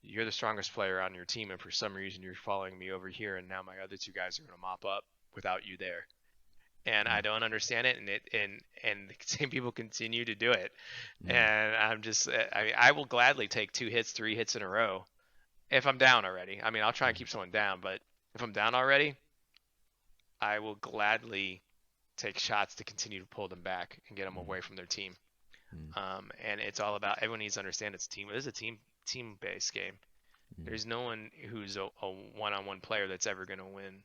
you're the strongest player on your team, and for some reason you're following me over here, and now my other two guys are going to mop up without you there. And I Mm. don't understand it, and the same people continue to do it. Mm. And I'm just, I will gladly take 2 hits, 3 hits in a row if I'm down already. I mean, I'll try and keep someone down, but if I'm down already, I will gladly take shots to continue to pull them back and get them Mm. away from their team. Mm. And it's all about, everyone needs to understand it's a team. It is a team-based game. Mm. There's no one who's a one-on-one player that's ever going to win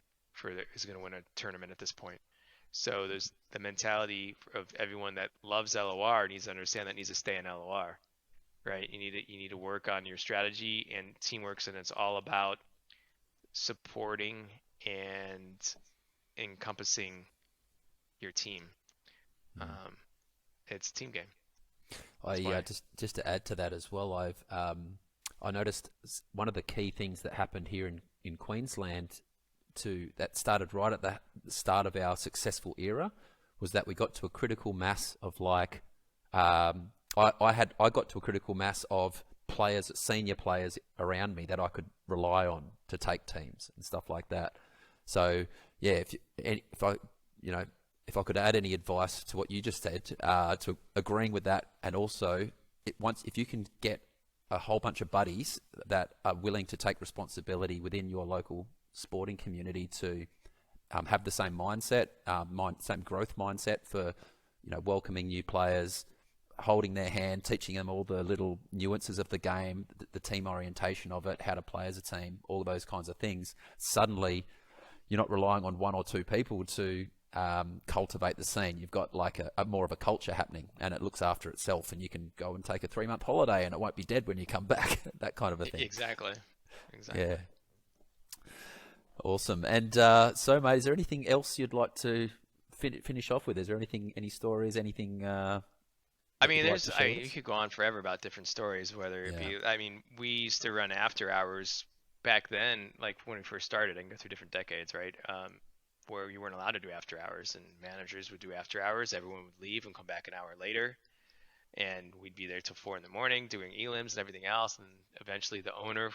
is going to win a tournament at this point. So there's the mentality of everyone that loves LOR needs to understand that needs to stay in LOR, right? You need to work on your strategy and teamwork, and it's all about supporting and encompassing your team. Mm. Um, it's a team game. That's I why. just to add to that as well, I noticed one of the key things that happened here in Queensland that started right at the start of our successful era was that we got to a critical mass of like I got to a critical mass of players, senior players around me that I could rely on to take teams and stuff like that. So yeah, if I you know if I could add any advice to what you just said, to agreeing with that, and also if you can get a whole bunch of buddies that are willing to take responsibility within your local sporting community to have the same mindset, same growth mindset for welcoming new players, holding their hand, teaching them all the little nuances of the game, the team orientation of it, how to play as a team, all those kinds of things. Suddenly, you're not relying on one or two people to cultivate the scene. You've got like a more of a culture happening, and it looks after itself, and you can go and take a 3-month holiday and it won't be dead when you come back. That kind of a thing. Exactly. Yeah. Exactly. Awesome. And so, mate, is there anything else you'd like to finish off with? Is there any stories, anything I that mean, you'd like to share with you us? could go on forever about different stories, whether it Yeah. be, I mean, we used to run after hours back then, like when we first started. I can go through different decades, right? Where you weren't allowed to do after hours, and managers would do after hours. Everyone would leave and come back an hour later, and we'd be there till 4 in the morning doing elims and everything else. And eventually, the owner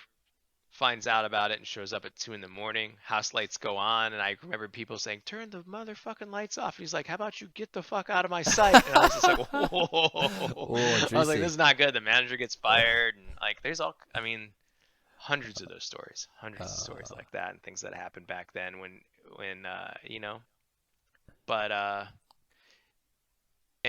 finds out about it and shows up at 2 in the morning. House lights go on, and I remember people saying, "Turn the motherfucking lights off." He's like, "How about you get the fuck out of my sight?" And I was just like, "Whoa!" Oh, I was like, "This juicy. is not good." The manager gets fired, and like, there's all, I mean, hundreds of stories Uh, like that, and things that happened back then when But I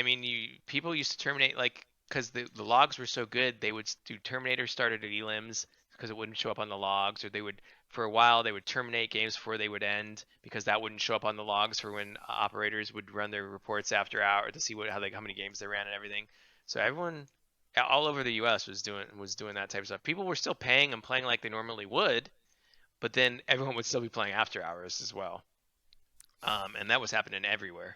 mean, people used to terminate like because the logs were so good, they would do Terminator started at elims because it wouldn't show up on the logs, or they would for a while they would terminate games before they would end because that wouldn't show up on the logs for when operators would run their reports after hour to see how many games they ran and everything. So everyone all over the U.S. was doing that type of stuff. People were still paying and playing like they normally would, but then everyone would still be playing after hours as well. And that was happening everywhere.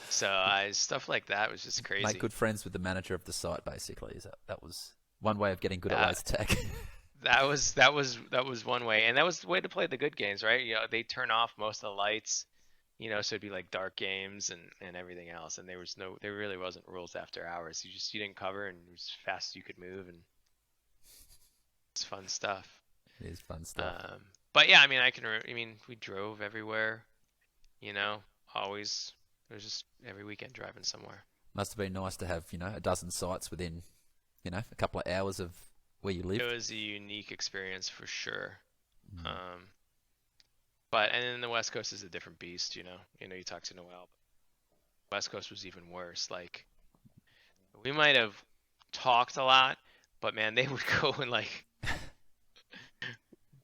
So stuff like that was just crazy. Make good friends with the manager of the site, basically. That was one way of getting good at laser tag. That was one way, and that was the way to play the good games, right? You know, they turn off most of the lights, you know, so it'd be like dark games and everything else, and there really wasn't rules after hours. You didn't cover, and it was fast as you could move, and it's fun stuff. It is fun stuff. But yeah, I mean, we drove everywhere, you know, always. It was just every weekend driving somewhere. Must have been nice to have, you know, a dozen sites within, you know, a couple of hours of where you live. It was a unique experience for sure. But and then the West Coast is a different beast, you know. You know, you talk to Noel. West Coast was even worse. Like, we might have talked a lot, but man, they would go and like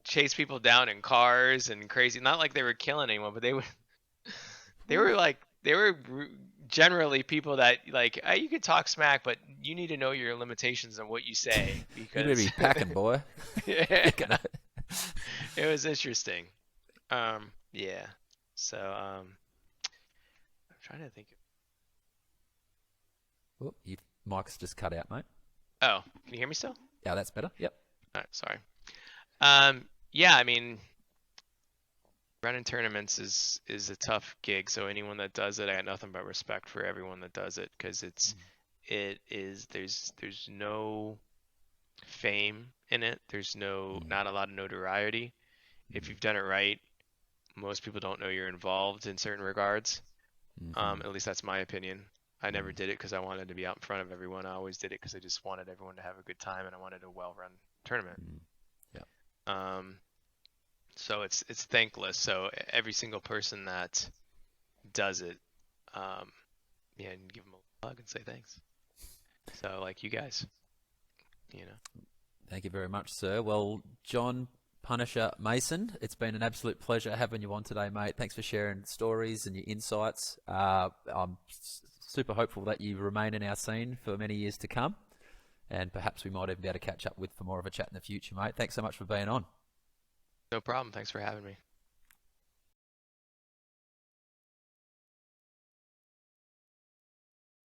chase people down in cars and crazy. Not like they were killing anyone, but they were generally people that like, you could talk smack, but you need to know your limitations on what you say because You're gonna be packing, boy. it was interesting. Yeah. So I'm trying to think. Oh, your mic's just cut out, mate. Oh, can you hear me still? Yeah, that's better. Yep. All right, sorry. Yeah, I mean, running tournaments is a tough gig. So anyone that does it, I got nothing but respect for everyone that does it because there's no fame in it. There's not a lot of notoriety. If you've done it right, most people don't know you're involved in certain regards. At least that's my opinion. I never did it because I wanted to be out in front of everyone. I always did it because I just wanted everyone to have a good time and I wanted a well-run tournament. Yeah. So it's thankless. So every single person that does it, yeah, and give them a hug and say thanks. So like you guys, you know. Thank you very much, sir. Well, John Punisher Mason, it's been an absolute pleasure having you on today, mate. Thanks for sharing stories and your insights. I'm super hopeful that you remain in our scene for many years to come, and perhaps we might even be able to catch up with for more of a chat in the future, mate. Thanks so much for being on. No problem. Thanks for having me.